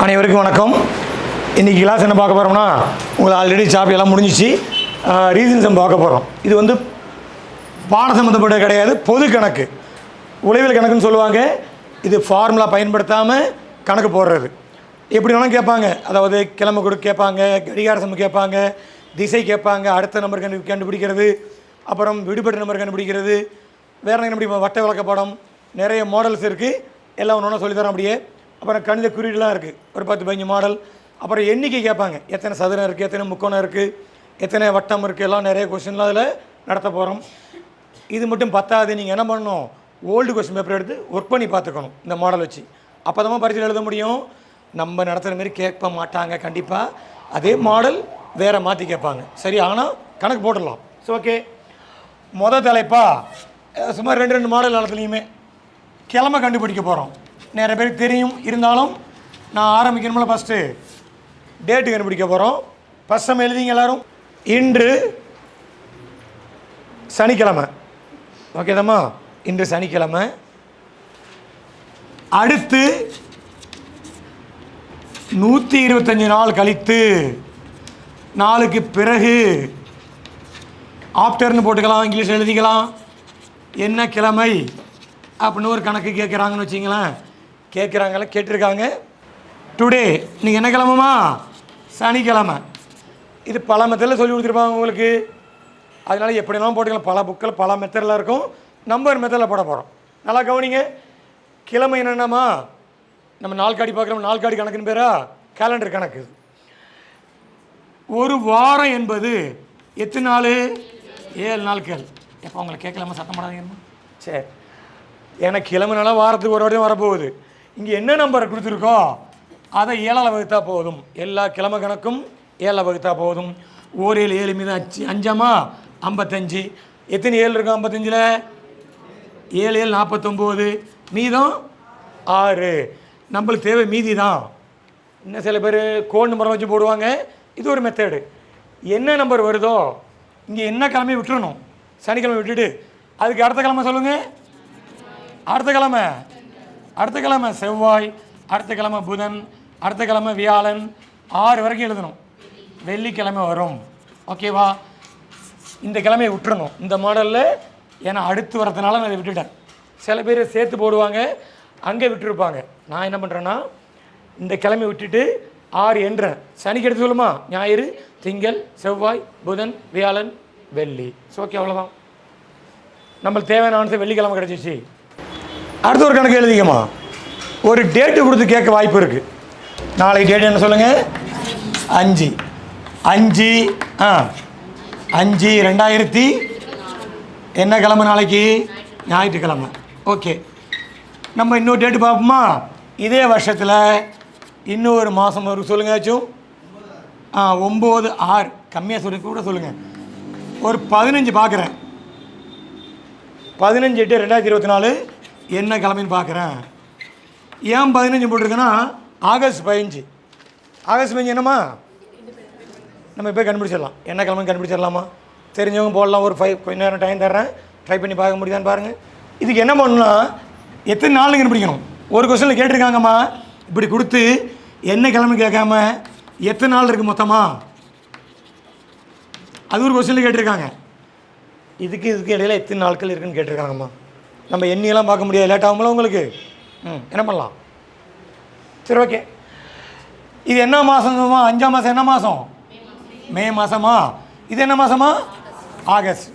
அனைவருக்கும் வணக்கம். இன்றைக்கி கிளாஸ் என்ன பார்க்க போகிறோம்னா, உங்களை ஆல்ரெடி சாப்பி எல்லாம் முடிஞ்சிச்சு. ரீசன்ஸும் பார்க்க போகிறோம். இது வந்து பாட சம்மந்தப்பட்ட கிடையாது, பொது கணக்கு, உளவியல் கணக்குன்னு சொல்லுவாங்க. இது ஃபார்முலா பயன்படுத்தாமல் கணக்கு போடுறது. எப்படி வேணாலும் கேட்பாங்க. அதாவது கிழமை கொடுக்க கேட்பாங்க, கடிகார சமம் கேட்பாங்க, திசை கேட்பாங்க, அடுத்த நம்பர் கண்டுபிடிக்கிறது, அப்புறம் விடுபட்ட நம்பர் கண்டுபிடிக்கிறது, வேறு கண்டுபிடிப்போம், வட்ட விளக்க படம், நிறைய மாடல்ஸ் இருக்குது. எல்லாம் ஒன்று ஒன்றா சொல்லித்தரோம். அப்படியே அப்புறம் கணித குறியீடுலாம் இருக்குது, ஒரு 10-15 மாடல். அப்புறம் எண்ணிக்கை கேட்பாங்க, எத்தனை சதுரம் இருக்குது, எத்தனை முக்கோணம் இருக்குது, எத்தனை வட்டம் இருக்குது, எல்லாம் நிறைய கொஸ்டின்லாம் அதில் நடத்த போகிறோம். இது மட்டும் பத்தாது, நீங்கள் என்ன பண்ணணும், ஓல்டு கொஸ்டின் பேப்பர் எடுத்து ஒர்க் பண்ணி பார்த்துக்கணும் இந்த மாடல் வச்சு. அப்போ தான் பரீட்சையில் எழுத முடியும். நம்ம நடத்துகிற மாரி கேட்க மாட்டாங்க கண்டிப்பாக. அதே மாடல் வேறு மாற்றி கேட்பாங்க. சரி, ஆனால் கணக்கு போட்டுடலாம். ஸோ ஓகே, மொதல் தலைப்பாக சுமார் 2 மாடல் நடத்துலையுமே கிழமை கண்டுபிடிக்க போகிறோம். நிறைய பேருக்கு தெரியும், இருந்தாலும் நான் ஆரம்பிக்கணும்ல. ஃபஸ்ட்டு டேட்டு கண்டுபிடிக்க போகிறோம். ஃபஸ்ட் நம்ம எழுதிங்க எல்லோரும். இன்று சனிக்கிழமை. ஓகேதாம்மா, இன்று சனிக்கிழமை. அடுத்து 125 நாள் கழித்து, நாளுக்கு பிறகு, ஆஃப்டர்னு போட்டுக்கலாம், இங்கிலீஷில் எழுதிக்கலாம். என்ன கிழமை அப்படின்னு ஒரு கணக்கு கேட்குறாங்கன்னு வச்சிங்களேன். கேட்குறாங்கள, கேட்டிருக்காங்க. டுடே நீங்கள் என்ன கிழமமா? சனிக்கிழமை. இது பல மெத்தடில் சொல்லி கொடுத்துருப்பாங்க உங்களுக்கு. அதனால் எப்படினாலும் போட்டுக்கலாம். பல புக்கில் பல மெத்தடில் இருக்கும். நம்பர் மெத்தடில் போட போகிறோம். நல்லா கவனிங்க. கிழமை என்னென்னமா, நம்ம நாள்காடி பார்க்குறோம். நாள்காடி கணக்குன்னு பேரா, கேலண்டர் கணக்கு. ஒரு வாரம் என்பது எத்தனை நாள்? 7 நாட்கள். எப்போ உங்களை கேட்கலாமா? சத்தம் போடாதீங்கம்மா. சரி, ஏன்னா கிழமைனால வாரத்துக்கு ஒரு வாரம் வரப்போகுது. இங்கே என்ன நம்பரை கொடுத்துருக்கோம் அதை 7ஆல் வகுத்தா போதும். எல்லா கிழமை கணக்கும் 7ஆல் வகுத்தா போதும். 1 7 7 மீது 5 55. எத்தனை 7 இருக்கும் 55ல்? 7 7 49. மீதம் 6. நம்மளுக்கு தேவை மீதி தான். இன்னும் சில பேர் கோட் நம்பரை வச்சு போடுவாங்க. இது ஒரு மெத்தடு. என்ன நம்பர் வருதோ இங்கே என்ன கிழமையை விட்டுறணும். சனிக்கிழமை விட்டுட்டு அதுக்கு அடுத்த கிழமை சொல்லுங்கள். அடுத்த கிழமை செவ்வாய், அடுத்த கிழமை புதன், அடுத்த கிழமை வியாழன். 6 வரைக்கும் எழுதணும். வெள்ளிக்கிழமை வரும். ஓகேவா? இந்த கிழமையை விட்டுறணும் இந்த மாடலில். ஏன்னா அடுத்து வரதுனால நான் இதை விட்டுட்டேன். சில பேர் சேர்த்து போடுவாங்க, அங்கே விட்டுருப்பாங்க. நான் என்ன பண்ணுறேன்னா, இந்த கிழமையை விட்டுட்டு 6 என்றேன். சனிக்கு எடுத்து சொல்லுமா, ஞாயிறு, திங்கள், செவ்வாய், புதன், வியாழன், வெள்ளி. ஸோ ஓகே, அவ்வளோதான். நம்மளுக்கு தேவையான ஆன்சர் வெள்ளிக்கிழமை கிடச்சிச்சு. அடுத்த ஒரு கணக்கு எழுதிக்கம்மா. ஒரு டேட்டு கொடுத்து கேட்க வாய்ப்பு இருக்குது. நாளைக்கு டேட்டு என்ன சொல்லுங்கள்? 5 5 2000 என்ன கிழமை நாளைக்கு? ஞாயிற்றுக்கிழமை. ஓகே, நம்ம இன்னொரு டேட்டு பார்ப்போமா? இதே வருஷத்தில் இன்னொரு மாதம் ஒரு சொல்லுங்க. ஆச்சும் 9 6 கம்மியாக சொல்லி கூட சொல்லுங்கள். ஒரு 15 பார்க்குறேன். 15/8/2024 என்ன கிழமைன்னு பார்க்குறேன். ஏன் 15 போட்டிருக்கேன்னா, ஆகஸ்ட் 15. ஆகஸ்ட் 15 என்னம்மா? நம்ம இப்போ கண்டுபிடிச்சிடலாம். என்ன கிழமைன்னு கண்டுபிடிச்சிடலாமா? தெரிஞ்சவங்க போடலாம். ஒரு 5 கொஞ்ச நேரம் டைம் தர்றேன், ட்ரை பண்ணி பார்க்க முடியுதான்னு பாருங்கள். இதுக்கு என்ன பண்ணணும்னா, எத்தனை நாள் கண்டுபிடிக்கணும். ஒரு கொஸ்டினில் கேட்டிருக்காங்கம்மா, இப்படி கொடுத்து என்ன கிழமை கேட்காம எத்தனை நாள் இருக்குது மொத்தமாக, அது ஒரு கொஸ்டினில் கேட்டிருக்காங்க. இதுக்கு இடையில எத்தனை நாட்கள் இருக்குதுன்னு கேட்டிருக்காங்கம்மா. நம்ம எண்ணியெல்லாம் பார்க்க முடியாது, லேட் ஆகும்போது உங்களுக்கு. என்ன பண்ணலாம்? சரி, ஓகே. இது என்ன மாதமா? 5ஆம் மாதம் என்ன மாதம்? மே மாதமா? இது என்ன மாதமா? ஆகஸ்ட்.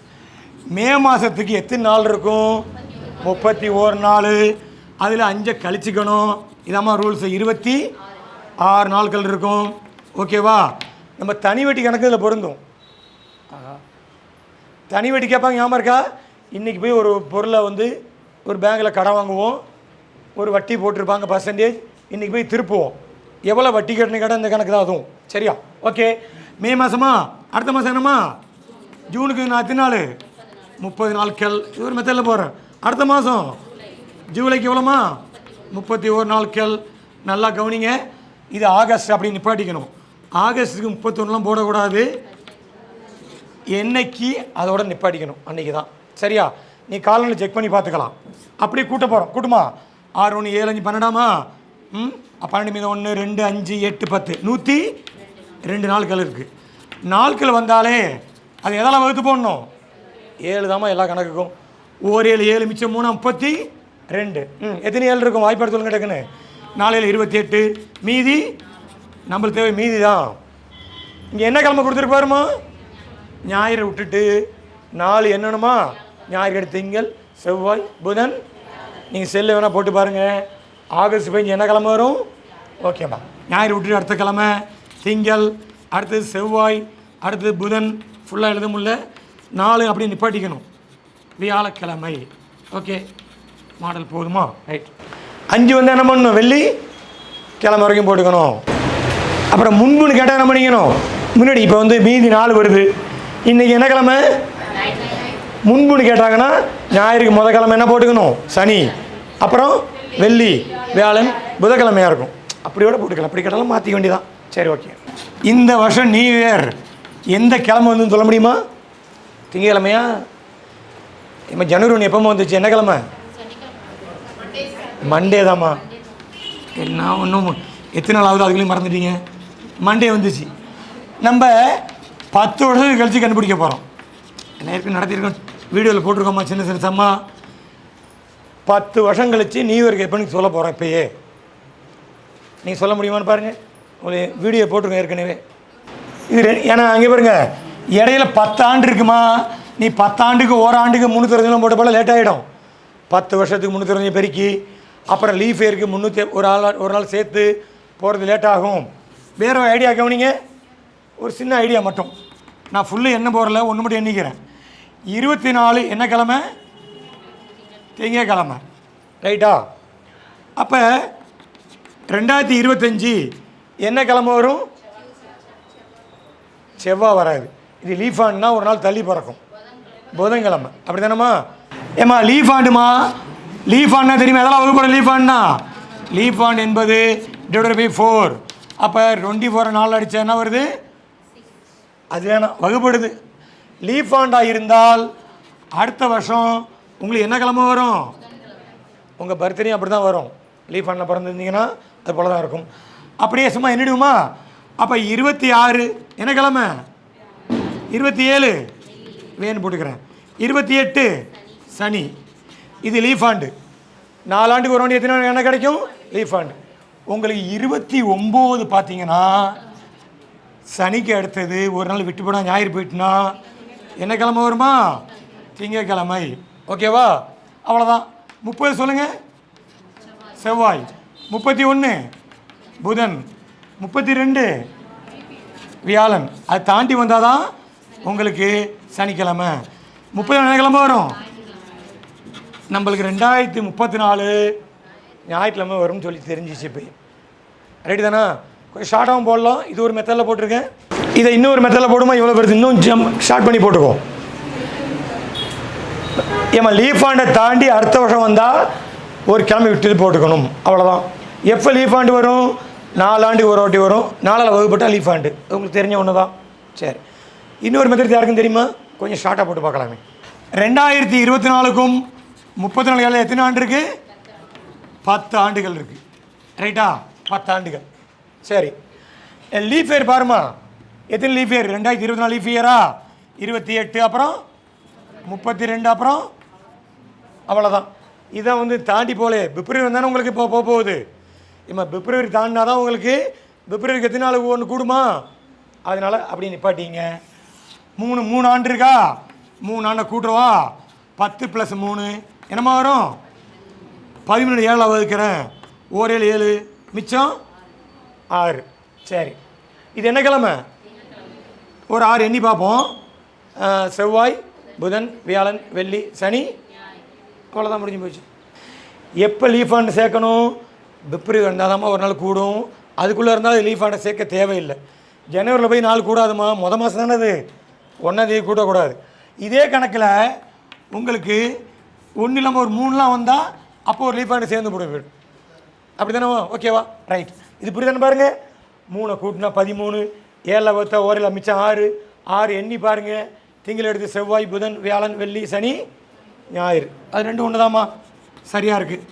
மே மாதத்துக்கு எத்தனை நாள் இருக்கும்? 31 நாள். அதில் 5 கழிச்சிக்கணும். இதாம்மா ரூல்ஸ். 26 நாட்கள் இருக்கும். ஓகேவா? நம்ம தனி வட்டி கணக்கு இதில் பொருந்தும். தனி வட்டி கேட்பாங்க, ஞாபகம் இருக்கா? இன்றைக்கி போய் ஒரு பொருளை வந்து ஒரு பேங்கில் கடன் வாங்குவோம், ஒரு வட்டி போட்டிருப்பாங்க பர்சன்டேஜ். இன்றைக்கி போய் திருப்புவோம், எவ்வளோ வட்டி கட்டின கடன் இந்த கணக்கு தான் அதுவும். சரியா? ஓகே. மே மாதமா? அடுத்த மாதம் என்னம்மா? ஜூனுக்கு நான் எத்தனை நாள்? 30 நாட்கள். இது ஒரு மெத்தடில் போகிறேன். அடுத்த மாதம் ஜூலைக்கு எவ்வளோமா? 31 நாட்கள். நல்லா கவனிங்க. இது ஆகஸ்ட் அப்படின்னு நிப்பாட்டிக்கணும். ஆகஸ்ட்டுக்கு 31லாம் போடக்கூடாது. என்னைக்கு அதோட நிப்பாட்டிக்கணும், அன்றைக்கி தான். சரியா? நீ காலையில் செக் பண்ணி பார்த்துக்கலாம். அப்படியே கூட்ட போகிறோம். கூட்டுமா? 6 1 7 5 12 12 மீதம் 1 2 5 8 10 102 நாட்கள் இருக்குது. நாட்கள் வந்தாலே அது எதால் வகுத்து போடணும்? 7 தாம்மா எல்லா கணக்குக்கும். 1 7 7 மிச்சம் 3 32. எத்தனை 7 இருக்கும்? வாய்ப்பாடு சொல்லுங்க டக்குன்னு. 4 7 28. மீதி நம்மளுக்கு தேவை மீதி தான். இங்கே என்ன கிழமை கொடுத்துருக்கு பாருமா? ஞாயிறு விட்டுட்டு 4 என்னணுமா? ஞாயிறு திங்கள் செவ்வாய் புதன். நீங்கள் செல்லு வேணால் போட்டு பாருங்கள். ஆகஸ்ட் 15 என்ன கிழமை வரும்? ஓகேம்மா. ஞாயிறு விட்டுட்டு அடுத்த கிழமை திங்கள், அடுத்தது செவ்வாய், அடுத்தது புதன். ஃபுல்லாக எழுத முடியல, 4 அப்படி நிப்பாட்டிக்கணும். வியாழக்கிழமை. ஓகே, மாடல் போதுமா? ரைட். 5 வந்து என்ன பண்ணணும்? வெள்ளி கிழமை வரைக்கும் போட்டுக்கணும். அப்புறம் முன்புன்னு கேட்டால் என்ன பண்ணிக்கணும்? முன்னாடி இப்போ வந்து மீதி 4 வருது. இன்றைக்கி என்ன கிழமை? முன்புன்னு கேட்டாங்கன்னா ஞாயிறுக்கு முத கிழமை என்ன போட்டுக்கணும்? சனி. அப்புறம் வெள்ளி வியாழன் புதன்கிழமையாக இருக்கும். அப்படியோட போட்டுக்கலாம். அப்படி கேட்டாலும் மாற்றிக்க வேண்டியதான். சரி, ஓகே. இந்த வருஷம் நியூ இயர் எந்த கிழமை வந்து சொல்ல முடியுமா? திங்கக்கிழமையா? இப்போ ஜனவரி 1 எப்போ வந்துச்சு? என்ன கிழமை? மண்டே தாம்மா. என்ன ஒன்றும் எத்தனை நாள் ஆகுது அதுக்குள்ளேயும் மறந்துட்டீங்க. மண்டே வந்துச்சு. நம்ம 10 வருஷத்துக்கு கழித்து கண்டுபிடிக்க போகிறோம். என்ன ஏற்கனவே நடத்தியிருக்கோம், வீடியோவில் போட்டிருக்கோம்மா. சின்ன சின்ன சம்மா 10 வருஷம் கழித்து நியூ இயருக்கு எப்போன்னு சொல்ல போகிறோம். இப்போயே நீங்கள் சொல்ல முடியுமான்னு பாருங்கள். உங்களுக்கு வீடியோ போட்டிருக்கோம் ஏற்கனவே. இது ஏன்னா அங்கே பாருங்கள், இடையில 10 ஆண்டு இருக்குமா. நீ 10 ஆண்டுக்கு ஒரு ஆண்டுக்கு 365 போட்ட போல லேட் ஆகிடும். 10 வருஷத்துக்கு 365 பெருக்கி அப்புறம் லீஃப் இயருக்கு 300 ஒரு நாள் சேர்த்து போகிறது லேட் ஆகும். வேறு ஒரு ஐடியா கவனிங்க. ஒரு சின்ன ஐடியா மட்டும். நான் ஃபுல்லு என்ன போகிறல, ஒன்று மட்டும் எண்ணிக்கிறேன். 24 என்ன கிழமை? திங்கக்கிழமை. ரைட்டா? அப்போ 2025 என்ன கிழமை வரும்? செவ்வாய் வராது. இது லீஃப் ஆண்டுனா ஒரு நாள் தள்ளி பிறக்கும், புதன்கிழமை. அப்படி தானேம்மா? ஏம்மா லீஃப் ஆண்டுமா? லீஃப் ஆண்டுனா தெரியுமா? எதெல்லாம் வகுப்பட லீஃப் ஆண்டுனா? லீஃப் ஆண்டு என்பது /4. அப்போ 24 நாள் அடித்தா என்ன வருது? அது வேணாம், வகுப்படுது. லீஃப் ஆண்டாக இருந்தால் அடுத்த வருஷம் உங்களுக்கு என்ன கிழமை வரும்? உங்கள் பர்த்டே அப்படி தான் வரும். லீஃப் ஆண்டில் பிறந்திருந்தீங்கன்னா அது போல தான் இருக்கும். அப்படியே சும்மா எண்ணிடுவோமா? அப்போ 26 என்ன கிழமை? 27 வேன்னு போட்டுக்கிறேன். 28 சனி. இது லீஃப் ஆண்டு. 4 ஆண்டுக்கு ஒரு ஆண்டு எத்தனை என்ன கிடைக்கும்? லீஃப் ஆண்டு. உங்களுக்கு 29 பார்த்தீங்கன்னா சனிக்கு அடுத்தது ஒரு நாள் விட்டு போனால் ஞாயிறு போயிட்டுனா என்ன கிழமை வருமா? திங்கக்கிழமை. ஓகேவா? அவ்வளோதான். 30 சொல்லுங்கள். செவ்வாய். 31 புதன். 32 வியாழன். அது தாண்டி வந்தால் தான் உங்களுக்கு சனிக்கிழமை. 30 என்ன கிழமை வரும்? நம்மளுக்கு 2034 ஞாயிற்றுக்கிழமை வரும்னு சொல்லி தெரிஞ்சிச்சு. இப்போ ரைட்டு தானே? கொஞ்சம் ஷார்ட்டாகவும் போடலாம். இது ஒரு மெத்தடில் போட்டிருக்கேன். இதை இன்னொரு மெத்தடில் போடுமா? இவ்வளோ பெருசு இன்னும் ஷார்ட் பண்ணி போட்டுக்குவோம். ஏமா லீஃப் ஆண்டை தாண்டி அடுத்த வருஷம் வந்தால் ஒரு கிழமை விட்டு போட்டுக்கணும். அவ்வளோதான். எப்போ லீஃப் ஆண்டு வரும்? 4 ஆண்டுக்கு ஒரு வாட்டி வரும். 4ஆல் வகுப்பட்டால் லீஃப் ஆண்டு. உங்களுக்கு தெரிஞ்ச ஒன்று தான். சரி, இன்னொரு மெத்தட் யாருக்கும் தெரியுமா? கொஞ்சம் ஷார்ட்டாக போட்டு பார்க்கலாமே. 2024க்கும் 34 எத்தனை ஆண்டு இருக்குது? 10 ஆண்டுகள் இருக்குது. ரைட்டா? 10 ஆண்டுகள். சரி, லீஃப் இயர் பாருமா. எத்தனை லீஃப் இயர்? 2024 லீஃப் இயரா? 28, அப்புறம் 32, அப்புறம் அவ்வளோதான். இதான் வந்து தாண்டி போலே. பிப்ரவரி வந்தானே உங்களுக்கு இப்போ போகுது. இப்போ பிப்ரவரி தாண்டினா தான் உங்களுக்கு பிப்ரவரிக்கு எத்தனை நாள் ஒன்று கூடுமா? அதனால் அப்படி நிப்பாட்டிங்க. 3 ஆண்டு இருக்கா? 3 ஆண்டை கூட்டுருவா. 10 + 3 என்னம்மா வரும்? 17 7 வகுக்கிறேன். 1 7 7 மிச்சம் 6. சரி, இது என்ன கிழமை? ஒரு 6 எண்ணி பார்ப்போம். செவ்வாய், புதன், வியாழன், வெள்ளி, சனி. அவ்வளோதான், முடிஞ்சு போச்சு. எப்போ லீஃப் ஆண்டு சேர்க்கணும்? பிப்ரவரி இருந்தால் தான் ஒரு நாள் கூடும். அதுக்குள்ளே இருந்தால் லீஃப் ஆண்டை சேர்க்க தேவையில்லை. ஜனவரியில் போய் 4 கூடாதுமா. மாதம் தானே அது. 1ஆம் தேதி கூட்டக்கூடாது. இதே கணக்கில் உங்களுக்கு 1 இல்லாமல் ஒரு 3லாம் வந்தால் அப்போ ஒரு லீஃப் ஆண்டு சேர்ந்து போட போய்டும். அப்படி தானே? ஓகேவா? ரைட். இது புரியுது தானே? பாருங்கள், 3 கூட்டினா 13, 7 வகுத்தா 1 மிச்சம் 6 எண்ணி பாருங்கள். திங்கள் எடுத்து செவ்வாய், புதன், வியாழன், வெள்ளி, சனி, ஞாயிறு. அது 2 ஒன்று தாம்மா. சரியாக இருக்குது.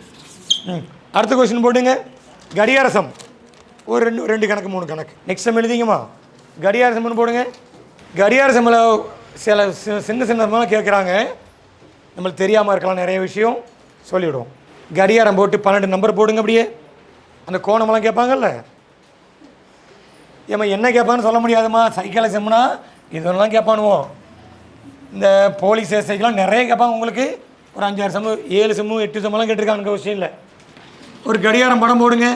அடுத்த கொஸ்டின் போட்டுங்க. கடிகார சம் ஒரு ரெண்டு கணக்கு 3 கணக்கு. நெக்ஸ்ட் சம் எழுதிங்கம்மா. கடிகார சம்னு போடுங்க. கடிகார சம்மில் சில சின்னமாக கேட்குறாங்க. நம்மளுக்கு தெரியாமல் இருக்கலாம், நிறைய விஷயம் சொல்லிவிடுவோம். கடிகாரம் போட்டு 12 நம்பர் போடுங்க. அப்படியே அந்த கோணமெல்லாம் கேட்பாங்கல்ல, ஏம்மா என்ன கேட்பான்னு சொல்ல முடியாதுமா. சைக்கிளை செம்னா இதெல்லாம் கேட்பானுவோம். இந்த போலீஸ் எஸ்ஐக்கெலாம் நிறைய கேட்பாங்க. உங்களுக்கு ஒரு 5-6 செம்மு 7 செம்மு 8 செம்மெல்லாம் கேட்டிருக்காங்க விஷயம் இல்லை. ஒரு கடிகாரம் படம் போடுங்க.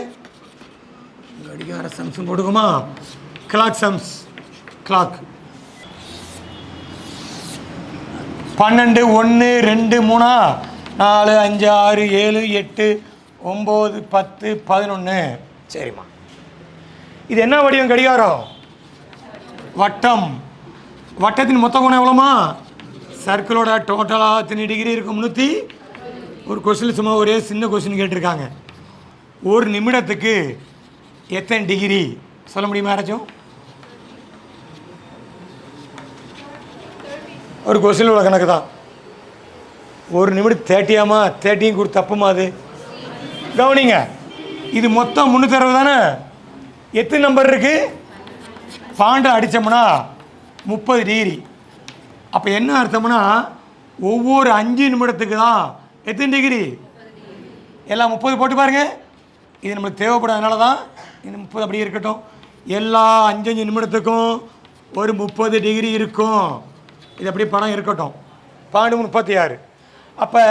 கடிகார சம்ஸ் போடுக்குமா. Clock sums. கிளாக் 12 1 2 3 4 5 6 7 8 9 10 11. சரிம்மா. இது என்ன வடிவம்? கடிகாரம் வட்டம். வட்டத்தின் மொத்த கோணம் எவ்வளோமா? சர்க்கிளோட டோட்டலாக எத்தனை டிகிரி இருக்கும்? 300. ஒரு கொஸ்டின் சும்மா ஒரே சின்ன கொஸ்டின் கேட்டிருக்காங்க. ஒரு நிமிடத்துக்கு எத்தனை டிகிரி சொல்ல முடியுமா யாராச்சும்? ஒரு கொஸ்டின் உள்ள கணக்கு தான். ஒரு நிமிடம் 30ஆமா? 30 கூட தப்புமா? அது கவனிங்க. இது மொத்தம் 360 தானே. எத்தனை நம்பர் இருக்குது? 12 அடித்தோம்னா 30 டிகிரி. அப்போ என்ன அர்த்தம்னா ஒவ்வொரு 5 நிமிடத்துக்கு தான் எத்தனை டிகிரி? எல்லாம் 30 போட்டு பாருங்கள். இது நம்மளுக்கு தேவைப்படாதனால தான் இந்த 30 அப்படியே இருக்கட்டும். எல்லா 5 நிமிடத்துக்கும் ஒரு 30 டிகிரி இருக்கும். இது அப்படியே படம் இருக்கட்டும். 12 36. அப்போ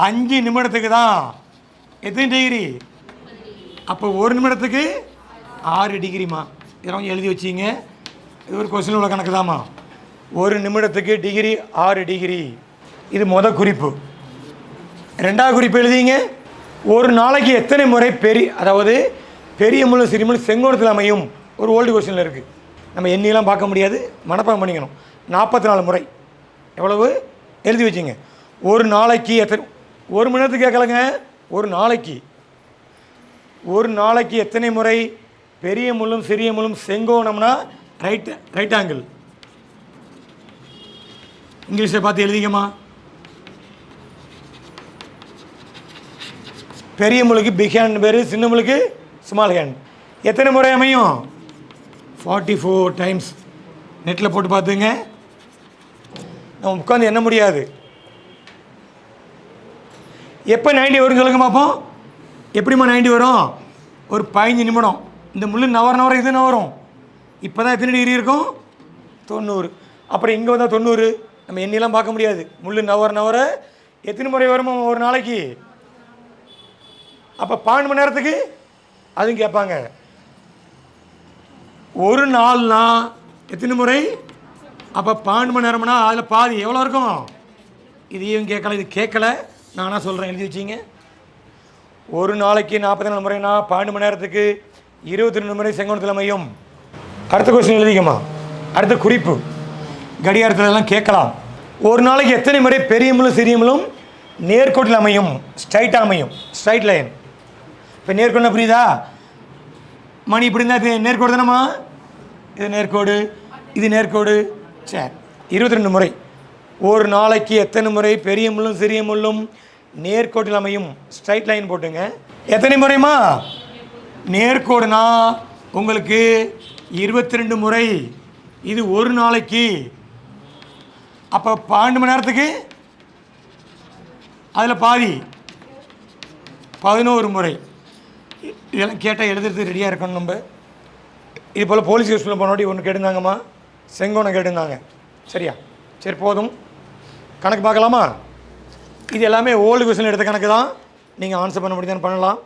5 நிமிடத்துக்கு தான் எத்தனை டிகிரி? அப்போ ஒரு நிமிடத்துக்கு 6 டிகிரிம்மா. இதெல்லாம் எழுதி வச்சிங்க. இது ஒரு கொஸ்டின் உள்ள கணக்கு தாம்மா. ஒரு நிமிடத்துக்கு டிகிரி 6 டிகிரி. இது மொதல் குறிப்பு. ரெண்டாவது குறிப்பு எழுதிங்க. ஒரு நாளைக்கு எத்தனை முறை அதாவது பெரிய முள்ளு சிறிய முள்ளு செங்கோணத்தில் அமையும்? ஒரு ஓல்டு கொஸ்டினில் இருக்குது. நம்ம எண்ணிலாம் பார்க்க முடியாது, மனப்பாடம் பண்ணிக்கணும். 44 முறை. எவ்வளவு எழுதி வச்சிங்க. ஒரு நாளைக்கு எத்தனை? ஒரு மணி நேரத்துக்கு கேட்கலங்க. ஒரு நாளைக்கு எத்தனை முறை பெரிய முள்ளும் சிறிய முள்ளும் செங்கோணம்னா ரைட் ஆங்கிள். இங்கிலீஷை பார்த்து எழுதிக்கம்மா. பெரிய முள்ளுக்கு பிக் ஹேண்ட் பேர், சின்ன முள்ளுக்கு ஸ்மால் ஹேண்ட். எத்தனை முறை அமையும்? 44 டைம்ஸ். நெட்டில் போட்டு பார்த்துங்க. நம்ம உட்காந்து எண்ண முடியாது. எப்போ 90 வரும்னு சொல்லுங்க பார்ப்போம். எப்படிம்மா 90 வரும்? ஒரு 15 நிமிடம். இந்த முள் நவர இது நவரும். இப்போ தான் எத்தனை டிகிரி இருக்கும்? 90. அப்புறம் இங்கே வந்தால் 90. நம்ம எண்ணிலாம் பார்க்க முடியாது. முள் நவர எத்தனை முறை வருமா ஒரு நாளைக்கு? அப்போ 12 மணி நேரத்துக்கு அதுவும் கேட்பாங்க. ஒரு நாள்னா எத்தனை முறை? அப்போ 12 மணி நேரம்னா அதில் பாதி எவ்வளோ இருக்கும்? இதையும் கேட்கல. இது கேட்கல, நானாக சொல்கிறேன், எழுதி வச்சிங்க. ஒரு நாளைக்கு 44 முறைனா 12 மணி நேரத்துக்கு 22 முறை செங்கோணத்தில் அமையும். அடுத்த கொஸ்டின் எழுதிக்கம்மா. அடுத்த குறிப்பு. கடிகாரத்திலலாம் கேட்கலாம். ஒரு நாளைக்கு எத்தனை முறை பெரிய முள்ளும் சிறிய முள்ளும் நேர்கோட்டில் அமையும்? ஸ்ட்ரைட்டாக அமையும். Straight line. இப்போ நேர்கோடு புரியுதா? மணி இப்படி இருந்தால் நேர்கோடு தானம்மா. இது நேர்கோடு, இது நேர்கோடு. சரி, 22 முறை. ஒரு நாளைக்கு எத்தனை முறை பெரிய முள்ளும் சிறிய முள்ளும் நேர்கோட்டில் அமையும்? ஸ்ட்ரைட் லைன் போட்டுங்க. எத்தனை முறைமா? நேர்கோடுனா உங்களுக்கு 22 முறை. இது ஒரு நாளைக்கு. அப்போ 12 மணி நேரத்துக்கு அதில் பாதி 11 முறை. இதெல்லாம் கேட்டால் எழுதுறது ரெடியாக இருக்கணும் நம்ம. இது போல் போலீஸ் ஸ்டேஷனில் போனோடி ஒன்று கேட்டிருந்தாங்கம்மா, செங்கோணம் கேட்டிருந்தாங்க. சரியா? சரி, போதும். கணக்கு பார்க்கலாமா? இது எல்லாமே ஓல்டு கொஸ்டின் எடுத்த கணக்கு தான். நீங்கள் ஆன்சர் பண்ண முடியுதான்னு பண்ணலாம்.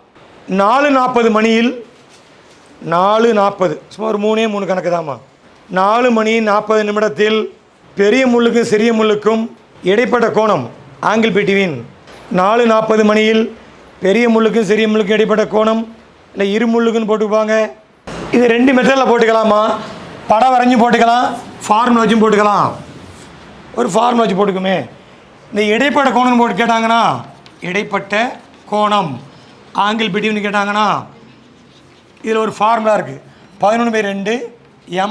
4:40 மணியில் 4:40 சும்மா ஒரு 3 கணக்கு தாம்மா. 4 மணி 40 நிமிடத்தில் பெரிய முள்ளுக்கும் சிறிய முள்ளுக்கும் இடைப்பட்ட கோணம் ஆங்கிள் பிட்வீன். 4:40 மணியில் பெரிய முள்ளுக்கும் சிறிய முள்ளுக்கும் இடைப்பட்ட கோணம், இல்லை இரு முள்ளுக்குன்னு போட்டுப்பாங்க. இது 2 மெத்தடில் போட்டுக்கலாமா? படம் வரைஞ்சி போட்டுக்கலாம், ஃபார்முலா வச்சும் போட்டுக்கலாம். ஒரு ஃபார்முலா வச்சு போட்டுக்குமே. இந்த இடைப்பட்ட கோணம் போட்டு கேட்டாங்கன்னா இடைப்பட்ட கோணம் ஆங்கிள் பிட்வீன் கேட்டாங்கன்னா இதில் ஒரு ஃபார்முலா இருக்குது. 11/2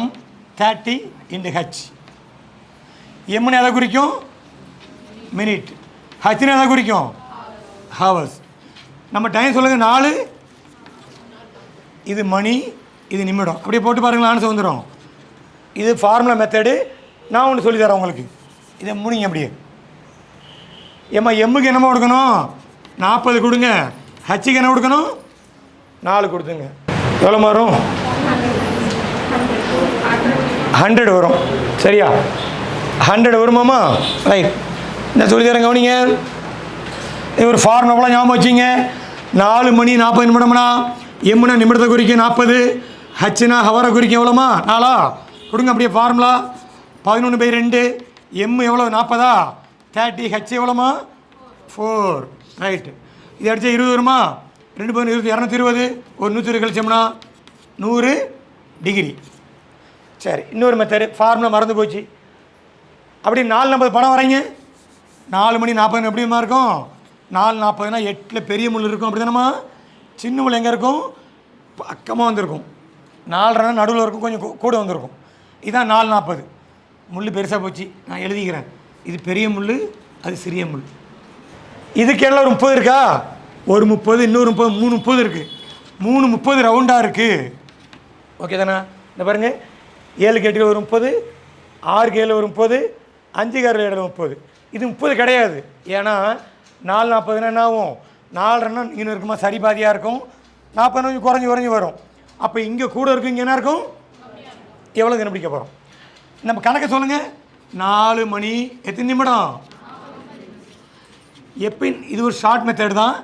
m30 × h. எம்னு எதை குறிக்கும்? மினிட். ஹச்னு எதை குறிக்கும்? ஹவர்ஸ். நம்ம டைம் சொல்லுங்கள். 4 இது மணி, இது நிமிடம். அப்படியே போட்டு பாருங்களா, ஆன்சர் வந்துடும். இது ஃபார்முலா மெத்தடு. நான் ஒன்று சொல்லி தரேன் உங்களுக்கு. இதை முடிங்க அப்படியே. ஏம்மா எம்முக்கு என்னம்மா கொடுக்கணும்? 40 கொடுங்க. ஹச்சுக்கு என்ன கொடுக்கணும்? 4 கொடுத்துங்க. எவ்வளோ வரும்? 100 வரும். சரியா? 100 வருமாம்மா? ரைட். நான் சொல்லி தரேன், கவனிங்க. இது ஒரு ஃபார்முலா ஞாபகம் வச்சிங்க. 4 மணி 40 நிமிடம்னா எம்முனா நிமிடத்தை குறிக்கும் 40, ஹச்சுனா ஹவரை குறிக்கும் எவ்வளோமா? 4 கொடுங்க. அப்படியே ஃபார்முலா 11/2. எம் எவ்வளோ? 40. 30. ஹச் எவ்வளோமா? 4. ரைட்டு. இது அடித்தா 20 வருமா? 2 × 20 220. ஒரு 120 கழிச்சோம்னா 100 டிகிரி. சரி, இன்னொரு மெத்தடு. ஃபார்முலா மறந்து போச்சு. அப்படி 4:40 படம் வரைங்க. 4 மணி 40 எப்படிமா இருக்கும்? 4:40னா 8ல் பெரிய முள் இருக்கும். அப்படி தானம்மா? சின்ன முள் எங்கே இருக்கும்? பக்கமாக வந்திருக்கும். 4:30 நடுவில் இருக்கும், கொஞ்சம் கூட வந்திருக்கும். இதுதான் 4:40. முள் பெருசாக போச்சு, நான் எழுதிக்கிறேன். இது பெரிய முள், அது சிறிய முள். இதுக்கு எல்லாம் ஒரு 30 இருக்கா? ஒரு 30, இன்னொரு 30, 3 30 இருக்குது. 3 30 ரவுண்டாக இருக்குது. ஓகே தானே? இந்த பாருங்கள், 7 8 ஒரு 30, 6 7 ஒரு 30, 5 6 7 30. இது 30 கிடையாது. ஏன்னா 4:40 என்ன ஆகும்? 4:30 இன்னும் இருக்குமா? சரி பாதியாக இருக்கும். 40 கொஞ்சம் குறைஞ்சி வரும். அப்போ இங்கே கூட இருக்கும், இங்கே என்ன இருக்கும்? எவ்வளோ கண்டுபிடிக்க போகிறோம்? நம்ம கணக்கை சொல்லுங்கள். 4 மணி எத்தனை நிமிடம்? எப்போ? இது ஒரு ஷார்ட் மெத்தட் தான்.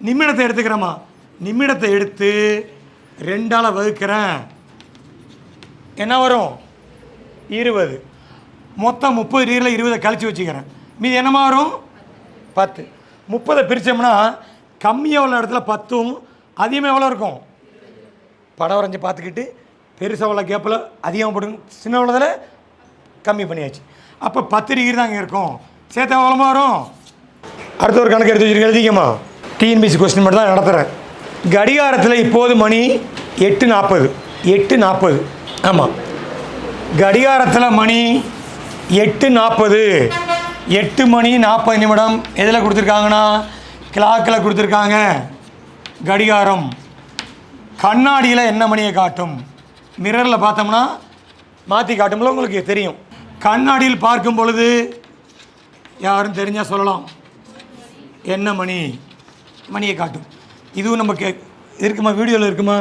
நிமிடத்தை எடுத்துக்கிறோமா? நிமிடத்தை எடுத்து 2ஆல் வகுக்கிறேன். என்ன வரும்? 20. மொத்தம் 30 டிகிரியில் 20 கழிச்சு வச்சுக்கிறேன். மீது என்னமா வரும்? 10. 30 பிரித்தோம்னா கம்மியாக உள்ள இடத்துல 10ம் அதிகமாக எவ்வளோ இருக்கும்? படம் வரைஞ்சி பார்த்துக்கிட்டு பெருசாக உள்ள கேப்பில் அதிகமாக போட்டு சின்ன உள்ளதில் கம்மி பண்ணியாச்சு. அப்போ 10 டிகிரி தான் இங்கே இருக்கும். சேர்த்தா எவ்வளோமா வரும்? அடுத்த ஒரு கணக்கு எடுத்து வச்சுருக்க, எழுதிக்கம்மா. டிஎன்பிசி கொஸ்டின் மட்டும் தான் நடத்துகிறேன். கடிகாரத்தில் இப்போது மணி 8:40. 8:40. ஆமாம், கடிகாரத்தில் மணி 8:40. 8 மணி 40 நிமிடம் எதில் கொடுத்துருக்காங்கன்னா கிளாக்கில் கொடுத்துருக்காங்க. கடிகாரம் கண்ணாடியில் என்ன மணியை காட்டும்? மிரரில் பார்த்தோம்னா மாற்றி காட்டும்ல, உங்களுக்கு தெரியும். கண்ணாடியில் பார்க்கும் பொழுது யாரும் தெரிஞ்சால் சொல்லலாம், என்ன மணி? மணியை காட்டும். இதுவும் நம்ம இருக்குமா? வீடியோவில் இருக்குமா?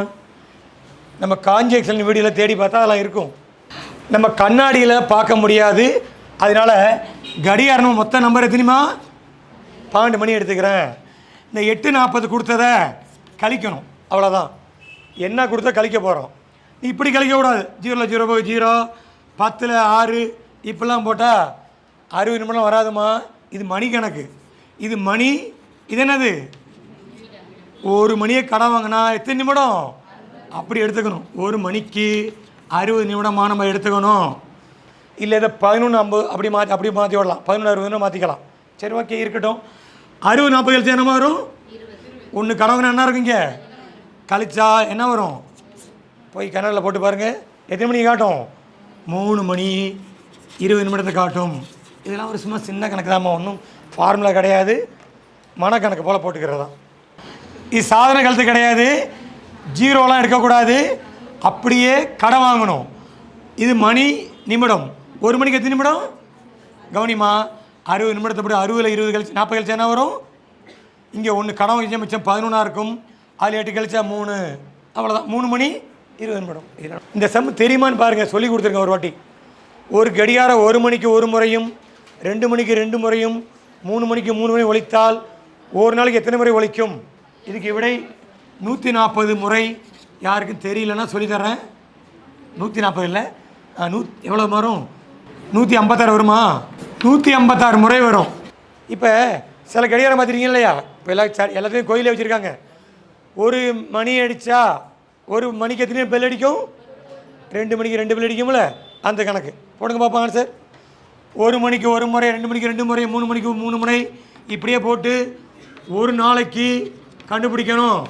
நம்ம கான்ஜெக்ஷன் வீடியோவில் தேடி பார்த்தா அதெல்லாம் இருக்கும். நம்ம கண்ணாடியில் பார்க்க முடியாது. அதனால் கடிகாரம் மொத்த நம்பர் எத்தனைமா? 12 மணி எடுத்துக்கிறேன். இந்த 8:40 கொடுத்ததை கழிக்கணும், அவ்வளோதான். என்ன கொடுத்தா கழிக்க போகிறோம். இப்படி கழிக்கக்கூடாது. 0 0 0, 10 6 இப்படிலாம் போட்டால் 60 நிமிடம் வராதுமா. இது மணி கணக்கு. இது மணி. இது என்னது? ஒரு மணியை கடை வாங்கினா எத்தனை நிமிடம்? அப்படி எடுத்துக்கணும். ஒரு மணிக்கு 60 நிமிடமாக நம்ம எடுத்துக்கணும். இல்லை இதை 11:50 அப்படி மாற்றி விடலாம். 11:60 மாற்றிக்கலாம். சரி, ஓகே, இருக்கட்டும். 60 40 கழிச்சா என்ன வரும்? 1 கடவுங்க என்ன இருக்குங்க? கழிச்சா என்ன வரும்? போய் கனடில் போட்டு பாருங்கள். எத்தனை மணிக்கு காட்டும்? 3 மணி 20 நிமிடத்தை காட்டும். இதெல்லாம் ஒரு சும்மா சின்ன கணக்கு தான்மா, ஒன்றும் ஃபார்முலா கிடையாது. மனக்கணக்கு போல் போட்டுக்கிறது தான். இது சாதனை கழுத்து கிடையாது. 0லாம் எடுக்கக்கூடாது. அப்படியே கடை வாங்கணும். இது மணி நிமிடம். 1 மணிக்கு எத்தனை நிமிடம்? கவனிமா, 60 நிமிடத்தை படி 60ல் 20 கழிச்சு 40 கழிச்சா என்ன வரும்? இங்கே 1 கடை வாங்கி மிச்சம் 11 இருக்கும். அதில் 8 கழிச்சா 3, அவ்வளோதான். 3 மணி 20 நிமிடம். இந்த சம் தெரியுமான்னு பாருங்கள், சொல்லி கொடுத்துருங்க ஒரு வாட்டி. ஒரு கடிகாரம் 1 மணிக்கு 1 முறையும் 2 மணிக்கு 2 முறையும் 3 மணிக்கு 3 முறை ஒலித்தால் ஒரு நாளைக்கு எத்தனை முறை ஒலிக்கும்? இதுக்கு விடை 140 முறை. யாருக்கும் தெரியலன்னா சொல்லித்தரேன். 140 இல்லை, எவ்வளோ வரும்? 156 வருமா? 156 முறை வரும். இப்போ சில கடிகாரம் பார்த்துருக்கீங்க இல்லையா? இப்போ எல்லாத்தையும் கோயிலே வச்சுருக்காங்க. ஒரு மணி அடித்தா 1 மணிக்கு எத்தனை பெல் அடிக்கும்? 2 மணிக்கு 2 பெல் அடிக்கும்ல, அந்த கணக்கு போடுங்க பார்ப்போம் ஆன்சர். 1 மணிக்கு 1 முறை, 2 மணிக்கு 2 முறை, 3 மணிக்கு 3 முறை, இப்படியே போட்டு ஒரு நாளைக்கு கண்டுபிடிக்கணும்.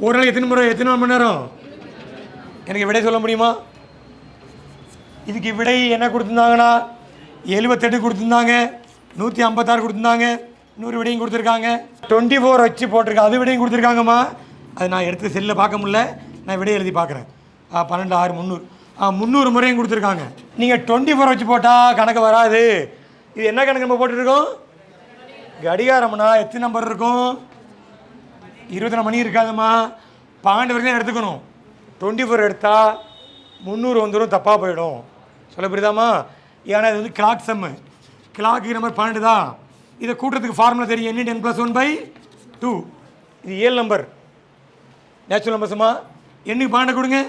ஒரு நாளைக்கு எத்தனை முறை, எத்தனை மணி நேரம்? எனக்கு விடை சொல்ல முடியுமா? இதுக்கு விடை என்ன கொடுத்துருந்தாங்கன்னா 78 கொடுத்துருந்தாங்க, 156 கொடுத்துருந்தாங்க, இன்னொரு விடையும் கொடுத்துருக்காங்க, 24 வச்சு போட்டிருக்காங்க, அது விடையும் கொடுத்துருக்காங்கம்மா. அது நான் எடுத்து செல்லில் பார்க்க முடியல, நான் விடையை எழுதி பார்க்குறேன். 12 6 300. 300 முறையும் கொடுத்துருக்காங்க. நீங்கள் 24 வச்சு போட்டால் கணக்கு வராது. இது என்ன கணக்கு நம்ம போட்டுருக்கோம்? கடிகாரம்னா எத்தனை நம்பர் இருக்கும்? 24 மணி இருக்காதுமா, 12 வரைக்கும் எடுத்துக்கணும். 24 எடுத்தால் 300 வந்துடும், தப்பாக போயிடும். சொல்ல புரியுதாம்மா? ஏன்னா இது வந்து கிளாக் சம்மு. கிளாக்கு நம்பர் 12 தான். இதை கூட்டுறதுக்கு ஃபார்முலா தெரியும். N × n + 1/2. இது 7 நம்பர் நேச்சுரல் நம்பர்ஸுமா. எண்ணுக்கு 12 கொடுங்க.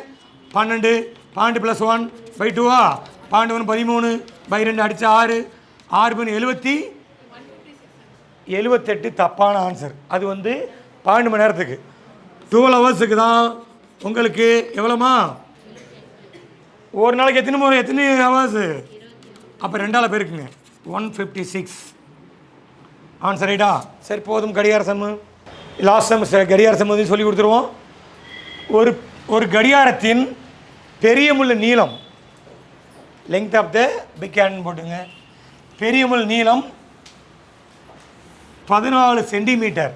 12 12 + 1/2 12 1 13/2 அடித்தா 6 6 78. தப்பான ஆன்சர். அது வந்து 12 மணி நேரத்துக்கு. 12 ஹவர்ஸுக்கு தான் உங்களுக்கு எவ்வளோமா? ஒரு நாளைக்கு எத்தனை ஹவர்ஸு? அப்போ 2ஆல் பெருக்குங்க. 156 ஆன்சர் ரைட்டா? சரி போதும். கடிகார சம்மு லாஸ்ட் செமஸ்டர் கடிகார சம்மு வந்து சொல்லி கொடுத்துருவோம். ஒரு கடிகாரத்தின் பெரிய முள் நீளம், length of the big hand போட்டுங்க. பெரிய முள் நீளம் 14 சென்டிமீட்டர்.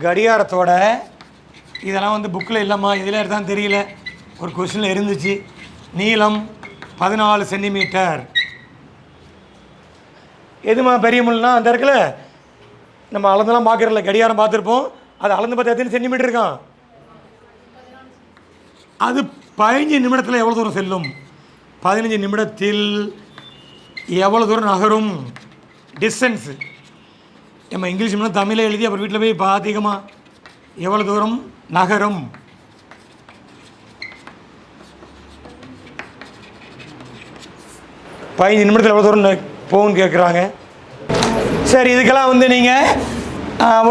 கடிகாரத்தோட இதெல்லாம் வந்து புக்கில் இல்லைம்மா, இதில் எடுத்தான்னு தெரியல, ஒரு கொஸ்டினில் இருந்துச்சு. நீளம் 14 சென்டிமீட்டர். எதுமா பெரிய முள்னா அந்த இடத்துல நம்ம அளந்தெல்லாம் பார்க்குறல, கடிகாரம் பார்த்துருப்போம். அது அளந்து பார்த்தா எத்தனை சென்டிமீட்டர் இருக்கான்? அது 15 நிமிடத்தில் எவ்வளோ தூரம் செல்லும்? 15 நிமிடத்தில் எவ்வளோ தூரம் நகரும்? டிஸ்டன்ஸு நம்ம இங்கிலீஷ் மூலம் தமிழில் எழுதி அப்புறம் வீட்டில் போய் பார்த்திக்கமா எவ்வளோ தூரம் நகரும். பதினஞ்சு நிமிடத்தில் எவ்வளோ தூரம் போகும்னு கேட்குறாங்க. சரி, இதுக்கெல்லாம் வந்து நீங்கள்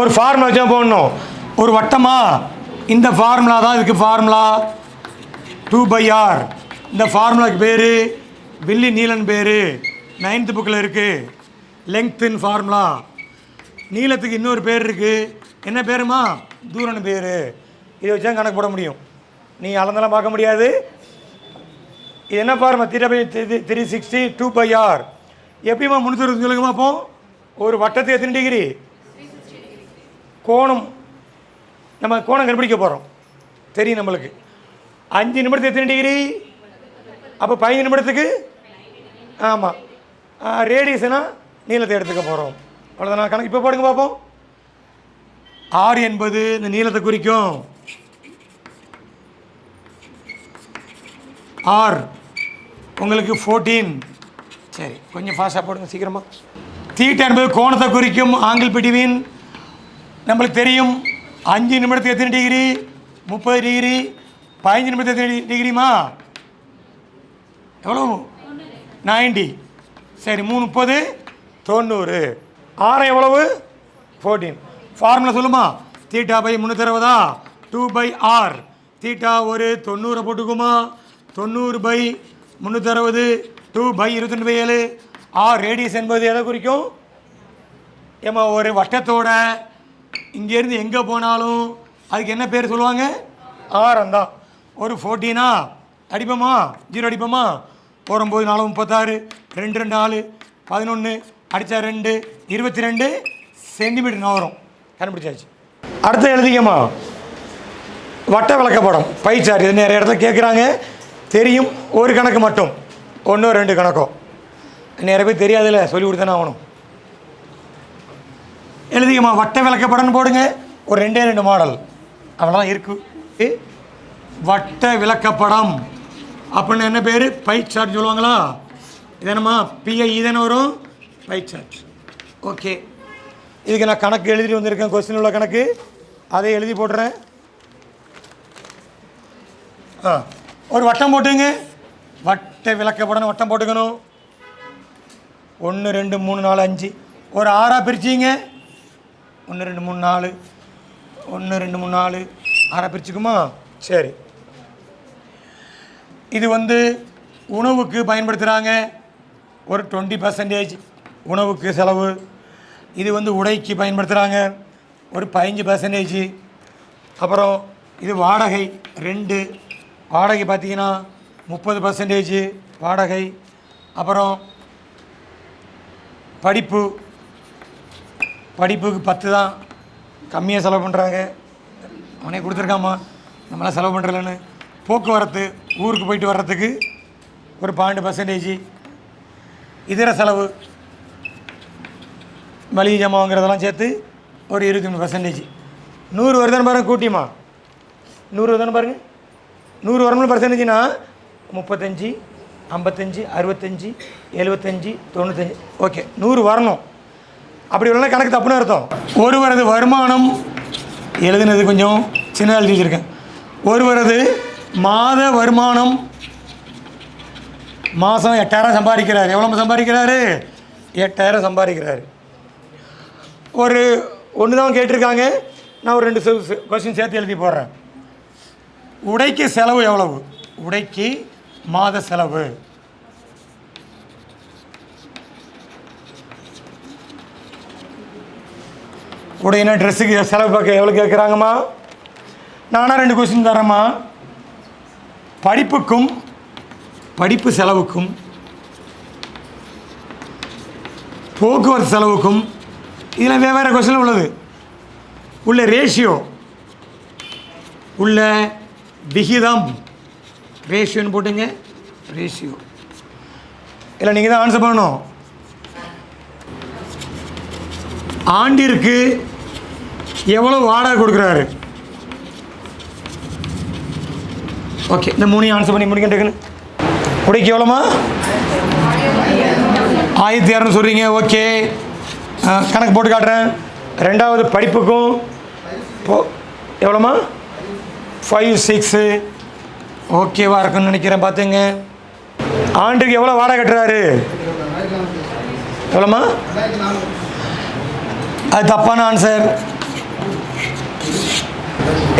ஒரு ஃபார்முலா வச்சா போடணும். ஒரு வட்டமா, இந்த ஃபார்முலா தான் இதுக்கு ஃபார்முலா 2/r. இந்த ஃபார்முலாவுக்கு பேர் வில்லி நீலன் பேர் 9th புக்கில் இருக்குது. லெங்க்த்தின் ஃபார்முலா. நீளத்துக்கு இன்னொரு பேர் இருக்குது. என்ன பேருமா? தூரம்னு பேர். இதை வச்சா கணக்கு போட முடியும். நீங்கள் அளந்தெல்லாம் பார்க்க முடியாது. இது என்ன ஃபார்முலா? 360 2/r. எப்படிமா 360 சொல்லுங்கம்மா? அப்போ ஒரு வட்டத்துக்கு எத்தனை டிகிரி? கோணம். நம்ம கோணம் கண்டுபிடிக்க போகிறோம், தெரியும் நம்மளுக்கு. 5 நிமிடத்துக்கு எத்தனை டிகிரி? அப்போ 15 நிமிடத்துக்கு. ஆமாம், ரேடியஸ்னா நீளத்தை எடுத்துக்க போகிறோம். அவ்வளோதான் கணக்கு. இப்போ போடுங்க பார்ப்போம். 6 என்பது இந்த நீளத்தை குறிக்கும். R உங்களுக்கு 14. சரி, கொஞ்சம் ஃபாஸ்ட்டாக போடுங்க சீக்கிரமாக. தீட்டா என்பது கோணத்தை குறிக்கும். ஆங்கிள் பிட்வீன் நம்மளுக்கு தெரியும். 5 நிமிடத்துக்கு எத்தனை டிகிரி? 30 டிகிரி. 15 நிமிடத்துக்கு எத்தனை டிகிரிமா? எவ்வளோ? 90. சரி, 3 30 90. ஆரம் எவ்வளவு? 14. ஃபார்முலா சொல்லுமா? Theta by 360 2/r. தீட்டா ஒரு 90 போட்டுக்குமா? 90/360 2/22/7. ஆர் ரேடியஸ் என்பது எதை குறிக்கும்? ஏமா ஒரு வட்டத்தோட இங்கேருந்து எங்கே போனாலும் அதுக்கு என்ன பேர் சொல்லுவாங்க? ஆரம் தான். ஒரு 14 அடிப்போமா? 0 அடிப்போமா? 9 4 36 2 2 4 11 அடித்தா 2 22 சென்டிமீட்டர் வரும். கண்டுபிடிச்சாச்சு. அடுத்து எழுதிக்கம்மா. வட்ட விளக்கப்படம் பை சார்ட். இது நிறைய இடத்துல கேட்குறாங்க, தெரியும். ஒரு கணக்கு மட்டும், 1 2 கணக்கோ நிறைய பேர் தெரியாதுல்ல, சொல்லி கொடுத்தானே ஆகணும். எழுதிக்கம்மா. வட்ட விளக்கப்படம்னு போடுங்க. ஒரு 2 மாடல் அவ்வளோதான் இருக்குது. வட்ட விளக்கப்படம் அப்படின்னு என்ன பேர்? பை சார்ட் சொல்லுவாங்களா? இதேனம்மா பிஐ தானே வரும், பை சார்ட். ஓகே, இதுக்கு நான் கணக்கு எழுதிட்டு வந்திருக்கேன். கொஸ்டின் உள்ள கணக்கு அதை எழுதி போடுறேன். ஒரு வட்டம் போட்டுங்க. வட்ட விளக்கப்படம் வட்டம் போட்டுக்கணும். 1 2 3 4 5. ஒரு 6 பிரிச்சிங்க. 1 2 3 4 1 2 3 4 6 பிரிச்சுக்குமா? சரி, இது வந்து உணவுக்கு பயன்படுத்துகிறாங்க. ஒரு 20% உணவுக்கு செலவு. இது வந்து உடைக்கு பயன்படுத்துகிறாங்க. ஒரு 15%. அப்புறம் இது வாடகை 2. வாடகை பார்த்திங்கன்னா 30% வாடகை. அப்புறம் படிப்புக்கு 10 தான், கம்மியாக செலவு பண்ணுறாங்க. அவனே கொடுத்துருக்காம்மா. நம்மளாம் செலவு பண்ணுறலன்னு. போக்குவரத்து, ஊருக்கு போயிட்டு வர்றதுக்கு ஒரு 12%. இதர செலவு, மளிகை ஜாமான் வாங்குறதெல்லாம் சேர்த்து ஒரு 23%. 100 வருதான்னு பாருங்கள், கூட்டியுமா 100 வருதான்னு பாருங்கள். 100 வரணும் பர்சன்டேஜ்னா 35, 55, 65, 75, 95. ஓகே, 100 வரணும். அப்படி வரலாம் கணக்கு தப்புன்னு அர்த்தம். ஒருவரது வருமானம் எழுதுனது கொஞ்சம் சின்ன எழுதி வச்சுருக்கேன். ஒருவரது மாத வருமானம் மாதம் 8000 சம்பாதிக்கிறார். எவ்வளோ சம்பாதிக்கிறாரு? 8000 சம்பாதிக்கிறாரு. ஒரு ஒன்று தான் கேட்டிருக்காங்க. நான் ஒரு 2 கொஸ்டின் சேர்த்து எழுதி போடுறேன். உடைக்கு செலவு எவ்வளவு? உடைக்கு மாத செலவு உடையினா ட்ரெஸ்ஸுக்கு செலவு பார்க்க எவ்வளோ கேட்குறாங்கம்மா? நானாக 2 கொஸ்டின் தரேம்மா. படிப்புக்கும் படிப்பு செலவுக்கும் போக்குவரத்து செலவுக்கும் இதில் வெவ்வேறு கொஸ்டின் உள்ளது. உள்ள ரேஷியோ, உள்ள விகிதம், ரேஷியோன்னு போட்டுங்க. ரேஷியோ இல்லை, நீங்கள் தான் ஆன்சர் பண்ணணும். ஆண்டிற்கு எவ்வளோ வாடகை கொடுக்குறாரு? ஓகே, இந்த 3 ஆன்சர் பண்ணி முடிக்கின்றேன்னு. உடைக்கு எவ்வளோமா? 1200 சொல்கிறீங்க. ஓகே, கணக்கு போட்டு காட்டுறேன். ரெண்டாவது படிப்புக்கும் எவ்வளோமா? 5, 6. ஓகேவா இருக்குன்னு நினைக்கிறேன். பார்த்துங்க, ஆண்டுக்கு எவ்வளோ வாடகை கட்டுறாரு? எவ்வளோமா? அது தப்பான ஆன்சர்.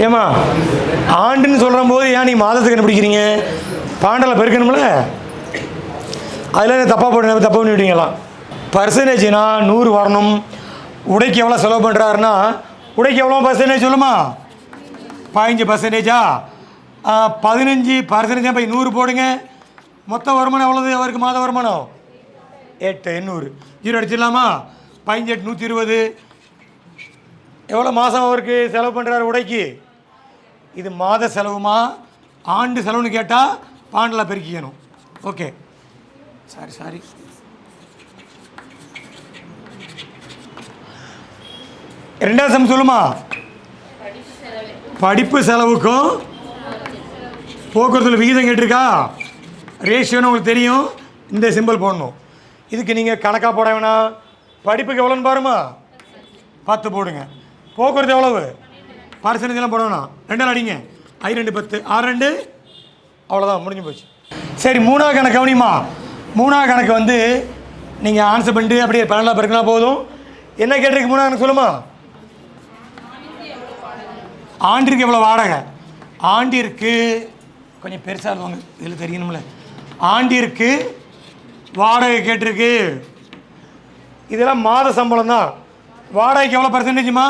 ஏம்மா, ஆண்டுன்னு சொல்கிற போது ஏன் நீங்கள் மாதத்துக்கு கண்டுபிடிக்கிறீங்க? பாண்டில் பெருக்கணும்ல, அதில் தப்பாக போட்டு தப்பாக பண்ணி விட்டீங்களா? பர்சன்டேஜ்னா 100 வரணும். உடைக்கு எவ்வளோ செலவு பண்ணுறாருன்னா, உடைக்கு எவ்வளோ பர்சன்டேஜ் சொல்லுமா? 15%. 15% போய் 100 போடுங்க. மொத்த வருமானம் எவ்வளோது அவருக்கு? மாத வருமானம் 800. 0 அடிச்சிடலாமா? 15, 120. எவ்வளோ மாதம் அவருக்கு செலவு பண்ணுறாரு உடைக்கு? இது மாத செலவுமா ஆண்டு செலவுன்னு கேட்டால் பாண்டில் பெருக்கிக்கணும். Okay, sorry. ரெண்டாவது சம் சொல்லுமா? படிப்பு செலவுக்கும் போக்குவரத்தில் விகிதம் கேட்டிருக்கா? ரேஷியோன்னு உங்களுக்கு தெரியும். இந்த சிம்பிள் போடணும். இதுக்கு நீங்கள் கணக்காக போட வேணாம். படிப்புக்கு எவ்வளோன்னு பாருமா? 10 போடுங்க. போக்குவரத்து எவ்வளவு? பர்சன்டேஜ்லாம் போட வேணாம். 2 அடிங்க. 2 10, 6 2, அவ்வளோதான், முடிஞ்சு போச்சு. சரி, 3வது கணக்கு கவனிமா. 3வது கணக்கு வந்து நீங்கள் ஆன்சர் பண்ணிட்டு அப்படியே 12 பெருக்கினா போதும். என்ன கேட்டிருக்கு 3வது கணக்கு சொல்லுமா? ஆண்டிற்கு எவ்வளோ வாடகை? ஆண்டிற்கு கொஞ்சம் பெருசாக இருந்தவங்க இதில் தெரியணும்ல. ஆண்டிற்கு வாடகை கேட்டிருக்கு. இதெல்லாம் மாத சம்பளம் தான். வாடகைக்கு எவ்வளோ பர்சன்டேஜுமா?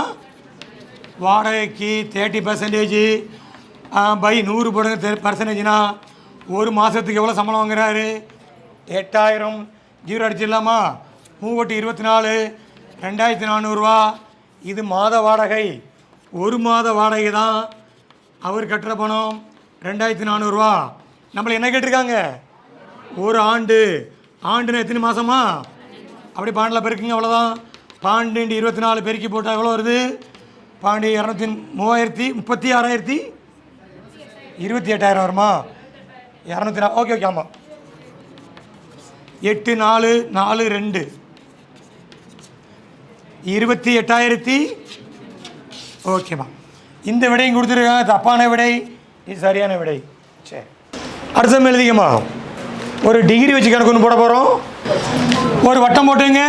வாடகைக்கு 30% பை 100 போடுங்க. பர்சன்டேஜ்னா ஒரு மாதத்துக்கு எவ்வளோ சம்பளம் வாங்குறாரு? 8000. 0 அடிச்சிடலாமா? 3 24, 2400 ரூபா. இது மாத வாடகை. ஒரு மாத வாடகை தான் அவர் கட்டுற பணம் 2400 ரூபா. நம்மளை என்ன கேட்டிருக்காங்க? ஒரு ஆண்டு. ஆண்டுன்னு எத்தனை மாதமா? அப்படி பாண்டில் பெருக்குங்க, அவ்வளோதான். 12 24 பெருக்கி போட்டால் எவ்வளோ வருது? 12 36,000 28,000 வருமா? 204. ஓகே, ஆமாம். 8 4 4 2 28,000. ஓகேம்மா, இந்த விடையும் கொடுத்துருக்காங்க. தப்பான விடை, இது சரியான விடை. சரி, அடுத்த எழுதிக்கம்மா. ஒரு டிகிரி வச்சு கணக்கு ஒன்று போட போகிறோம். ஒரு வட்டம் போட்டுங்க.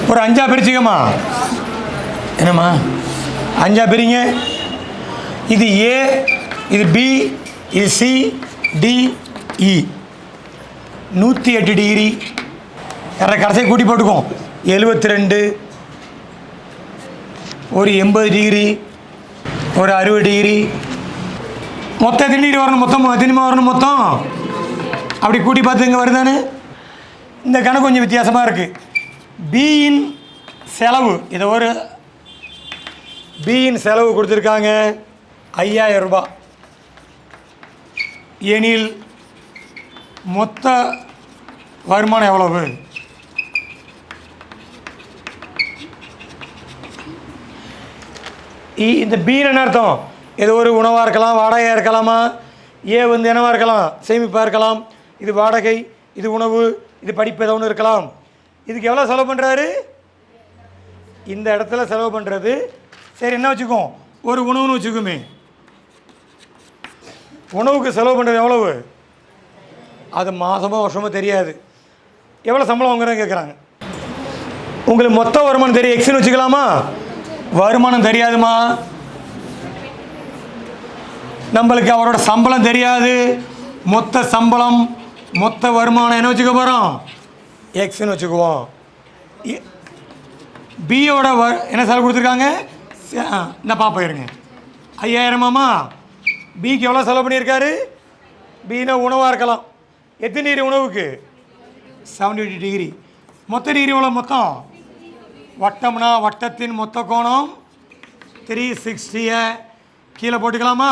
ஒரு 5 பிரிச்சுக்கம்மா. என்னம்மா 5 பிரிங்க. இது ஏ, இது பி, இது சி, டி, இ. 108 டிகிரி. கடைசியை கூட்டி போட்டுக்கோம். 72, ஒரு 80 டிகிரி, ஒரு 60 டிகிரி. மொத்தம் எத்தனை டிகிரி வரணும்? மொத்தம் எத்தனைமா வரணும்? மொத்தம் அப்படி கூட்டி பார்த்து இங்கே வருதானு. இந்த கணக்கு கொஞ்சம் வித்தியாசமாக இருக்குது. பியின் செலவு, இதை ஒரு பியின் செலவு கொடுத்துருக்காங்க 5000 ரூபாய் எனில் மொத்த வருமானம் எவ்வளவு? இந்த பின்னு என்ன அர்த்தம்? ஏதோ ஒரு உணவாக இருக்கலாம், வாடகையாக இருக்கலாமா, ஏ வந்து என்னவாக இருக்கலாம், சேமிப்பாக இருக்கலாம், இது வாடகை, இது உணவு, இது படிப்பு ஏதோ ஒன்று இருக்கலாம். இதுக்கு எவ்வளோ செலவு பண்ணுறாரு? இந்த இடத்துல செலவு பண்ணுறது. சரி, என்ன வச்சுக்கோம், ஒரு உணவுன்னு வச்சுக்கோமே. உணவுக்கு செலவு பண்ணுறது எவ்வளவு? அது மாதமோ வருஷமோ தெரியாது. எவ்வளோ சம்பளம் வாங்குறேன்னு கேட்குறாங்க. உங்களுக்கு மொத்த வருமானம் தெரியும், எக்ஸ்ன்னு வச்சுக்கலாமா? வருமானம் தெரியாதுமா, நம்மளுக்கு அவரோட சம்பளம் தெரியாது. மொத்த சம்பளம் மொத்த வருமானம் என்ன வச்சுக்க போகிறோம்? எக்ஸ்ன்னு வச்சுக்குவோம். பியோட என்ன செலவு கொடுத்துருக்காங்க? இந்த பாப்பா இருங்க, 5000ஆமா. பிக்கு எவ்வளோ செலவு பண்ணியிருக்காரு? பின்னா உணவாக இருக்கலாம். எத்தனை டிகிரி உணவுக்கு? 70 டிகிரி. மொத்த டிகிரி எவ்வளோ? மொத்தம் வட்டம்னா வட்டத்தின் மொத்த கோணம் 360 கீழே போட்டுக்கலாமா?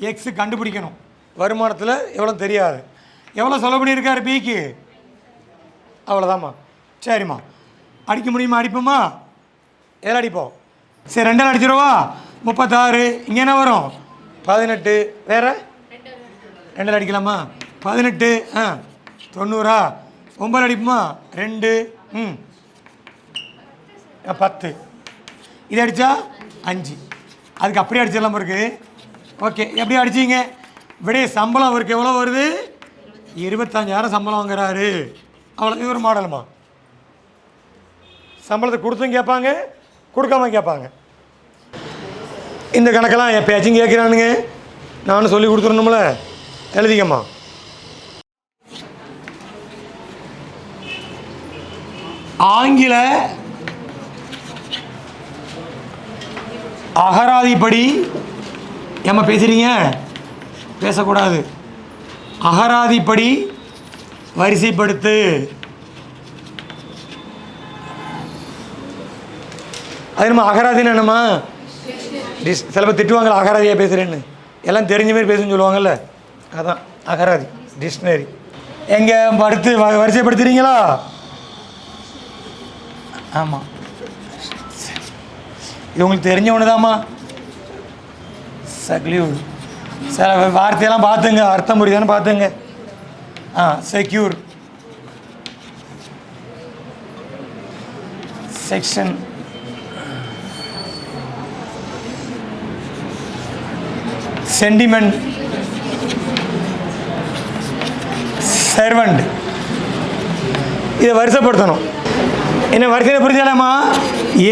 எக்ஸு கண்டுபிடிக்கணும். வருமானத்தில் எவ்வளோ தெரியாது. எவ்வளோ செலவு பண்ணியிருக்காரு பிக்கு? அவ்வளோதாம்மா. சரிம்மா, அடிக்க முடியுமா? அடிப்போம்மா. எதில் அடிப்போம்? சரி, 2 அடிச்சிருவா. 36. இங்கே என்ன வரும்? 18. வேறு 2 அடிக்கலாமா? 18. 90. 9 அடிப்புமா? 2. 10. இது அடித்தா 5. அதுக்கு அப்படியே அடிச்சிடலாம் இருக்கு. ஓகே, எப்படி அடிச்சிங்க? விடைய சம்பளம் அவருக்கு எவ்வளோ வருது? 25000 சம்பளம் வாங்குறாரு. அவ்வளோ. இது ஒரு மாடலுமா. சம்பளத்தை கொடுத்தும் கேட்பாங்க, கொடுக்காம கேட்பாங்க. இந்த கணக்கெல்லாம் எப்பயாச்சும் கேட்குறானுங்க. நானும் சொல்லி கொடுத்துடணும்ல. எழுதிக்கம்மா. ஆங்கில அகராதிப்படி ஏம்மா பேசுகிறீங்க? பேசக்கூடாது. அகராதிப்படி வரிசைப்படுத்து. அது நம்ம அகராதின்னு என்னம்மா? சில பேர் திட்டுவாங்களா அகராதியாக பேசுகிறேன்னு. எல்லாம் தெரிஞ்ச மாதிரி பேசுன்னு சொல்லுவாங்கள்ல, அதான் அகராதி, டிக்ஷனரி. எங்கே அடுத்து வரிசைப்படுத்துகிறீங்களா? ஆமாம், இது உங்களுக்கு தெரிஞ்ச ஒன்று தாம்மா. சக்லியூர். சில வார்த்தையெல்லாம் பார்த்துங்க, அர்த்தம் புரியுதான்னு பார்த்துங்க. Secure, section, sentiment, servant. இதை வரிசைப்படுத்தணும். என்ன வரிசையை புரிஞ்சாலாமா?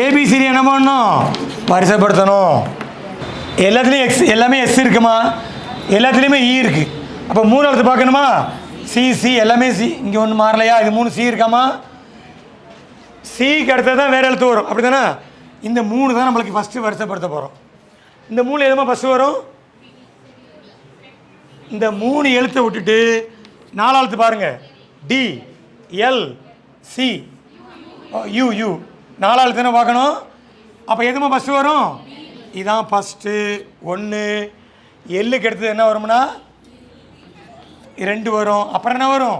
ஏபிசிடி என்ன பண்ணணும்? வரிசைப்படுத்தணும். எல்லாத்துலேயும் எக்ஸ், எல்லாமே எஸ் இருக்குமா? எல்லாத்துலேயுமே இ இருக்குது. அப்போ 3 எழுத்து பார்க்கணுமா? சி, எல்லாமே சி. இங்கே ஒன்று மாறலையா? இது 3 சி இருக்காமா? சிக்கு அடுத்தது தான் வேறு எழுத்து வரும், அப்படி தானே? இந்த 3 தான் நம்மளுக்கு ஃபஸ்ட்டு வரிசைப்படுத்த போகிறோம். இந்த 3 எதுமா ஃபஸ்ட்டு வரும்? இந்த 3 எழுத்தை விட்டுட்டு 4 எழுத்து பாருங்கள். D, L, C, you. 4 எழுத்து தானே பார்க்கணும். அப்போ எதுமா ஃபஸ்ட்டு வரும்? இதுதான் ஃபஸ்ட்டு. 1. எல்லுக்கு எடுத்தது என்ன வரும்னா 2 வரும். அப்புறம் என்ன வரும்?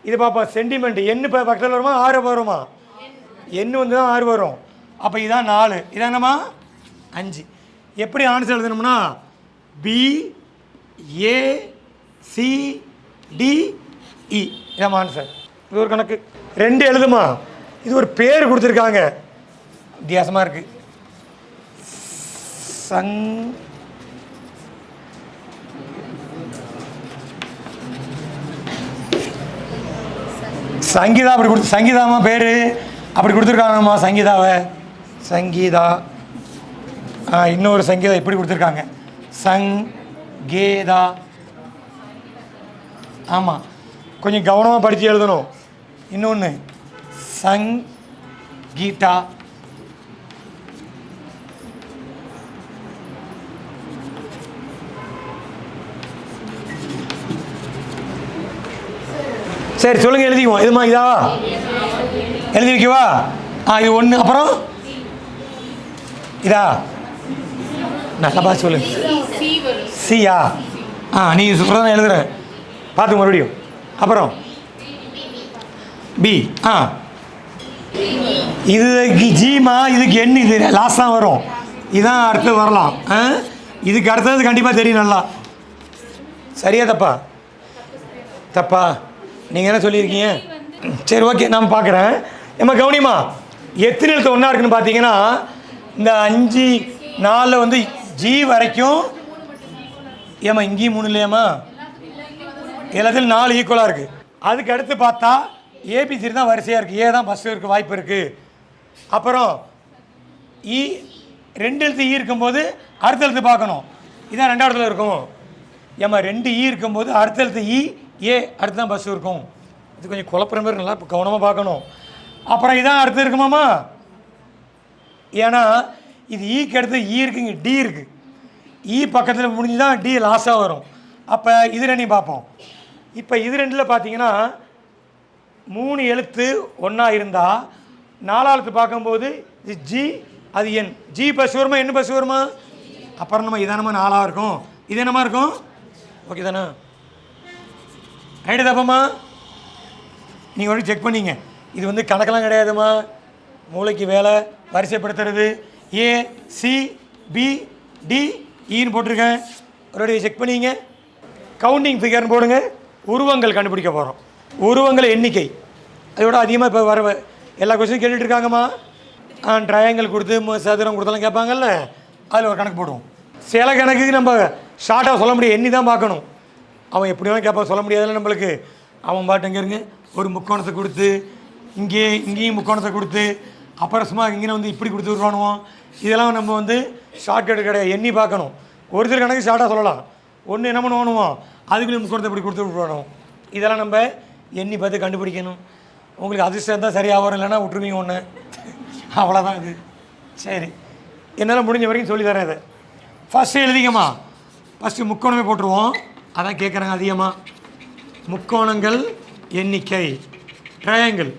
இது பாப்பா சென்டிமெண்ட். எண்ணு இப்போ பக்கத்தில் வருமா? 6 வருமா? எண்ணு வந்து தான் 6 வரும். அப்போ இதான் 4. இதான் என்னம்மா? 5. எப்படி ஆன்சர் எழுதணும்னா பி, ஏ, சி, டி, இ. இதான் ஆன்சர். இது ஒரு கணக்கு. 2 எழுதுமா. இது ஒரு பேர் கொடுத்துருக்காங்க, வித்தியாசமாக இருக்குது. சங்கீதா. அப்படி கொடுத்து சங்கீதாமா பேர் அப்படி கொடுத்துருக்காங்கம்மா. சங்கீதாவை சங்கீதா. இன்னொரு சங்கீதா இப்படி கொடுத்துருக்காங்க, சங்கீதா. ஆமாம், கொஞ்சம் கவனமாக படித்து எழுதணும். இன்னொன்று சங்கீதா. சரி, சொல்லுங்கள், எழுதிக்குவோம். இதுமா இதா எழுதி வைக்கவா? இது 1. அப்புறம் இதா நல்லா பார்த்து சொல்லு. சியா? நீ சொல்கிறத எழுதுறேன், பார்த்து மறுபடியும். அப்புறம் பி. இதுக்கு ஜிமா, இதுக்கு என், இது லாஸ்ட் தான் வரும். இதான் அடுத்து வரலாம். இதுக்கு அடுத்தது கண்டிப்பாக தெரியும் நல்லா. சரியா தப்பா? தப்பா? நீங்கள் என்ன சொல்லியிருக்கீங்க? சரி, ஓகே, நான் பார்க்குறேன். ஏம்மா கவுனிமா, எத்தனை எழுத்து ஒன்றா இருக்குன்னு பார்த்தீங்கன்னா இந்த 5 4 வந்து ஜி வரைக்கும். ஏம்மா இங்கேயும் 3 இல்லையாம்மா? எல்லாத்துலையும் 4 ஈக்குவலாக இருக்குது. அதுக்கு அடுத்து பார்த்தா ஏபிசி தான் வரிசையாக இருக்குது. ஏ தான் ஃபஸ்ட்டு இருக்க வாய்ப்பு இருக்குது. அப்புறம் இ 2 எழுத்து இ இருக்கும்போது அடுத்த எழுத்து பார்க்கணும். இதான் 2வது இடத்துல இருக்கும். ஏம்மா 2 இ இருக்கும்போது அடுத்த எழுத்து இ, ஏ அடுத்து தான் ஃபஸ்ட்டு இருக்கும். இது கொஞ்சம் குழப்புற மாதிரி நல்லா கவனமாக பார்க்கணும். அப்புறம் இதான் அடுத்து இருக்குமாம்மா? ஏன்னா இது ஈக்கு அடுத்து இ இருக்குங்க, டி இருக்குது. இ பக்கத்தில் முடிஞ்சு தான் டி லாஸ்ட்டாக வரும். அப்போ இது 2 பார்ப்போம். இப்போ இது 2ல் பார்த்தீங்கன்னா 3 எழுத்து ஒன்றா இருந்தால் 4வது எழுத்து பார்க்கும்போது இது ஜி, அது என். ஜி பஸ் வருமா, என்ன பஸ் வருமா? அப்புறம் நம்ம இதானமா 4ஆக இருக்கும். இது என்னமா இருக்கும்? ஓகே தானே? ரைட்டு தப்பம்மா? நீங்கள் ஒன்று செக் பண்ணிங்க. இது வந்து கணக்கெல்லாம் கிடையாதுமா, மூளைக்கு வேலை வரிசைப்படுத்துறது. ஏ, சி, பி, டி, ஈன்னு போட்டிருக்கேன். ஒரு செக் பண்ணிங்க. கவுண்டிங் ஃபிகர்னு போடுங்க. உருவங்கள் கண்டுபிடிக்க போகிறோம். உருவங்கள் எண்ணிக்கை அதோட அதிகமாக இப்போ வர எல்லா கொஸ்டினும் கேட்டுட்டு இருக்காங்கம்மா. ட்ரையாங்கிள் கொடுத்து சதுரம் கொடுத்தாலும் கேட்பாங்கல்ல, அதில் ஒரு கணக்கு போடுவோம். சில கணக்குக்கு நம்ம ஷார்ட்டாக சொல்ல முடியும், எண்ணி தான் பார்க்கணும். அவன் எப்படி வேணால் கேட்பான், சொல்ல முடியாதுல்ல நம்மளுக்கு. அவன் பாட்டு எங்கே இருங்க, ஒரு முக்கோணத்தை கொடுத்து இங்கேயும் முக்கோணத்தை கொடுத்து அப்புறம் சும்மா இங்கே வந்து இப்படி கொடுத்து விடுவானுவோம். இதெல்லாம் நம்ம வந்து ஷார்ட்கட் கிடையாது, எண்ணி பார்க்கணும். ஒரு சில கணக்கு ஷார்ட்டாக சொல்லலாம். ஒன்று என்ன பண்ணுவானுவோம், அதுக்குள்ளே முக்கோணத்தை இப்படி கொடுத்து விடுவானுவோம். இதெல்லாம் நம்ம எண்ணி பார்த்து கண்டுபிடிக்கணும். உங்களுக்கு அதிர்ஷ்டம் தான் சரியாக வரும், இல்லைன்னா விட்டுருவீங்க ஒன்று. அவ்வளோதான் இது. சரி, என்னால் முடிஞ்ச வரைக்கும் சொல்லி தரேன். இதை ஃபஸ்ட்டு எழுதிக்கம்மா. ஃபஸ்ட்டு முக்கோணமே போட்டுருவோம். அதான் கேட்குறாங்க அதிகமாக. முக்கோணங்கள் எண்ணிக்கை, ட்ரையாங்கிள்.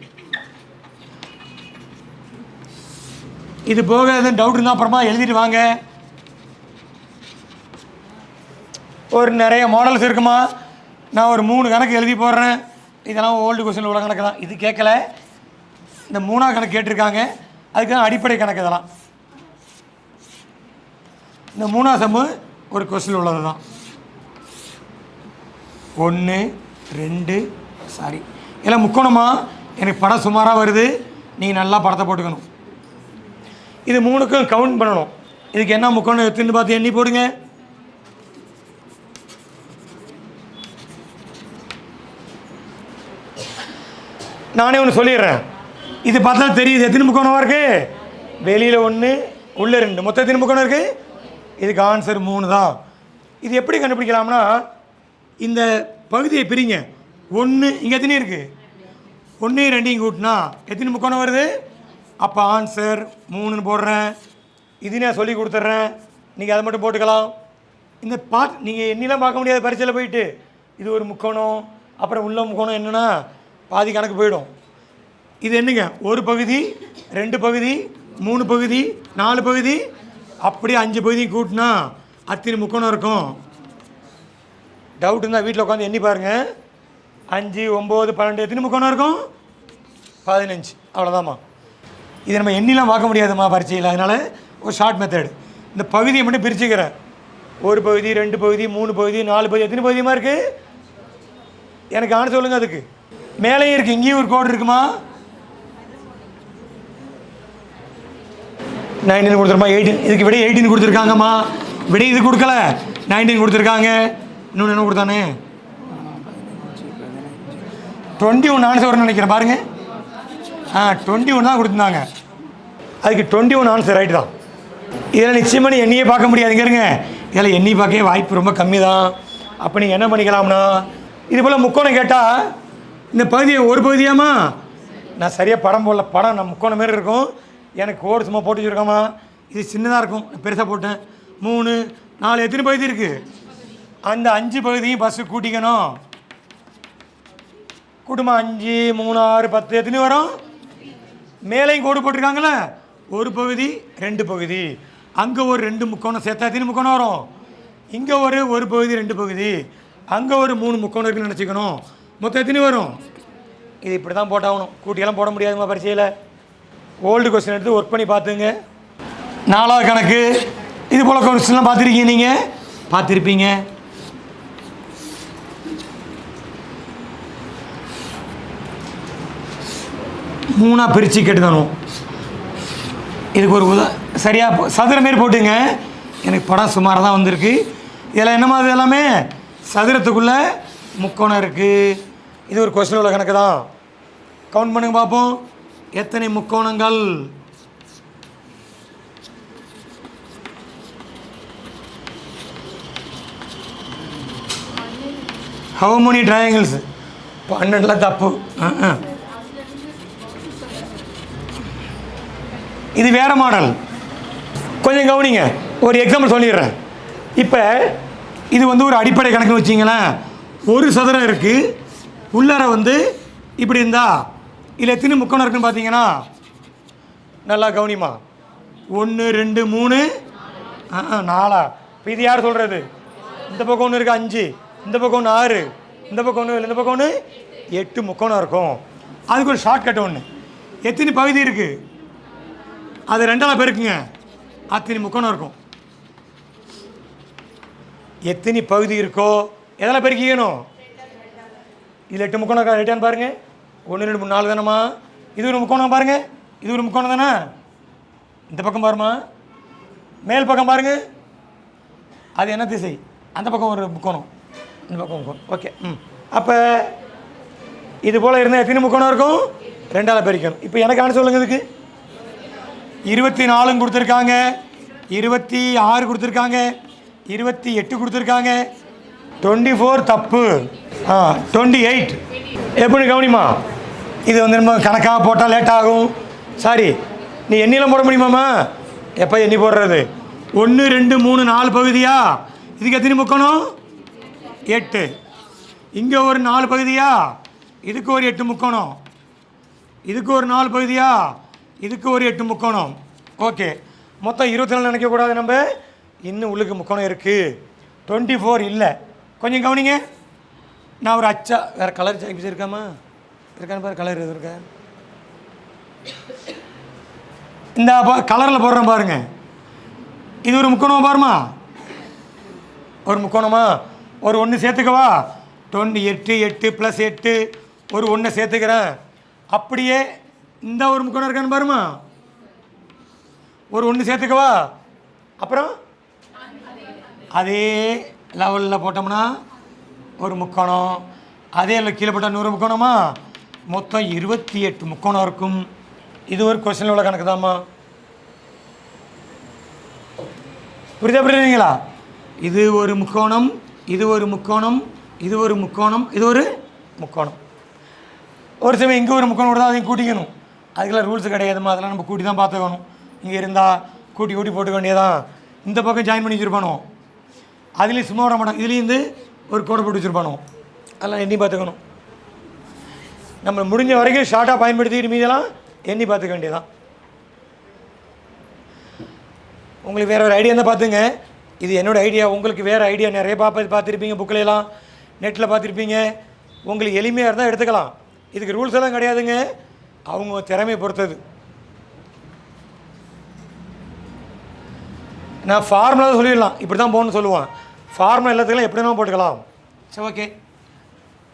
இது போக எதுவும் டவுட் இருந்தால் அப்புறமா எழுதிட்டு வாங்க. ஒரு நிறைய மாடல்ஸ் இருக்குமா. நான் ஒரு 3 கணக்கு எழுதி போடுறேன். இதெல்லாம் ஓல்டு கொஸ்டின் உள்ள கணக்கு தான். இது கேட்கல, இந்த 3ஆவது கணக்கு கேட்டிருக்காங்க. அதுக்கு தான் அடிப்படை கணக்கு. இதெல்லாம் இந்த 3ஆவது சம்மு ஒரு கொஸ்டின் உள்ளது தான். 1 2 சாரி எல்லாம் முக்கோணமா. எனக்கு படம் சுமாராக வருது, நீங்கள் நல்லா படத்தை போட்டுக்கணும். இது 3க்கும் கவுண்ட் பண்ணணும். இதுக்கு என்ன முக்கோணம் எடுத்துன்னு பார்த்து எண்ணி போடுங்க. நானே ஒன்று சொல்லிடுறேன். இது பார்த்தா தெரியுது எத்தனை முக்கோணமாக இருக்குது. வெளியில் 1 உள்ளே 2, மொத்தம் எத்தனை முக்கோணம் இருக்குது? இதுக்கு ஆன்சர் 3 தான். இது எப்படி கண்டுபிடிக்கலாம்னா, இந்த பகுதியை பிரிங்க. 1 இங்கே எத்தனை இருக்குது? 1 2 கூட்டினா எத்தனை முக்கோணம் வருது? அப்போ ஆன்சர் 3ன்னு போடுறேன். இது நான் சொல்லி கொடுத்துட்றேன், நீங்கள் அதை மட்டும் போட்டுக்கலாம். இந்த நீங்கள் எண்ணிலாம் பார்க்க முடியாது பரீட்சையில் போயிட்டு. இது ஒரு முக்கோணம், அப்புறம் உள்ள முக்கோணம் என்னென்னா பாதி கணக்கு போயிடும். இது என்னங்க, ஒரு பகுதி 2 பகுதி 3 பகுதி 4 பகுதி அப்படியே 5 பகுதி கூட்டினா அத்தனை முக்கோணம் இருக்கும். டவுட் இருந்தால் வீட்டில் உட்காந்து எண்ணி பாருங்கள். 5 9 12 எத்தனை முக்கோணம் இருக்கும்? 15. அவ்வளோதாம்மா. இதை நம்ம எண்ணிலாம் பார்க்க முடியாதும்மா பரீட்சையில். அதனால் ஒரு ஷார்ட் மெத்தட். இந்த பகுதியை மட்டும் பிரிச்சுக்கிறேன். ஒரு பகுதி 2 பகுதி 3 பகுதி 4 பகுதி எத்தனை பகுதியமாக இருக்குது? எனக்கு ஆன சொல்லுங்கள். அதுக்கு மேலேயும் இருக்குது, இங்கேயும் ஒரு கோடு இருக்குமா? 19 கொடுத்துருமா? 18. இதுக்கு விட 18 கொடுத்துருக்காங்கம்மா. விட இது கொடுக்கல, 19 கொடுத்துருக்காங்க. இன்னொன்று என்ன கொடுத்தானே 21 ஆன்சர் வரும்னு நினைக்கிறேன். பாருங்கள், 21 தான் கொடுத்துருந்தாங்க. அதுக்கு 21 ஆன்சர் ரைட்டு தான். இதில் நிச்சயமாக எண்ணியே பார்க்க முடியாதுங்க. இருங்க, இதில் எண்ணி பார்க்கவே வாய்ப்பு ரொம்ப கம்மி தான். அப்போ நீங்கள் என்ன பண்ணிக்கலாம்னா, இது போல் முக்கோணம் கேட்டால் இந்த பகுதியை ஒரு பகுதியாம்மா நான் சரியாக படம் போடல. படம் நான் முக்கோணம் மாரி இருக்கும், எனக்கு கோடு சும்மா போட்டு வச்சுருக்கோமா. இது சின்னதாக இருக்கும், பெருசாக போட்டேன். 3 4 எத்தனை பகுதி இருக்குது? அந்த 5 பகுதியும் ஃபஸ்ட்டு கூட்டிக்கணும். கூட்டுமா 5 3 6 10 எத்தனை வரும்? மேலேயும் கோடு போட்டிருக்காங்களே, ஒரு பகுதி 2 பகுதி. அங்கே ஒரு 2 முக்கோணம் சேர்த்தா எத்தனை முக்கோணம் வரும்? இங்கே ஒரு பகுதி 2 பகுதி, அங்கே ஒரு 3 முக்கோணம் இருக்குன்னு நினச்சிக்கணும். மொத்தம் எத்தனை வரும்? இது இப்படி தான் போட்டாகணும், கூட்டியெல்லாம் போட முடியாதுமா பரீட்சையில். ஓல்டு கொஸ்டின் எடுத்து ஒர்க் பண்ணி பார்த்துங்க. 4வது கணக்கு இது போல் கொஸ்டின்லாம் பார்த்துருக்கீங்க, நீங்கள் பார்த்துருப்பீங்க. மூணாக பிரித்து கேட்டுக்கணும். இதுக்கு ஒரு சரியாக சதுர மாரி போட்டுங்க. எனக்கு படம் சுமாராக தான் வந்திருக்கு. இதில் என்னமா அது எல்லாமே சதுரத்துக்குள்ளே முக்கோணம் இருக்குது. இது ஒரு கொஸ்டின் உள்ள கணக்கு தான். கவுண்ட் பண்ணுங்க பார்ப்போம், எத்தனை முக்கோணங்கள்? How many triangles? 12 தப்பு. இது வேறு மாடல். கொஞ்சம் கவனிங்க, ஒரு எக்ஸாம்பிள் சொல்லிடுறேன். இப்போ இது வந்து ஒரு அடிப்படை கணக்கு வச்சிங்களேன். ஒரு சதுரம் இருக்குது, உள்ளார வந்து இப்படி இருந்தா இதில் எத்தனை முக்கோணம் இருக்குன்னு பார்த்தீங்கன்னா, நல்லா கவனிமா, 1 2 3 4. இப்போ இது யார் சொல்கிறது? இந்த பக்கம் ஒன்று இருக்குது 5, இந்த பக்கம் ஒன்று 6, இந்த பக்கம் ஒன்று, இந்த பக்கம் ஒன்று 8 முக்கோணம் இருக்கும். அதுக்கு ஒரு ஷார்ட்கட் ஒன்று. எத்தனை பகுதி இருக்குது அது 2ஆல் பெருக்குங்க, அத்தனை முக்கோணம் இருக்கும். எத்தனை பகுதி இருக்கோ எதெல்லாம் பெருக்கிக்கணும்? இதில் 8 முக்கோணம் இருக்கா? ரைட்டான்னு பாருங்கள். 1 2 3 4 தானேம்மா. இது ஒரு முக்கோணம் பாருங்கள், இது ஒரு முக்கோணம் தானே. இந்த பக்கம் பாருமா, மேல் பக்கம் பாருங்கள், அது என்ன திசை? அந்த பக்கம் ஒரு முக்கோணம், இந்த பக்கம் முக்கோணம். ஓகே. அப்போ இது போல் இருந்தால் எத்தனை முக்கோணம் இருக்கும்? 2ஆல் பெருக்கணும். இப்போ எனக்கு ஆன சொல்லுங்கள். இதுக்கு 24 கொடுத்துருக்காங்க, 26 கொடுத்துருக்காங்க, 28 கொடுத்துருக்காங்க, 24 தப்பு. 28 எப்படி கவனிமா? இது வந்து நம்ம கணக்காக போட்டால் லேட் ஆகும். சாரி, நீ எண்ணிலாம் போட முடியுமாம்மா? எப்போ எண்ணி போடுறது? 1 2 3 4 பகுதியா? இதுக்கு எத்தனை முக்கோணம்? 8. இங்கே ஒரு 4 பகுதியா? இதுக்கு ஒரு 8 முக்கோணம். இதுக்கு ஒரு 4 பகுதியா? இதுக்கு ஒரு 8 முக்கோணம். ஓகே, மொத்தம் 24 நினைக்கக்கூடாது. நம்ம இன்னும் உள்ளுக்கு முக்கோணம் இருக்குது. 24 இல்லை. கொஞ்சம் கவனிங்க. நான் ஒரு அச்சா வேறு கலர் சாய்ச்சி இருக்காமா? இருக்கான்னு பாரு, கலர் எது இருக்கா? இந்த கலரில் போடுறேன் பாருங்க. இது ஒரு முக்கோணமா பாருமா? ஒரு முக்கோணமா? ஒரு 1 சேர்த்துக்கவா? 28 8 + 8 ஒரு 1 சேர்த்துக்கிறேன். அப்படியே இந்த ஒரு முக்கோணம் இருக்கான்னு பாருமா? ஒரு 1 சேர்த்துக்கவா? அப்புறம் அதே லெவலில் போட்டோம்னா ஒரு முக்கோணம், அதே கீழே போட்டால் 100 முக்கோணமா? மொத்தம் 28 முக்கோணம் இருக்கும். இது ஒரு கொஸ்டின் உள்ள கணக்கு தாம்மா. புரியுதுங்களா? இது ஒரு முக்கோணம், இது ஒரு முக்கோணம், இது ஒரு முக்கோணம், இது ஒரு முக்கோணம். ஒரு சமயம் இங்கே ஒரு முக்கோணம் கூட தான் அதையும் கூட்டிக்கணும். அதுக்கெல்லாம் ரூல்ஸ் கிடையாதுமா, அதெல்லாம் நம்ம கூட்டி தான் பார்த்துக்கணும். இங்கே இருந்தால் கூட்டி போட்டுக்க வேண்டியதான். இந்த பக்கம் ஜாயின் பண்ணி வச்சுருப்பானோ, அதுலேயும் சும்மா விட மாட்டோம். இதுலேருந்து ஒரு கோடை போட்டு வச்சுருப்பானோ, அதெல்லாம் எண்ணி பார்த்துக்கணும். நம்ம முடிஞ்ச வரைக்கும் ஷார்ட்டாக பயன்படுத்திட்டு மீதெல்லாம் எண்ணி பார்த்துக்க வேண்டியதான். உங்களுக்கு வேறு ஒரு ஐடியா இருந்தால் பார்த்துங்க. இது என்னோடய ஐடியா. உங்களுக்கு வேறு ஐடியா நிறைய பார்த்துருப்பீங்க, புக்கிலெல்லாம் நெட்டில் பார்த்துருப்பீங்க. உங்களுக்கு எளிமையாக இருந்தால் எடுத்துக்கலாம். இதுக்கு ரூல்ஸ் எல்லாம் கிடையாதுங்க, அவங்க திறமையை பொறுத்தது. நான் ஃபார்முலா தான் சொல்லிடலாம், இப்படி தான் போகணும்னு சொல்லுவான். ஃபார்முலா எல்லாத்துக்கெல்லாம் எப்படி வேணாலும் போட்டுக்கலாம். சரி, ஓகே.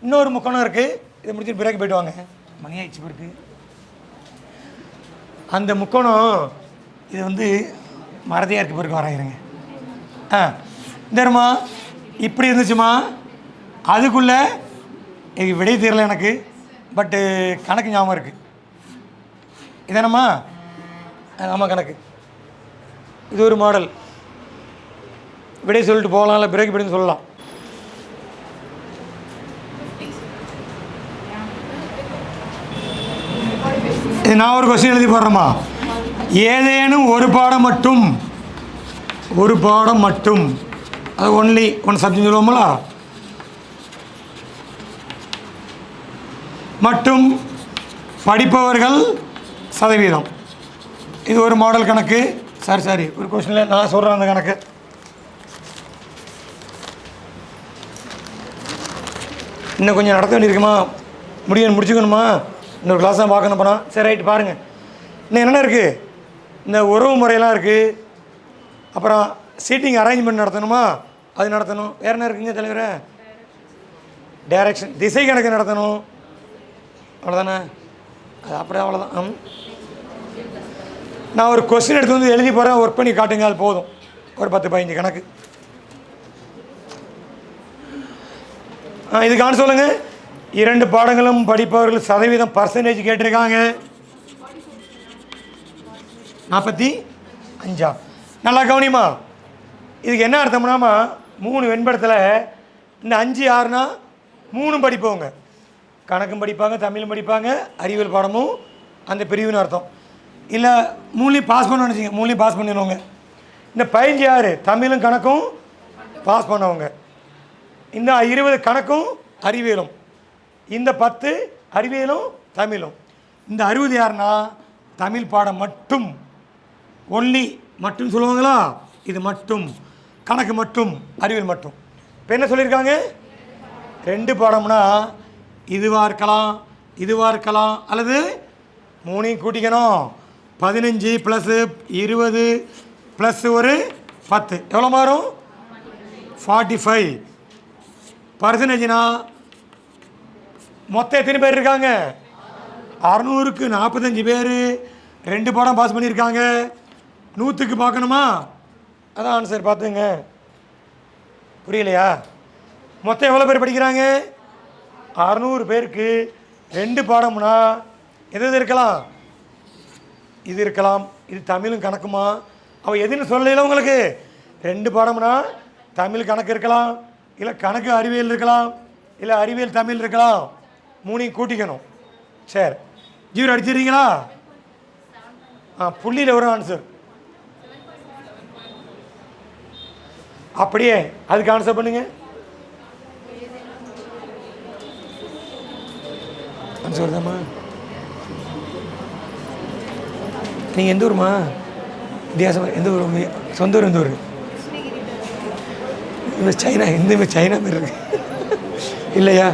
இன்னொரு முக்கோணம் இருக்குது, இதை முடிச்சுட்டு பிரேக் போய்ட்டு வாங்க, மணி ஆயிடுச்சு பிறகு. அந்த முக்கோணம் இது வந்து மறதியாக இருக்குது பிறகு வரைகிறேங்க. இந்தமா இப்படி இருந்துச்சுமா, அதுக்குள்ளே விடை தெரியல எனக்கு, பட்டு கணக்கு ஞாபகம் இருக்குது. இதானம்மா? ஆமாம், கணக்கு. இது ஒரு மாடல். விடை சொல்லிட்டு போகலாம், இல்லை பிரேக் படின்னு சொல்லலாம். இது நான் ஒரு கொஸ்டின் எழுதி போடுறேம்மா. ஏதேனும் ஒரு பாடம் மட்டும் அது ஒன்லி ஒன் சப்ஜெக்ட் சொல்லுவோம்ல, மட்டும் படிப்பவர்கள் சதவீதம். இது ஒரு மாடல் கணக்கு. சரி ஒரு கொஸ்டினில் நான் சொல்கிறேன் அந்த கணக்கு. இன்னும் கொஞ்சம் நடத்த வேண்டியிருக்குமா, முடிச்சுக்கணுமா, இன்னொரு கிளாஸ் தான் பார்க்கணும் போனால். சரி ரைட்டு பாருங்கள். இன்னும் என்னென்ன இருக்குது, இந்த உறவு முறையெல்லாம் இருக்குது. அப்புறம் சீட்டிங் அரேஞ்ச்மெண்ட் நடத்தணுமா, அது நடத்தணும். வேறு என்ன இருக்குங்க தலைவரை? டைரக்ஷன், திசை கணக்கு நடத்தணும். அவ்வளோதானே, அது அப்படியே அவ்வளோதான். நான் ஒரு கொஸ்டின் எடுத்து வந்து எழுதி போகிறேன், ஒர்க் பண்ணி காட்டுங்க, அது போதும். ஒரு 10-15 கணக்கு. இதுக்கான சொல்லுங்கள். 2 பாடங்களும் படிப்பவர்கள் சதவீதம் பர்சன்டேஜ் கேட்டிருக்காங்க. 45. நல்லா கவனிமா. இதுக்கு என்ன அர்த்தம்னாமா, 3 வெண்படத்தில் இந்த 5 யாருன்னா 3 படிப்பவங்க. கணக்கும் படிப்பாங்க, தமிழும் படிப்பாங்க, அறிவியல் பாடமும் அந்த பிரிவுன்னு அர்த்தம். இல்லை 3லையும் பாஸ் பண்ணணும்னு நினச்சிங்க, 3லையும் பாஸ் பண்ணிடுவாங்க. இந்த 15 யார், தமிழும் கணக்கும் பாஸ் பண்ணவங்க. இந்த 20 கணக்கும் அறிவியலும், இந்த 10 அறிவியலும் தமிழும். இந்த 60 யாருன்னா தமிழ் பாடம் மட்டும், ஒன்லி மட்டும் சொல்லுவாங்களா, இது மட்டும், கணக்கு மட்டும், அறிவியல் மட்டும். இப்போ என்ன சொல்லியிருக்காங்க, 2 பாடம்னா இதுவாக இருக்கலாம், இதுவாக இருக்கலாம், அல்லது 3ஐயும் கூட்டிக்கணும். 15 + 20 + ஒரு 10 எவ்வளோ மாறும்? 45. பர்சன்டேஜ்னா மொத்தம் எத்தனை பேர் இருக்காங்க? 600க்கு 45 பேர் 2 பாடம் பாஸ் பண்ணியிருக்காங்க. 100க்கு பார்க்கணுமா, அதான் ஆன்சர். பார்த்துங்க, புரியலையா? மொத்தம் எவ்வளோ பேர் படிக்கிறாங்க? 600 பேருக்கு 2 பாடம்னா எது இருக்கலாம்? இது இருக்கலாம், இது தமிழும் கணக்குமா. அவள் எதுன்னு சொல்லல உங்களுக்கு. 2 பாடம்னா தமிழ் கணக்கு இருக்கலாம், இல்லை கணக்கு அறிவியல் இருக்கலாம், இல்லை அறிவியல் தமிழ் இருக்கலாம். 3ஐயும் கூட்டிக்கணும். சரி, 0 அடிச்சிடுறீங்களா? புள்ளியில் வரும் ஆன்சர். அப்படியே அதுக்கு ஆன்சர் பண்ணுங்க. ஆன்சர் தாம்மா. நீங்கள் எந்த ஊருமா? வித்தியாசமாக எந்த ஊர்? சொந்த ஊர் எந்த ஊர்? இந்த சைனா, எந்த சைனா மாரி இருக்கு இல்லையா?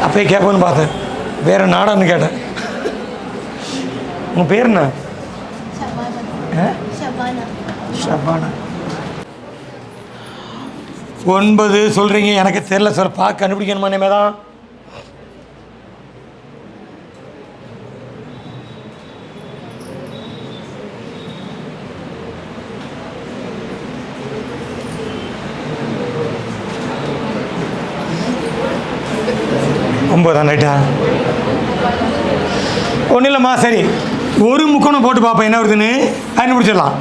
அப்பயே கேட்போன்னு பார்த்தேன், வேற நாடான்னு கேட்டேன். உங்கள் பேர் என்ன? ஷபானா. 9 சொல்கிறீங்க, எனக்கு தெரியல சார், பார்க்க கண்டுபிடிக்கணுமா இனிமே தான். ரைட்டா? ஒன்றும் இல்லைம்மா. சரி, ஒரு முக்கோணம் போட்டு பார்ப்போம் என்ன வருதுன்னு கண்டுபிடிச்சிடலாம்.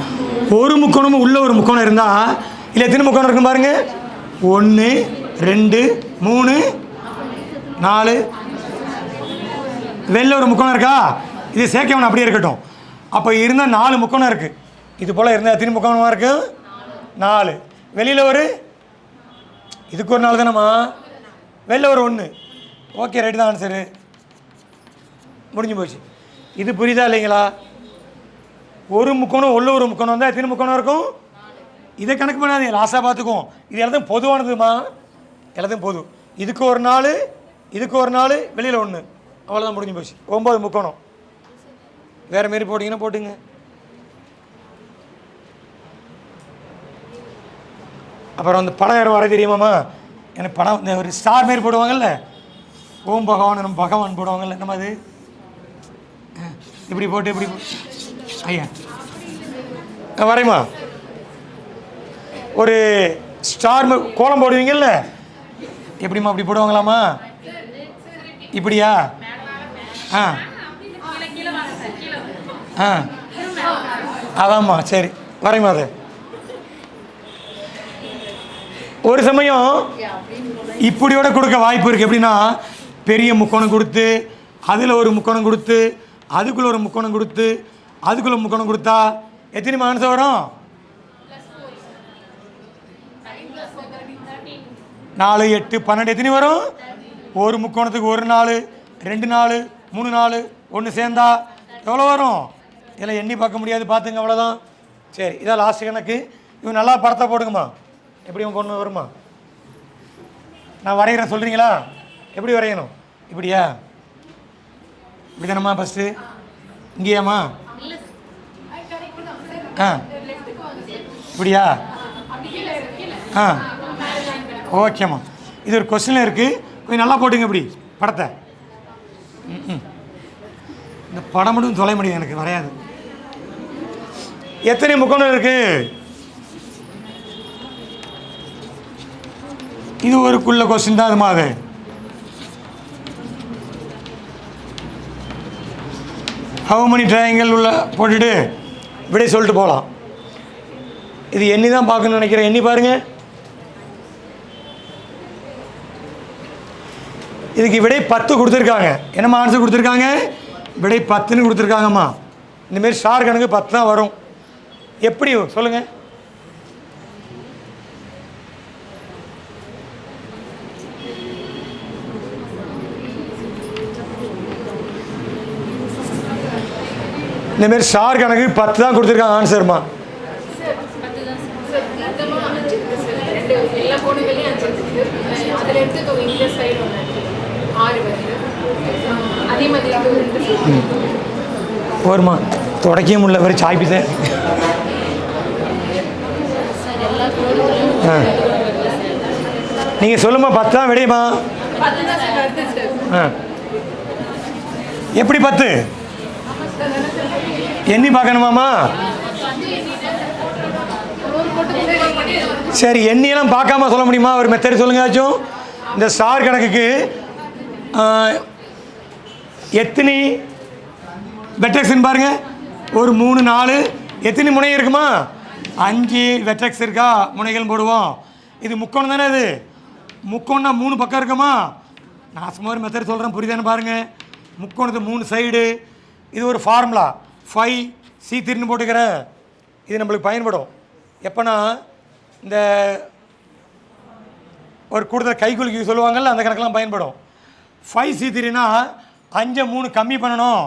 ஒரு முக்கோணமும் உள்ள ஒரு முக்கோணம் இருந்தால், இல்லை எத்தனை முக்கோணம் இருக்கும் பாருங்க. 1 2 3 4, வெளில ஒரு முக்கோணம் இருக்கா? இது சேர்க்கவன அப்படியே இருக்கட்டும். அப்போ இருந்தால் 4 முக்கோணம் இருக்குது. இது போல் இருந்தால் எத்தனை முக்கோணமாக இருக்குது? 4. வெளியில் ஒரு, இதுக்கு ஒரு 4 தானேம்மா, வெளில ஒரு 1. ஓகே, ரைட்டு தான் ஆன்சரு. முடிஞ்சு போச்சு. இது புரியுதா இல்லைங்களா? ஒரு முக்கோணம் உள்ள ஒரு முக்கோணம் வந்தால் எத்தனை முக்கோணம் இருக்கும்? இதை கணக்கு பண்ணாதீங்க, லாஸாக பார்த்துக்குவோம். இது எல்லாத்தையும் பொதுவானதுமா, எல்லாத்தையும் பொது. இதுக்கு ஒரு 4, இதுக்கு ஒரு 4, வெளியில் 1, அவ்வளோதான், முடிஞ்சு போச்சு. 9 முக்கோணம். வேறு மாரி போட்டிங்கன்னா போட்டுங்க. அப்புறம் அந்த படம் யாரும் வர தெரியுமாம்மா? எனக்கு படம் இந்த ஒரு ஸ்டார் மாரி போடுவாங்கல்ல, ஓம் பகவான் நம்ம பகவான் போடுவாங்கல்ல, நம்ம அது இப்படி போட்டு இப்படி ஐயா வரையுமா? ஒரு ஸ்டார் கோலம் போடுவீங்கல்ல, எப்படிம்மா அப்படி போடுவாங்களாம்மா? இப்படியா? ஆ ஆ அதாம்மா. சரி, வரையுமா? அது ஒரு சமயம் இப்படியோட கொடுக்க வாய்ப்பு இருக்குது. எப்படின்னா, பெரிய முக்கோணம் கொடுத்து, அதில் ஒரு முக்கோணம் கொடுத்து, அதுக்குள்ளே ஒரு முக்கோணம் கொடுத்து, அதுக்குள்ளே முக்கோணம் கொடுத்தா எத்தனை ஆன்சர் வரும்? 4 8 12 எத்தனை வரும்? ஒரு முக்கோணத்துக்கு ஒரு 4, 2 4 3 4 1 சேர்ந்தா எவ்வளோ வரும்? இதில் எண்ணி பார்க்க முடியாது, பார்த்துங்க, அவ்வளோதான். சரி, இதான் லாஸ்ட் கணக்கு. இவன் நல்லா படத்தை போடுங்கம்மா. எப்படி உன் பொண்ணு வருமா? நான் வரைகிறேன், சொல்கிறீங்களா? எப்படி வரையணும்? இப்படியா? இப்படி தானம்மா ஃபஸ்ட்டு? இங்கேயாம்மா? ஆ, இப்படியா? ஆ, ஓகேம்மா. இது ஒரு கொஸ்டினில் இருக்குது, கொஞ்சம் நல்லா போட்டுங்க இப்படி படத்தை. இந்த படம் மட்டும் தொலை முடியும், எனக்கு வரையாது. எத்தனை முக்கோணம் இருக்குது? இது ஒருக்குள்ள கொஸ்டின் தான். அதுமா அது ஹவு மணி ட்ரையாங்கிள் உள்ள போட்டுட்டு விடை சொல்லிட்டு போகலாம். இது எண்ணி தான் பார்க்கணும்னு நினைக்கிறேன். எண்ணி பாருங்கள். இதுக்கு விடை 10 கொடுத்துருக்காங்க. என்னம்மா ஆன்சர் கொடுத்துருக்காங்க? விடை 10ன்னு கொடுத்துருக்காங்கம்மா. இந்தமாரி ஸ்டார் கணக்கு 10 தான் வரும். எப்படி சொல்லுங்கள்? இந்தமாரி ஸ்டார் கணக்கு 10 தான் கொடுத்துருக்காங்க ஆன்சர்மா. போருமா, தொடக்க முடியல, வேறு சாய்ப்பிசேன். நீங்கள் சொல்லுமா, 10 தான் விடையுமா? எப்படி 10 எண்ணி பார்க்கணுமாம்மா? சரி, எண்ணியெல்லாம் பார்க்காம சொல்ல முடியுமா? ஒரு மெத்தட் சொல்லுங்காச்சும். இந்த ஸ்டார் கணக்குக்கு எத்தனை வெட்ரக்ஸ்ன்னு பாருங்கள். ஒரு 3 4 எத்தனை முனை இருக்குமா? 5 வெட்ரக்ஸ் இருக்கா? முனைகள் போடுவோம். இது முக்கோணம் தானே? இது முக்கோணம்னா 3 பக்கம் இருக்குமா? நான் சும்மா ஒரு மெத்தட் சொல்கிறேன், புரியுதானு பாருங்கள். முக்கோணத்து 3 சைடு. இது ஒரு ஃபார்முலா 5C3ன்னு போட்டுக்கிறேன். இது நம்மளுக்கு பயன்படும் எப்போனா இந்த ஒரு கூடுதல் கைக்குலுக்கு சொல்லுவாங்கள்ல, அந்த கணக்கெலாம் பயன்படும். 5C3னா 5 3 கம்மி பண்ணணும்.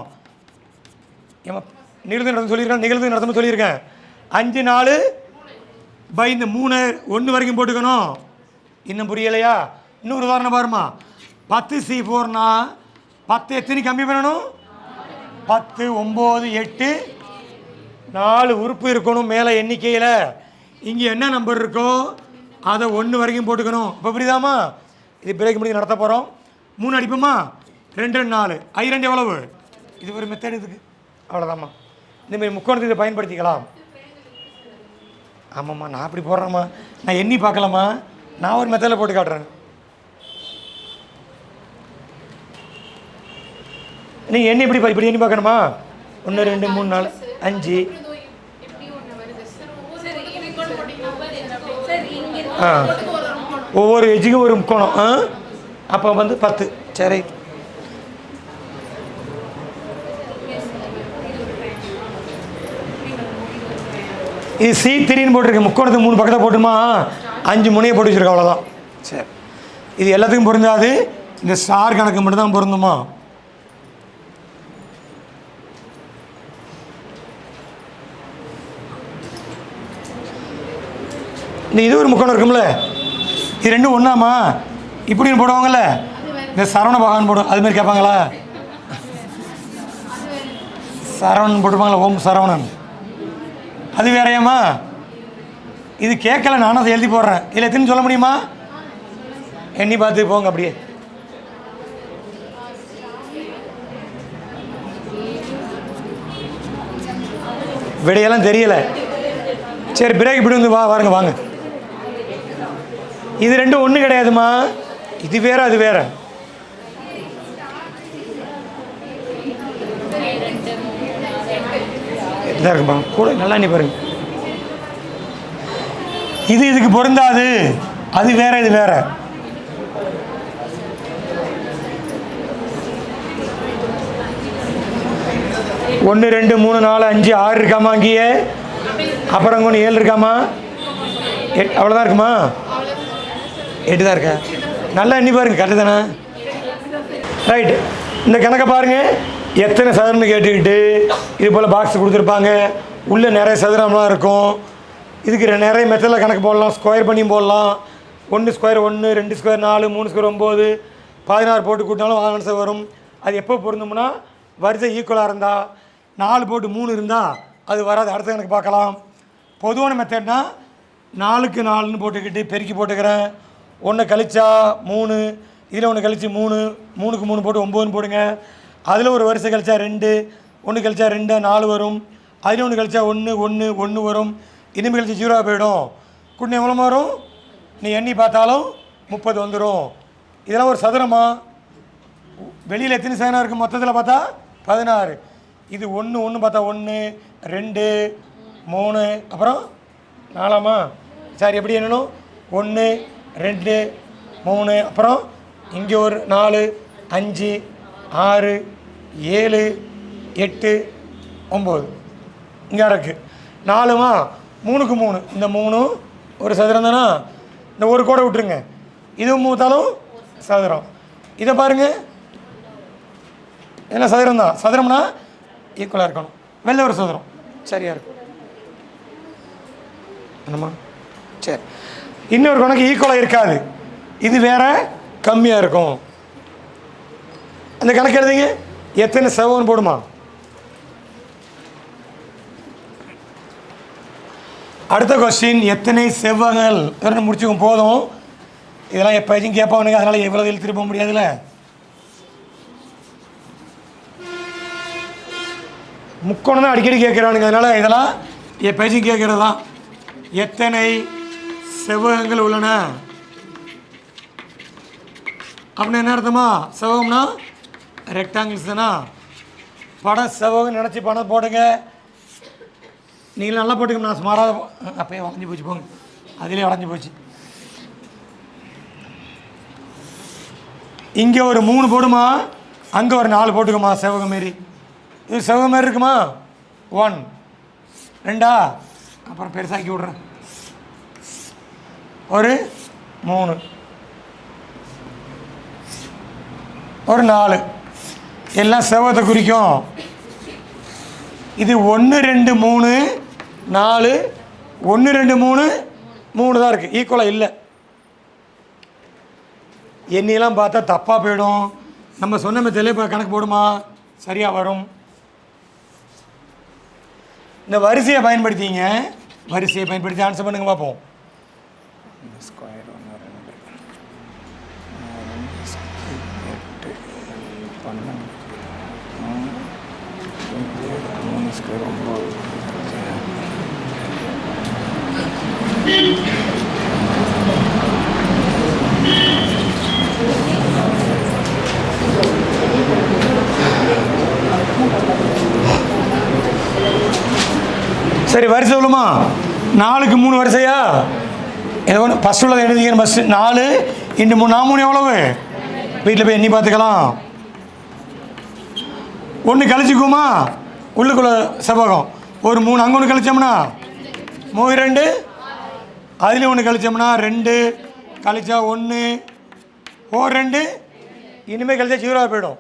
நிகழ்வு நடந்து சொல்லியிருக்கேன், நிகழ்வு நடத்தணும்னு சொல்லியிருக்கேன். 5 4 பை இந்த 3 1 வரைக்கும் போட்டுக்கணும். இன்னும் புரியலையா? இன்னொரு உதாரணம் பாருமா. 10C4னா 10 எத்தனை கம்மி பண்ணணும்? 10 9 8 4 உறுப்பு இருக்கணும் மேலே எண்ணிக்கையில். இங்கே என்ன நம்பர் இருக்கோ அதை 1 வரைக்கும் போட்டுக்கணும். இப்போ புரியுதாம்மா? இது பிரேக் முடிஞ்சு நடத்த போகிறோம். 3 அடிப்போம்மா. 2 2 4 I2 எவ்வளவு? இது ஒரு மெத்தட். இதுக்கு அவ்வளோதாம்மா. இந்தமாரி முக்கோணத்தை இதை பயன்படுத்திக்கலாம். ஆமாம்மா, நான் அப்படி போடுறேம்மா. நான் எண்ணி பார்க்கலாமா? நான் ஒரு மெத்தடில் போட்டு காட்டுறேன். நீங்கள் எண்ணி இப்படி எண்ணி பார்க்கணுமா? 1 2 3 4 5. ஒவ்வொரு எஜ்ஜுக்கும் ஒரு முக்கோணம். அப்போ வந்து 10. சரி, இது C3ன்னு போட்டிருக்கு. முக்கோணத்துக்கு 3 பக்கத்தை போட்டுமா 5 முனையை போட்டு வச்சுருக்கோம், அவ்வளோதான். சரி, இது எல்லாத்துக்கும் பொருந்தாது. இந்த ஸ்டார் கணக்கு மட்டும் தான் பொருந்துமா? இது ஒரு முக்கோணம் இருக்கும்ல, இது ரெண்டும் ஒன்றாமா? இப்படின்னு போடுவாங்கல்ல, இந்த சரவண பகவான் போடும். அதுமாரி கேட்பாங்களா? சரவணன் போட்டுருப்பாங்களா? ஓம் சரவணன். அது வேறையாம்மா? இது கேட்கல, நானும் அதை எழுதி போடுறேன். இதில் எத்தனை சொல்ல முடியுமா? எண்ணி பார்த்து போங்க. அப்படியே விடையெல்லாம் தெரியலை. சரி, பிரேக் இப்படி வந்து வாருங்க வாங்க. இது ரெண்டும் ஒன்று கிடையாதுமா. இது வேற, அது வேற. இதாக இருக்குப்பா கூட நல்லா நீ பாருங்க. இது இதுக்கு பொருந்தாது. அது வேற, இது வேற. ஒன்று 2 3 4 5 6 இருக்காமா அங்கேயே? அப்புறம் ஒன்று 7 இருக்காமா? அவ்வளோதான் இருக்குமா? 8 தான் இருக்கா? நல்லா எண்ணி பாருங்க. கரெக்டு தானே? ரைட்டு. இந்த கணக்கை பாருங்கள், எத்தனை சதுரம்னு கேட்டுக்கிட்டு இது போல் பாக்ஸ் கொடுத்துருப்பாங்க. உள்ளே நிறைய சதுரம்லாம் இருக்கும். இதுக்கு நிறைய மெத்தடில் கணக்கு போடலாம். ஸ்கொயர் பண்ணியும் போடலாம். 1 ஸ்கொயர் 1, 2 ஸ்கொயர் 4, 3 ஸ்கொயர் 9, 16 போட்டு கூட்டினாலும் ஆன்சர் வரும். அது எப்போ பொருந்தும்னா வரிசை ஈக்குவலாக இருந்தால். 4 போட்டு 3 இருந்தால் அது வராது. அடுத்த கணக்கு பார்க்கலாம். பொதுவான மெத்தட்னா 4க்கு 4ன்னு போட்டுக்கிட்டு பெருக்கி போட்டுக்கிறேன். 1 கழிச்சா 3, இதில் 1 கழிச்சு 3, 3க்கு 3 போட்டு 9ன்னு போடுங்க. அதில் ஒரு வரிசை கழிச்சா 2, 1 கழிச்சா 2, 4 வரும். அதில் 1 கழிச்சா 1, 1, 1 வரும். இனிமேல் கழிச்சு 0 போயிடும். கூட்டினா எவ்வளோ வரும்? நீ எண்ணி பார்த்தாலும் 30 வந்துடும். இதெல்லாம் ஒரு சதுரமா? வெளியில் எத்தனை சதுரம் இருக்குது? மொத்தத்தில் பார்த்தா 16. இது 1, 1 பார்த்தா 1, 2, 3, அப்புறம் 4ஆமா? சரி, எப்படி என்னணும்? 1, 2, 3, அப்புறம் இங்கே ஒரு 4, 5, 6, 7, 8, 9 இங்கே இருக்குது. 4மா? 3க்கு 3, இந்த 3 ஒரு சதுரம் தானா? இந்த ஒரு கோடை விட்டுருங்க. இதுவும் மூத்தாலும் சதுரம். இதை பாருங்கள், என்ன சதுரம் தான். சதுரம்னா ஈக்குவலாக இருக்கணும். வெளில ஒரு சதுரம் சரியாக இருக்கும். என்னம்மா? சரி, இன்னொரு கணக்கு ஈக்குவலாக இருக்காது. இது வேற கம்மியாக இருக்கும். அந்த கணக்கு எழுதிங்க. எத்தனை செவ்வகம்னு போடுமா? அடுத்த கொஸ்டின், எத்தனை செவ்வகங்கள்? இதெல்லாம் முடிச்சுக்கும் போதும். இதெல்லாம் எப்போச்சும் கேட்பானுங்க, அதனால் எவ்வளோ எழுத்துட்டு போக முடியாதுல்ல. முக்கோணம் தான் அடிக்கடி கேட்குறானுங்க, அதனால் இதெல்லாம் எப்போச்சும் கேட்குறது தான். எத்தனை செவ்வகங்கள் உள்ளன அப்படின்னு என்ன அர்த்தமா? செவ்வகம்னா ரெக்டாங்கிள்ஸ் தானா? படம் செவ்வகம் நினச்சி படம் போடுங்க. நீங்கள் நல்லா போட்டுக்கணும். நான் சுமாராக அப்போயே வளைஞ்சி போச்சு, போங்க, அதிலே வளைஞ்சி போச்சு. இங்கே ஒரு 3 போடுமா, அங்கே ஒரு 4 போட்டுக்குமா. செவ்வகம் மாரி இது செவ்வகம் மாரி இருக்குமா? 1, 2, அப்புறம் பெருசாக்கி விட்றேன். ஒரு 3, ஒரு 4, எல்லாம் செவ்வகத்தை குறிக்கும். இது 1, 2, 3, 4, 1, 2, 3, 3 தான் இருக்குது. ஈக்குவலாக இல்லை. எண்ணியெல்லாம் பார்த்தா தப்பாக போயிடும். நம்ம சொன்ன மெத்தடில் இப்போ கணக்கு போடுமா, சரியாக வரும். இந்த வரிசையை பயன்படுத்திங்க. வரிசையை பயன்படுத்தி ஆன்சர் பண்ணுங்க பார்ப்போம். Square 1, 2, 8, 12, 3 square 9. சரி, வரிசை சொல்லுமா? 4க்கு 3 வரிசையா? ஏதோ ஒன்று ஃபஸ்ட் உள்ளதை எழுதிங்க. ஃபஸ்ட்டு 4 × 3, 3 எவ்வளவு? வீட்டில் போய் எண்ணி பார்த்துக்கலாம். 1 கழிச்சிக்குமா? உள்ளுக்குள்ள செவ்வகம் ஒரு 3, அங்கே 1 கழிச்சோம்னா 3, 2, அதுலேயும் 1 கழிச்சோம்னா 2, கழிச்சா 1, 4, 2, இனிமேல் கழிச்சா 0 போயிடும்.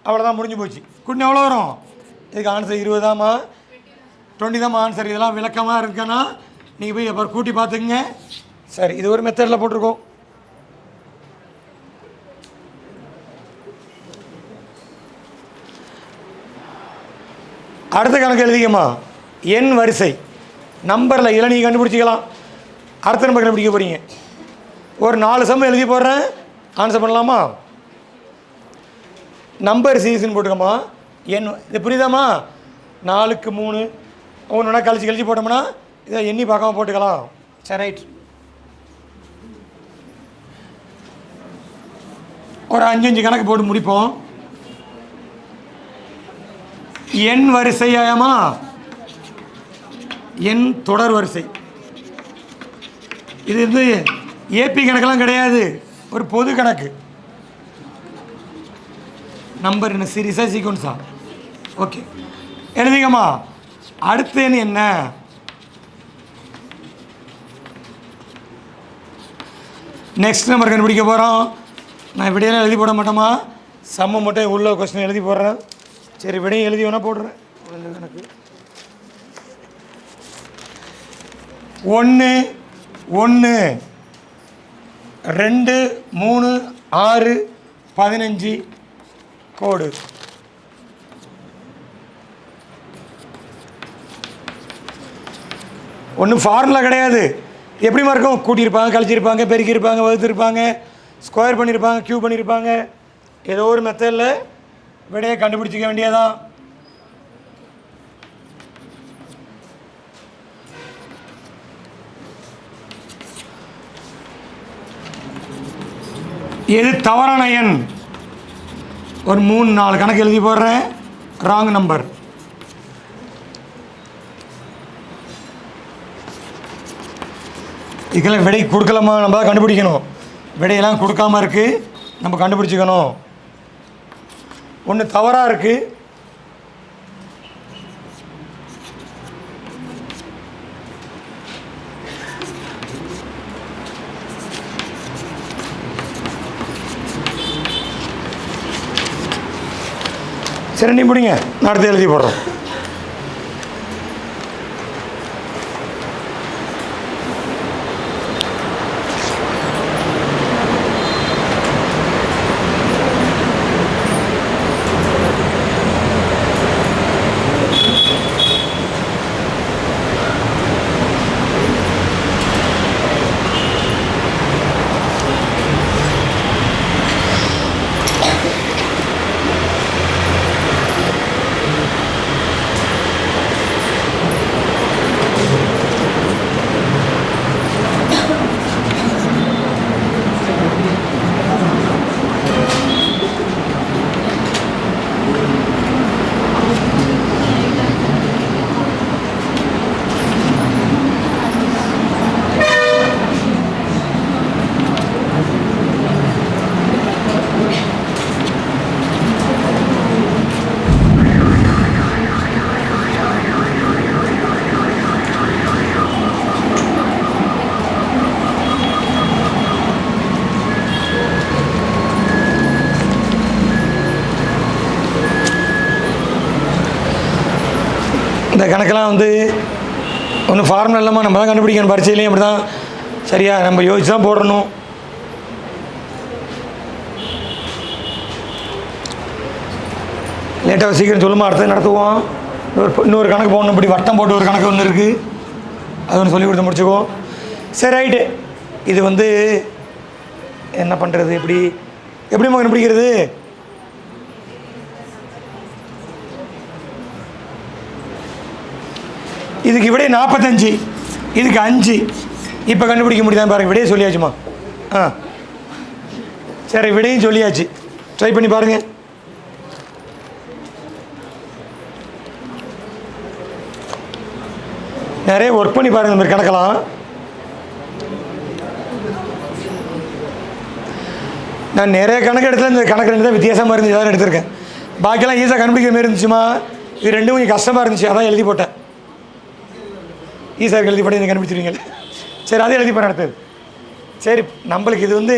அவ்வளோதான், முடிஞ்சு போச்சு. குட்டினு எவ்வளோ வரும்? இதுக்கு ஆன்சர் 20 தாம்மா, 20 தாம்மா ஆன்சர். இதெல்லாம் விளக்கமாக இருக்குன்னா நீங்கள் போய் அப்புறம் கூட்டி பார்த்துக்குங்க. சரி, இது ஒரு மெத்தடில் போட்டிருக்கோம். அடுத்த கணக்கு எழுதிக்கம்மா. எண் வரிசை நம்பரில் இதில் நீங்கள் கண்டுபிடிச்சிக்கலாம். அடுத்த நம்பர் கண்டுபிடிக்க போகிறீங்க. ஒரு 4 சம் எழுதி போடுறேன், ஆன்சர் பண்ணலாமா? நம்பர் சீரீஸ்ன்னு போட்டுக்கம்மா. எண் இது புரியுதாம்மா? 4க்கு 3 ஒன்று கழிச்சு போட்டோம்னா இதை எண்ணி பார்க்காம போட்டுக்கலாம். சரி, ரைட். ஒரு 5 கணக்கு போட்டு முடிப்போம். எண் வரிசையாமா? எண் தொடர் வரிசை. இது வந்து ஏபி கணக்கெல்லாம் கிடையாது, ஒரு பொது கணக்கு. நம்பர் என்ன, சீரீஸா சீக்வன்ஸா? ஓகே, எழுதிங்கம்மா. அடுத்த எண் என்ன? நெக்ஸ்ட் நம்பர் கண்டுபிடிக்க போகிறோம். நான் இப்படியெல்லாம் எழுதி போட மாட்டோமா? சம்ம மட்டும் உள்ள கொஸ்டின் எழுதி போடுறேன். சரி விடையும் எழுதி வேணால் போடுறேன். எனக்கு 1 1 2 3 6 15 கோடு. ஒன்றும் ஃபார்முலா கிடையாது. எப்படிமா இருக்கும்? கூட்டியிருப்பாங்க, கழிச்சிருப்பாங்க, பெருக்கியிருப்பாங்க, வகுத்திருப்பாங்க, ஸ்கொயர் பண்ணியிருப்பாங்க, கியூப் பண்ணியிருப்பாங்க. ஏதோ ஒரு மெத்தடில் விடையை கண்டுபிடிச்சிக்க வேண்டியதான். எது தவறான எண்? ஒரு 3-4 கணக்கு எழுதி போடுறேன். Wrong number. இதுக்கெல்லாம் விடை கொடுக்கலாமா? நம்ம தான் கண்டுபிடிக்கணும். விடையெல்லாம் கொடுக்காம இருக்குது, நம்ம கண்டுபிடிச்சிக்கணும். ஒன்று தவறாக இருக்குது, சரி நீ முடிங்க, நான் அடுத்து எழுதி போடுறோம். இந்த கணக்கெல்லாம் வந்து ஒன்றும் ஃபார்முலா இல்லாமல் நம்ம தான் கண்டுபிடிக்கணும். பரீட்சையிலையும் அப்படி தான், சரியா? நம்ம யோசிச்சு தான் போடணும். லேட்டாக சீக்கிரம் சொல்லுமா, அடுத்தது நடத்துவோம். இன்னொரு கணக்கு போடணும். இப்படி வட்டம் போட்டு ஒரு கணக்கு ஒன்று இருக்குது, அது ஒன்று சொல்லி கொடுத்து முடிச்சுக்குவோம். சரி ரைட்டு. இது வந்து என்ன பண்ணுறது? எப்படி கண்டுபிடிக்கிறது? இதுக்கு விடை 45, இதுக்கு 5. இப்போ கண்டுபிடிக்க முடியுதான் பாருங்கள். விடையை சொல்லியாச்சுமா? சரி விடையும் சொல்லியாச்சு. ட்ரை பண்ணி பாருங்கள். நிறைய ஒர்க் பண்ணி பாருங்கள் இந்த மாதிரி கணக்கெல்லாம். நான் நிறைய கணக்கு இடத்துல இந்த கணக்கு ரெண்டு தான் வித்தியாசமாக இருந்துச்சு, அதான் எடுத்திருக்கேன். பாக்கியெல்லாம் ஈஸியாக கண்டுபிடிக்கிற மாதிரி இருந்துச்சுமா. இது ரெண்டும் கொஞ்சம் கஷ்டமாக இருந்துச்சு, அதான் எழுதி போட்டேன். ஈஸியாக எழுதி போட்டு நீங்கள் கண்டுபிடிச்சிருவீங்க. சரி அதே எழுதி போகிறேன் அடுத்தது. சரி நம்மளுக்கு இது வந்து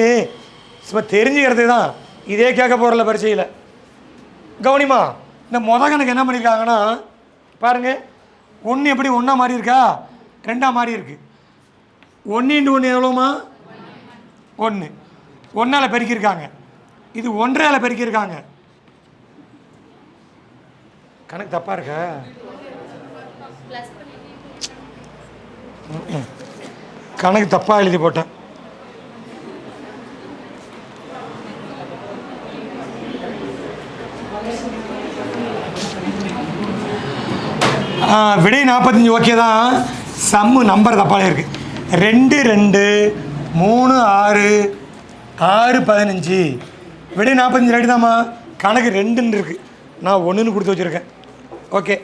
சும்மா தெரிஞ்சுக்கிறது தான், இதே கேட்க போகிறல பரீட்சையில். கவனிமா, இந்த கணக்கு என்ன பண்ணியிருக்காங்கன்னா பாருங்கள், 1 எப்படி 1 மாறி இருக்கா, 2 மாறி இருக்குது. 1 × 1 எவ்வளோமா? 1. 1ஆல் பெருக்கியிருக்காங்க. இது 1.5ஆல் பெருக்கியிருக்காங்க. கணக்கு தப்பாக இருக்கா? கணக்கு தப்பாக எழுதி போட்டேன். விடை 45 ஓகே தான். சம்மு நம்பர் தப்பாக இருக்குது. 2 2 3 6 6 15. விடை 45 ரைட்டு தாம்மா. கணக்கு 2ன்னு இருக்குது, நான் 1ன்னு கொடுத்து வச்சுருக்கேன். ஓகே,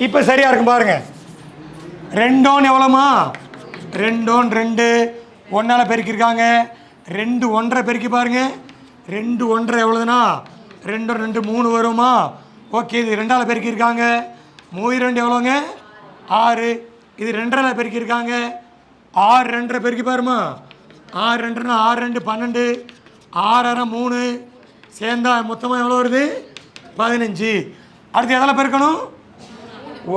இப்போ சரியாக இருக்கும் பாருங்கள். 2 எவ்வளோமா? 2 2 1ஆல் பெருக்கியிருக்காங்க. 2 1.5 பெருக்கி பாருங்கள். 2 1.5 எவ்வளோதுன்னா 2 2 3 வருமா? ஓகே, இது 2ஆல் பெருக்கியிருக்காங்க. 3 2 எவ்வளோங்க? 6. இது 2.5ஆல் பெருக்கியிருக்காங்க. 6 2 பெருக்கி பாருமா. 6 2 6 2 12. 6 3 சேர்ந்தா மொத்தமாக எவ்வளோ வருது 15. அடுத்து எதில் பெருக்கணும்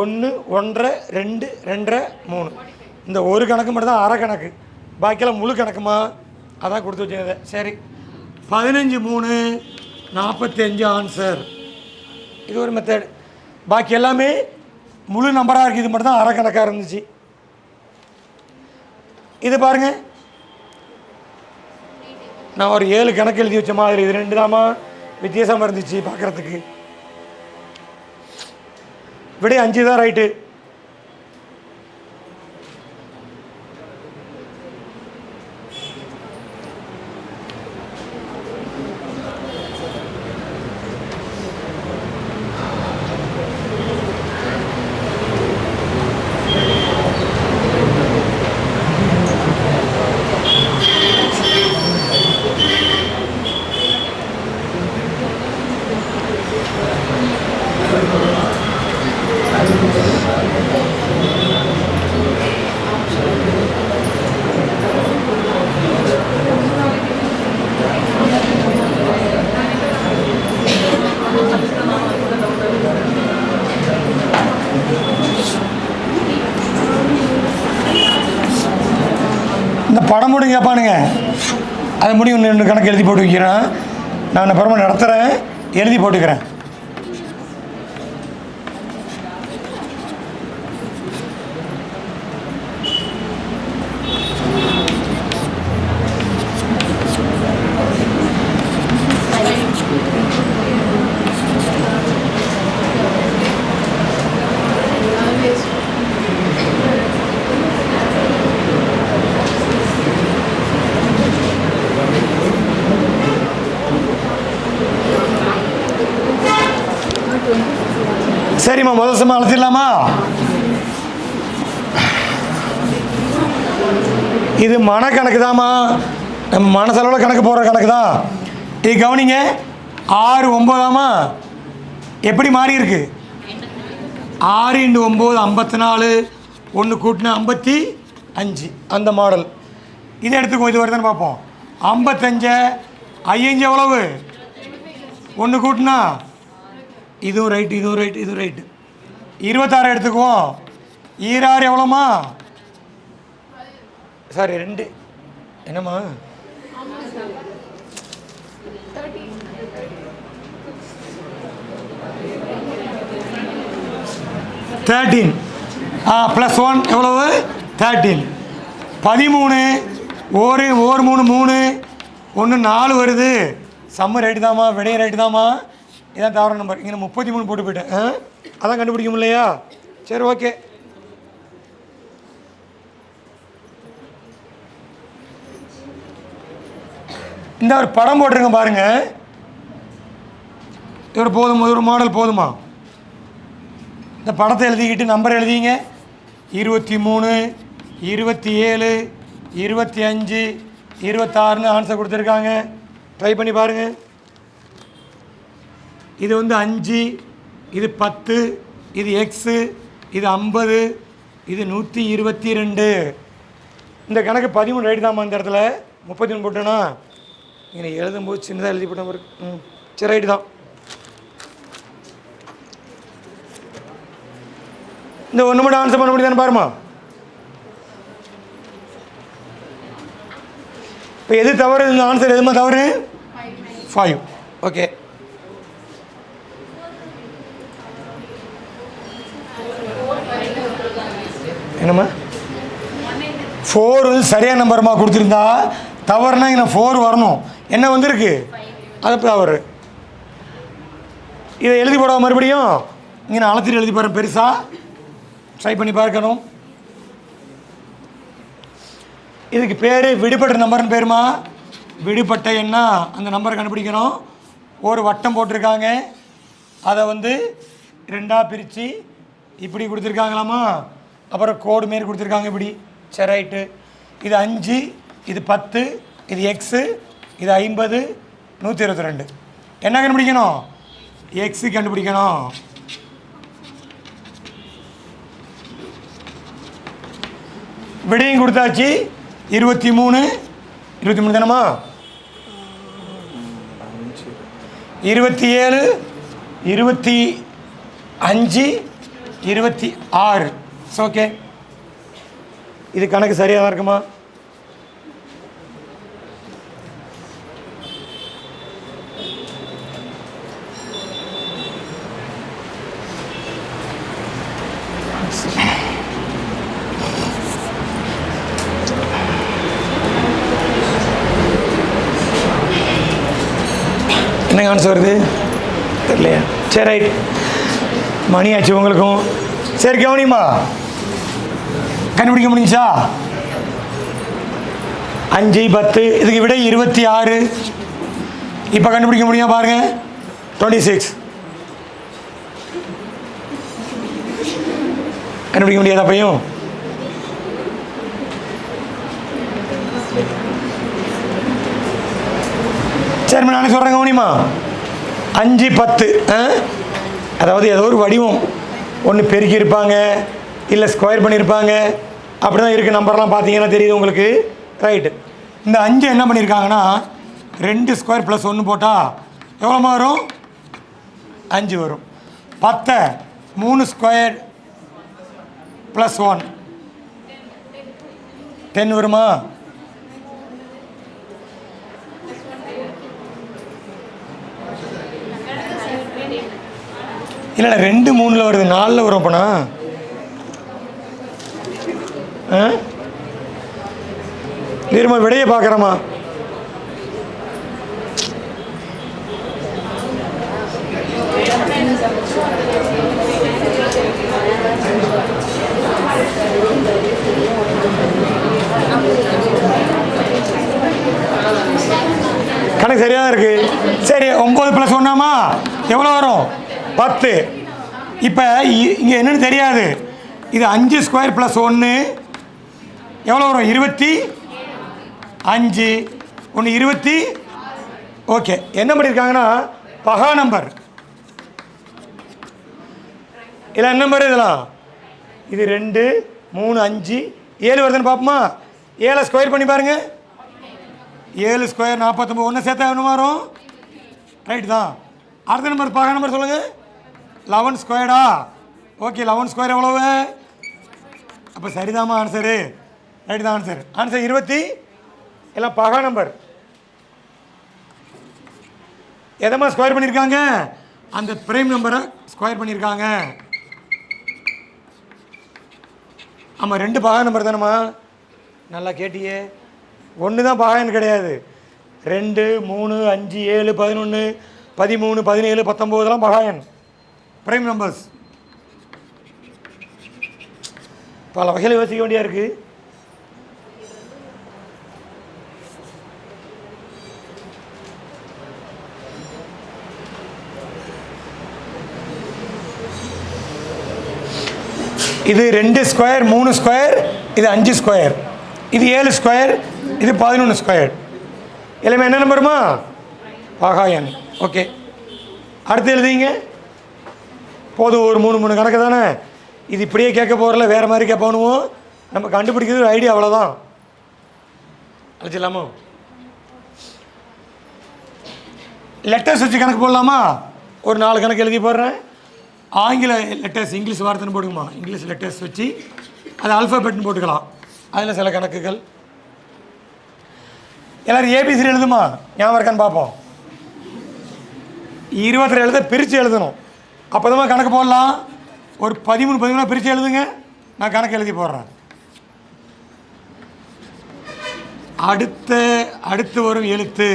1 1 2 2 3. இந்த ஒரு கணக்கு மட்டும் தான் அரை கணக்கு, பாக்கியெல்லாம் முழு கணக்குமா, அதான் கொடுத்து வச்சுருந்தேன். சரி 15 3 45 ஆன்சர். இது ஒரு மெத்தட். பாக்கி எல்லாமே முழு நம்பராக இருக்குது, இது மட்டும் தான் அரை கணக்காக இருந்துச்சு. இது பாருங்கள், நான் ஒரு 7 கணக்கு எழுதி வச்ச மாதிரி இது 2 தாமா வித்தியாசமாக இருந்துச்சு பார்க்குறதுக்கு. விடை 5 தான் ரைட்டு. இந்த படம் போட்டு கேட்பானுங்க, அது முடியும் 2 கணக்கு எழுதி போட்டு வைக்கிறேன். நான் அப்புறமா நடத்துகிறேன், எழுதி போட்டுக்கிறேன். சரிம்மா, முதல் சமம் அழைச்சிடலாமா? இது மனக்கணக்கு தாம்மா, நம்ம மனசளவில் கணக்கு போடுற கணக்கு தான். இது கவனிங்க, 6 9ஆமா எப்படி மாறி இருக்கு? 6 × 9 54, 1 கூட்டினா 55, அந்த மாடல். இதை எடுத்துக்கோ, இது வருதுன்னு பார்ப்போம். 55 5 எவ்வளவு? 1 கூட்டினா இதுவும் ரைட்டு, இதுவும் ரைட்டு, இதுவும் ரைட்டு. 26 எடுத்துக்குவோம். 26 எவ்வளோம்மா? சாரி 2 என்னம்மா? 13 +1 எவ்வளவு? 13. 13 1 3 3 1 4 வருது. சம்மு ரைட்டு தாம்மா, விடையும் ரைட்டு தாம்மா. இதான் தவறான நம்பர். இங்கே 33 போட்டு போயிட்டேன், அதான் கண்டுபிடிக்க முடியலையா? சரி ஓகே. இந்த ஒரு படம் போட்டிருங்க பாருங்க, ஒரு போதும், ஒரு மாடல் போதுமா? இந்த படத்தை எழுதிக்கிட்டு நம்பர் எழுதிங்க. 23 27 25 26ன்னு ஆன்சர் கொடுத்துருக்காங்க. ட்ரை பண்ணி பாருங்கள். இது வந்து 5, இது 10, இது எக்ஸு, இது 50, இது 122. இந்த கணக்கு 13 ரைட்டு தாம்மா. இந்த இடத்துல 33 போட்டேன்னா இங்கே எழுதும்போது சின்னதாக எழுதி போட்ட மாதிரி. சரி ரைட்டு தான். இந்த 1 மட்டும் ஆன்சர் பண்ண முடியுதானே பாருமா. இப்போ எது தவறு? இந்த ஆன்சர் எதுமா தவறு? 5. ஓகே. என்னம்மா 4 வந்து சரியான நம்பருமா கொடுத்துருந்தா, தவறுனா இங்கே 4 வரணும். என்ன வந்திருக்கு? அது தவறு. இதை எழுதி போட மறுபடியும் இங்கே நான் அழைச்சிட்டு எழுதி போகிறேன் பெருசாக. ட்ரை பண்ணி பார்க்கணும். இதுக்கு பேர் விடுபட்ட நம்பர்னு பேருமா. விடுபட்ட எண்ணா அந்த நம்பரை கண்டுபிடிக்கணும். ஒரு வட்டம் போட்டிருக்காங்க, அதை வந்து 2ஆக பிரித்து இப்படி கொடுத்துருக்காங்களாமா. அப்புறம் கோடு மாரி கொடுத்துருக்காங்க இப்படி. சரி ரைட்டு. இது 5, இது 10, இது எக்ஸு, இது 50, 122. என்ன கண்டுபிடிக்கணும்? எக்ஸு கண்டுபிடிக்கணும். விடையும் கொடுத்தாச்சு. 23 தானம்மா? 27, 25, 26. ஓகே, இது கணக்கு சரியாக தான் இருக்குமா? என்னங்க ஆன்சர் வருது தெரியலையா? சரி, ரைட், மணி ஆச்சு உங்களுக்கும். சரி, கவனிமா, கண்டுபிடிக்க முடிஞ்சா? 5, 10, இதுக்கு விட 26. இப்போ கண்டுபிடிக்க முடியும் பாருங்க. 26 கண்டுபிடிக்க முடியாத அப்பையும்? சரி, நானே சொல்கிறேன் கவனிமா. 5, 10, அதாவது ஏதோ ஒரு வடிவம் ஒன்று பெருக்கி இருப்பாங்க, இல்லை ஸ்கொயர் பண்ணியிருப்பாங்க. அப்படி தான் இருக்குது. நம்பர்லாம் பார்த்தீங்கன்னா தெரியுது உங்களுக்கு. ரைட்டு, இந்த 5 என்ன பண்ணியிருக்காங்கன்னா 2 ஸ்கொயர் ப்ளஸ் 1 போட்டால் எவ்வளோ வரும்? 5 வரும். 10 3 ஸ்கொயர் ப்ளஸ் 1 10 வருமா? இல்லைண்ணா, 2 3 வருது, 4 வரும். அப்போனா திரும்ப விடையை பார்க்குறோமா? கணக்கு சரியாக இருக்கு. சரி, 9 + 1 எவ்வளோ வரும்? 10. இப்போ இங்கே என்னன்னு தெரியாது. இது 5 ஸ்கொயர் ப்ளஸ் 1 எவ்வளோ வரும்? 25. 1 20. ஓகே, என்ன பண்ணியிருக்காங்கன்னா பகா நம்பர் இல்லை என்ன நம்பர் இதெல்லாம்? இது 2 3 5 7 வருதுன்னு பார்ப்போமா? 7 ஸ்கொயர் பண்ணி பாருங்க. 7 ஸ்கொயர் 49. 1 சேர்த்தா என்ன வரும்? ரைட் தான். அடுத்த நம்பர் பகா நம்பர் சொல்லுங்கள். 11 ஸ்கொயர்டா? ஓகே, 11 ஸ்கொயர் எவ்வளவு? அப்போ சரிதாம்மா ஆன்சரு. ரைட் தான் ஆன்சர். ஆன்சர் 20. எல்லாம் பகா நம்பர். எதம்மா ஸ்கொயர் பண்ணியிருக்காங்க? அந்த பிரைம் நம்பரை ஸ்கொயர் பண்ணியிருக்காங்க. ஆமாம், 2 பகா நம்பர் தானேம்மா. நல்லா கேட்டியே. 1 தான் பகான்னு கிடையாது. 2 3 5 7 11 13 17 19 பகாயன் பிரைம் நம்பர்ஸ். பல வகையில் யோசிக்க வேண்டியா இருக்கு. இது 2 ஸ்கொயர் 3 ஸ்கொயர், இது 5 ஸ்கொயர், இது 7 ஸ்கொயர், இது 11 ஸ்கொயர். எல்லாமே என்ன நம்பருமா? பகாயன். ஓகே, அடுத்து எழுதிங்க. போதும், ஒரு 3 கணக்கு தானே. இது இப்படியே கேட்க போகிறல, வேறு மாதிரி கேட்போனுவோம். நம்ம கண்டுபிடிக்கிறது ஐடியா அவ்வளோதான். அழைச்சிடலாமா? லெட்டர்ஸ் வச்சு கணக்கு போடலாமா? ஒரு 4 கணக்கு எழுதி போடுறேன். ஆங்கில லெட்டர்ஸ், இங்கிலீஷ் வார்த்தைன்னு போடுங்கம்மா. இங்கிலீஷ் லெட்டர்ஸ் வச்சு அது ஆல்ஃபாபெட்னு போட்டுக்கலாம். அதில் சில கணக்குகள். எல்லோரும் ஏபிசி எழுதுமா? ஞாபகம் இருக்கான்னு பார்ப்போம். 22 எழுத பிரித்து எழுதணும். அப்போ தான் கணக்கு போடலாம். ஒரு 13 பிரித்து எழுதுங்க. நான் கணக்கு எழுதி போடுறேன். அடுத்து வரும் எழுத்து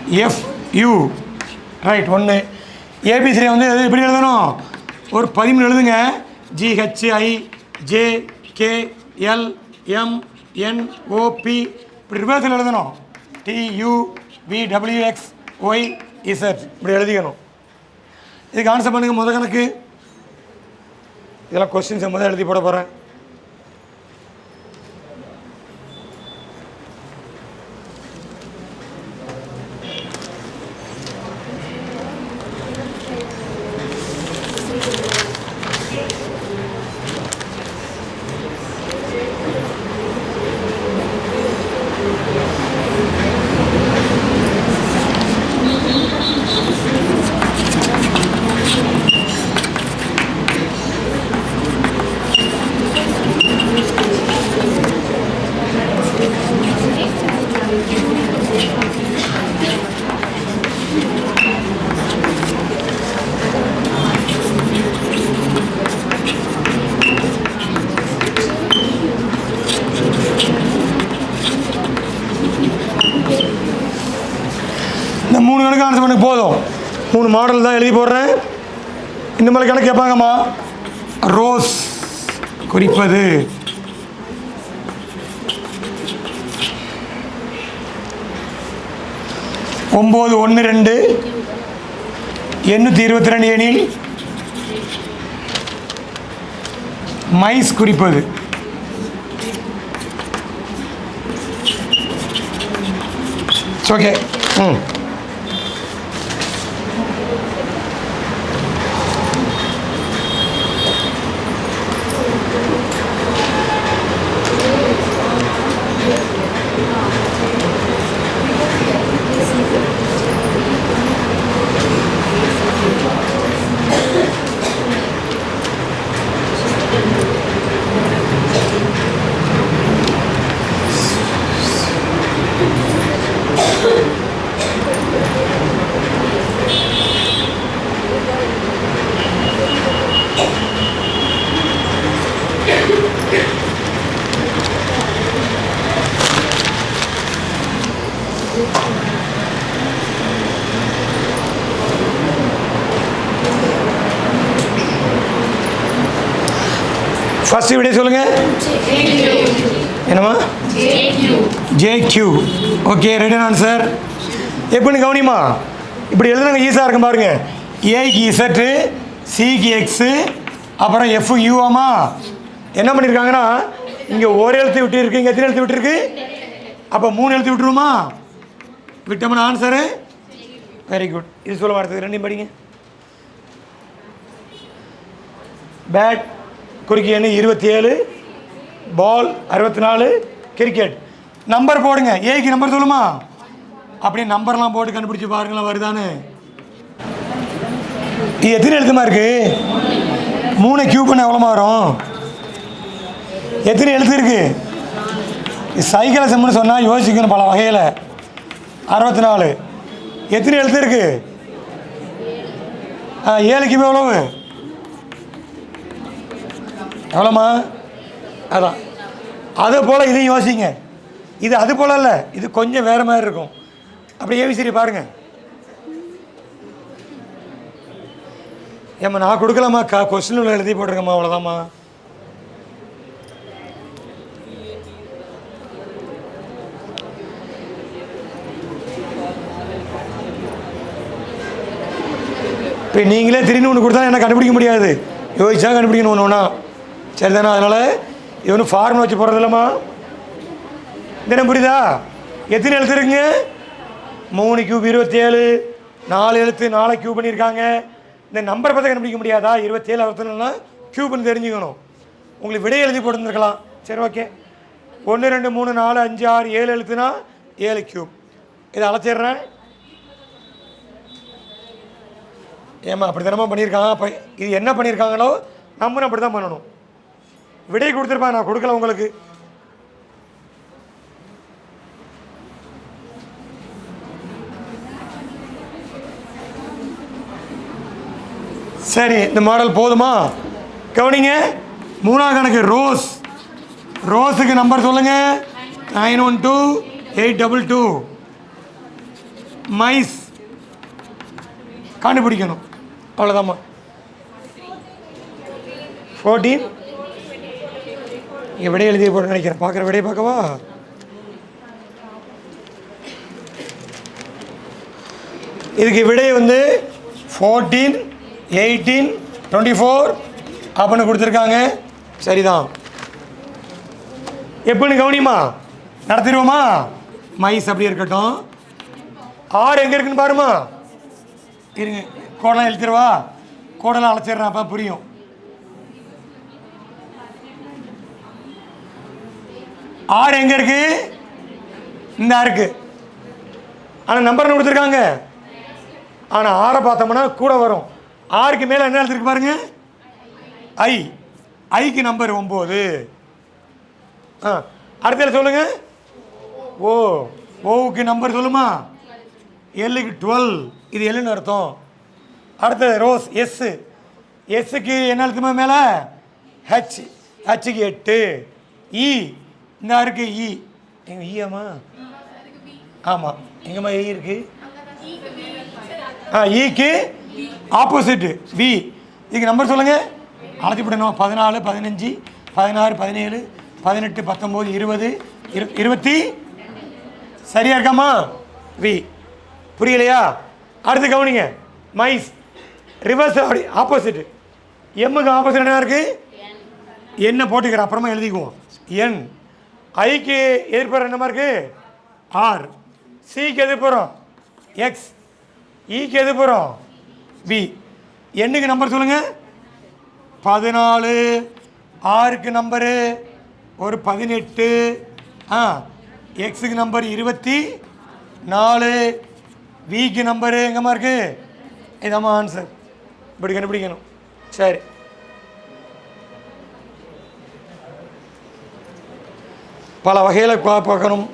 AZCXFU. ரைட். 1 ஏபிசி வந்து எப்படி எழுதணும்? ஒரு 13 எழுதுங்க. GHIJKLMNOP இப்படி ரிவர்ஸில் எழுதணும். TUVWXYZ இப்படி எழுதிக்கணும். இதுக்கு ஆன்சர் பண்ணுங்க. முதல் கணக்கு இதெல்லாம் கொஸ்டின்ஸை முதல் எழுதி போட போகிறேன். 3 மாடல் தான் எழுதி போடுறேன். இந்த மாதிரி கணக்கு கேட்பாங்கம்மா. ரோஸ் குறிப்பது, ஒம்பது 1 2 822 எனில் மைஸ் குறிப்பது. ஓகே. ஃபர்ஸ்ட் விடை சொல்லுங்க. என்னம்மா? JQ. Okay, ready answer. எப்படின்னு கவனிமா. இப்படி எழுதுனாங்க ஈஸியாக இருக்கும் பாருங்க. ஏக்கு இசட்டு, சிக்கு எக்ஸு, அப்புறம் எஃப் யூவாமா. என்ன பண்ணியிருக்காங்கன்னா இங்கே ஒரு எழுத்து விட்டு இருக்கு, இங்கே எத்தனை எழுத்து விட்டுருக்கு? அப்போ 3 எழுத்து விட்டுருமா? விட்டோம்னா ஆன்சரு. Very good. இது சொல்ல மாட்டது ரெண்டையும் படிங்க. பேட் குறுக்கி எண்ணு 27, பால் 64, கிரிக்கெட். நம்பர் போடுங்க. ஏக்கு நம்பர் சொல்லுமா? அப்படியே நம்பர்லாம் போட்டு கண்டுபிடிச்சி பாருங்களா வருதானு. இது எத்தனை எழுத்துமா இருக்கு? 3 கியூ பண்ண எவ்வளோமா வரும்? எத்தனை எழுத்து இருக்கு? சைக்கிளை செம்முன்னு சொன்னால் யோசிக்கணும் பல வகையில். 64. எத்தனை எழுத்து இருக்கு? 7க்கு எவ்வளவு? எவ்வளோம்மா? அதான். அது போல் இதையும் யோசிங்க. இது அது போல் இல்லை, இது கொஞ்சம் வேறு மாதிரி இருக்கும். அப்படியே ஏவிசரி பாருங்கள். ஏம்மா நான் கொடுக்கலாமா? கொஸ்டின் எழுதி போட்டிருக்கேம்மா, அவ்வளோதாம்மா. இப்போ நீங்களே திடீர்னு ஒன்று கொடுத்தா என்ன கண்டுபிடிக்க முடியாது. யோசிச்சா கண்டுபிடிக்கணும் ஒன்று ஒன்றா. சரி தானே? அதனால் இது ஒன்றும் ஃபார்முலா வச்சு போடுறது இல்லைம்மா. தினம் புரியுதா? எத்தனை எழுத்து இருக்குங்க? 3 கியூப் 27, 4 எழுத்து 4 கியூப் பண்ணியிருக்காங்க. இந்த நம்பரை பார்த்து கண்டுபிடிக்க முடியாதா? 27 அறுபத்தினா கியூப்னு தெரிஞ்சுக்கணும். உங்களுக்கு விடை எழுதி போட்டுருந்துருக்கலாம். சரி, ஓகே. 1 2 3 4 5 6 7 எழுத்துனா 7 கியூப். இதை அழைச்சிட்றேன். ஏம்மா அப்படி தானம்மா பண்ணியிருக்காங்க. அப்போ இது என்ன பண்ணியிருக்காங்களோ நம்மளும் அப்படி தான் பண்ணணும். விடை கொடுத்துருப்பேன், நான் கொடுக்கல உங்களுக்கு. சரி, இந்த மாடல் போதுமா? கவனிங்க. 3ஆம் கணக்கு ரோஸ். ரோஸுக்கு நம்பர் சொல்லுங்க. 912 822. மைஸ் கண்டுபிடிக்கணும். அவ்வளோதாம்மா. 14. இங்கே விடை எழுதி போட்டு நினைக்கிறேன். பார்க்குற விடையை பார்க்கவா? இதுக்கு விடை 14 18 24 அப்படின்னு கொடுத்துருக்காங்க. சரிதான். எப்படின்னு கவனிமா. நடத்திடுவோமா? மைஸ் அப்படி இருக்கட்டும். 6 எங்கே இருக்குன்னு பாருமா. இருங்க, கோடெல்லாம் எழுத்திடுவா. கோடெல்லாம் அழைச்சிடுறேன், அப்போ புரியும். 6 எங்கே இருக்கு? இந்த இருக்கு. ஆனால் நம்பர் கொடுத்துருக்காங்க. ஆனால் 6 பார்த்தோம்னா கூட வரும். 6க்கு மேலே என்ன எழுதிருக்கு பாருங்க? ஐ. ஐக்கு நம்பர் 9. அடுத்த சொல்லுங்க. ஓ. ஓவுக்கு நம்பர் சொல்லுமா? எல்லுக்கு 12. இது எல்லுன்னு அர்த்தம். அடுத்தது ரோஸ். எஸ். எஸ்ஸுக்கு என்ன எழுத்துமா மேலே? ஹெச். ஹெச்சுக்கு 8. இ. இந்த இருக்கு இ. எங்கள் ஈயாம்மா? ஆமாம். எங்கம்மா இ இருக்கு? ஈக்கு ஆப்போசிட்டு பி. இதுக்கு நம்பர் சொல்லுங்கள், அழைச்சி விடணும். 14, 15, 16, 17, 18, 19, 20, 20. சரியா இருக்காமா? வி. புரியலையா? அடுத்து கவனிங்க. மைஸ் ரிவர்ஸ் அப்படி ஆப்போசிட்டு. எம்முக்கு ஆப்போசிட் என்ன இருக்குது? என்ன போட்டுக்கிறேன், அப்புறமா எழுதிக்குவோம். என். ஐக்கு எதிர்ப்புறம் என்னமா இருக்குது? ஆர். சிக்கு எதிர்ப்புறம் எக்ஸ். ஈக்கு எதிர்ப்புறம் பி. எண்ணுக்கு நம்பர் சொல்லுங்கள். 14, ஆருக்கு நம்பரு ஒரு 18, எக்ஸுக்கு நம்பர் 24, விக்கு நம்பரு எங்கம்மா இருக்குது? இதாம்மா ஆன்சர். இப்படி கண்டுபிடிக்கணும். சரி, பல வகையில் பார்க்கணும்.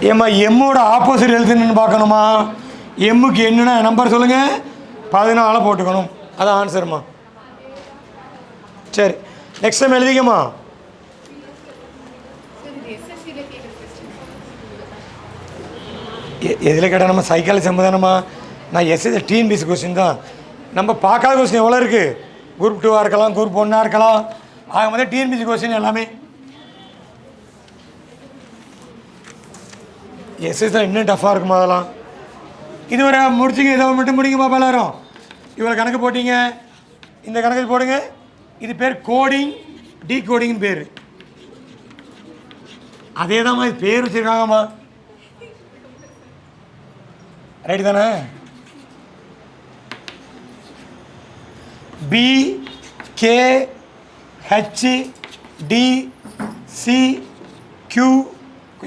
ஏம்மா எம்மோட ஆப்போசிட் எழுத்துன்னு பார்க்கணுமா? எம்முக்கு என்னென்ன நம்பர் சொல்லுங்கள். 14 போட்டுக்கணும். அதான் ஆன்சருமா. சரி, நெக்ஸ்ட் டைம் எழுதிக்கம்மா. எதில் கேட்டால் நம்ம சைக்காலஜி சம்பதானம்மா. நான் எஸ்எஸ்சி டிஎன்பிசி கொஸ்டின் தான். நம்ம பார்க்காத கொஸ்டின் எவ்வளோ இருக்குது? குரூப் 2 இருக்கலாம், குரூப் 1 இருக்கலாம். ஆக மாதிரி டிஎன்பிசி கொஸ்டின் எல்லாமே எஸ்எஸ்சியில் இன்னும் டஃப்பாக இருக்குமா அதெல்லாம். இது ஒரு முடிச்சிங்க, இதை மட்டும் முடிங்க பாப்பா எல்லாரும். இவ்வளோ கணக்கு போட்டிங்க, இந்த கணக்கு போடுங்க. இது பேர் கோடிங், டீ கோடிங்னு பேர். அதே தான்மா இது பேர் வச்சுருக்காங்கம்மா. ரைட்டு தானே? P K H D C Q.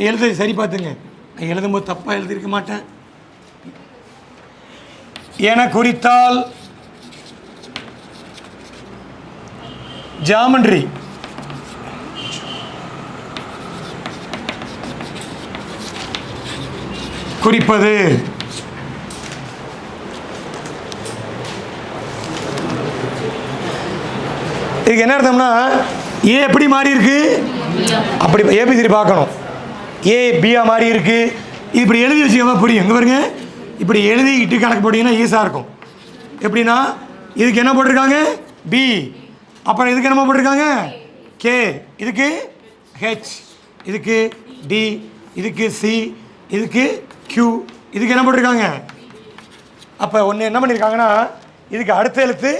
எழுத சரி பார்த்துங்க, எழுதும்போது தப்பாக எழுதியிருக்க மாட்டேன். என குறித்தால் ஜாமெண்ட்ரி குறிப்பது. இதுக்கு என்ன அர்த்தம்னா, ஏ எப்படி மாறி இருக்கு, அப்படி ஏபிசிடி பார்க்கணும். ஏ பியா மாறி இருக்கு. இப்படி எழுதி வச்சுக்கோங்க, புரியும். எங்கே பாருங்க, இப்படி எழுதிக்கிட்டு கணக்கு போட்டிங்கன்னா ஈஸியாக இருக்கும். எப்படின்னா, இதுக்கு என்ன போட்டிருக்காங்க? பி. அப்புறம் இதுக்கு என்ன போட்டிருக்காங்க? கே. இதுக்கு ஹெச், இதுக்கு டி, இதுக்கு சி, இதுக்கு கியூ. இதுக்கு என்ன போட்டிருக்காங்க? அப்போ ஒன்று என்ன பண்ணியிருக்காங்கன்னா, இதுக்கு அடுத்த எழுத்து,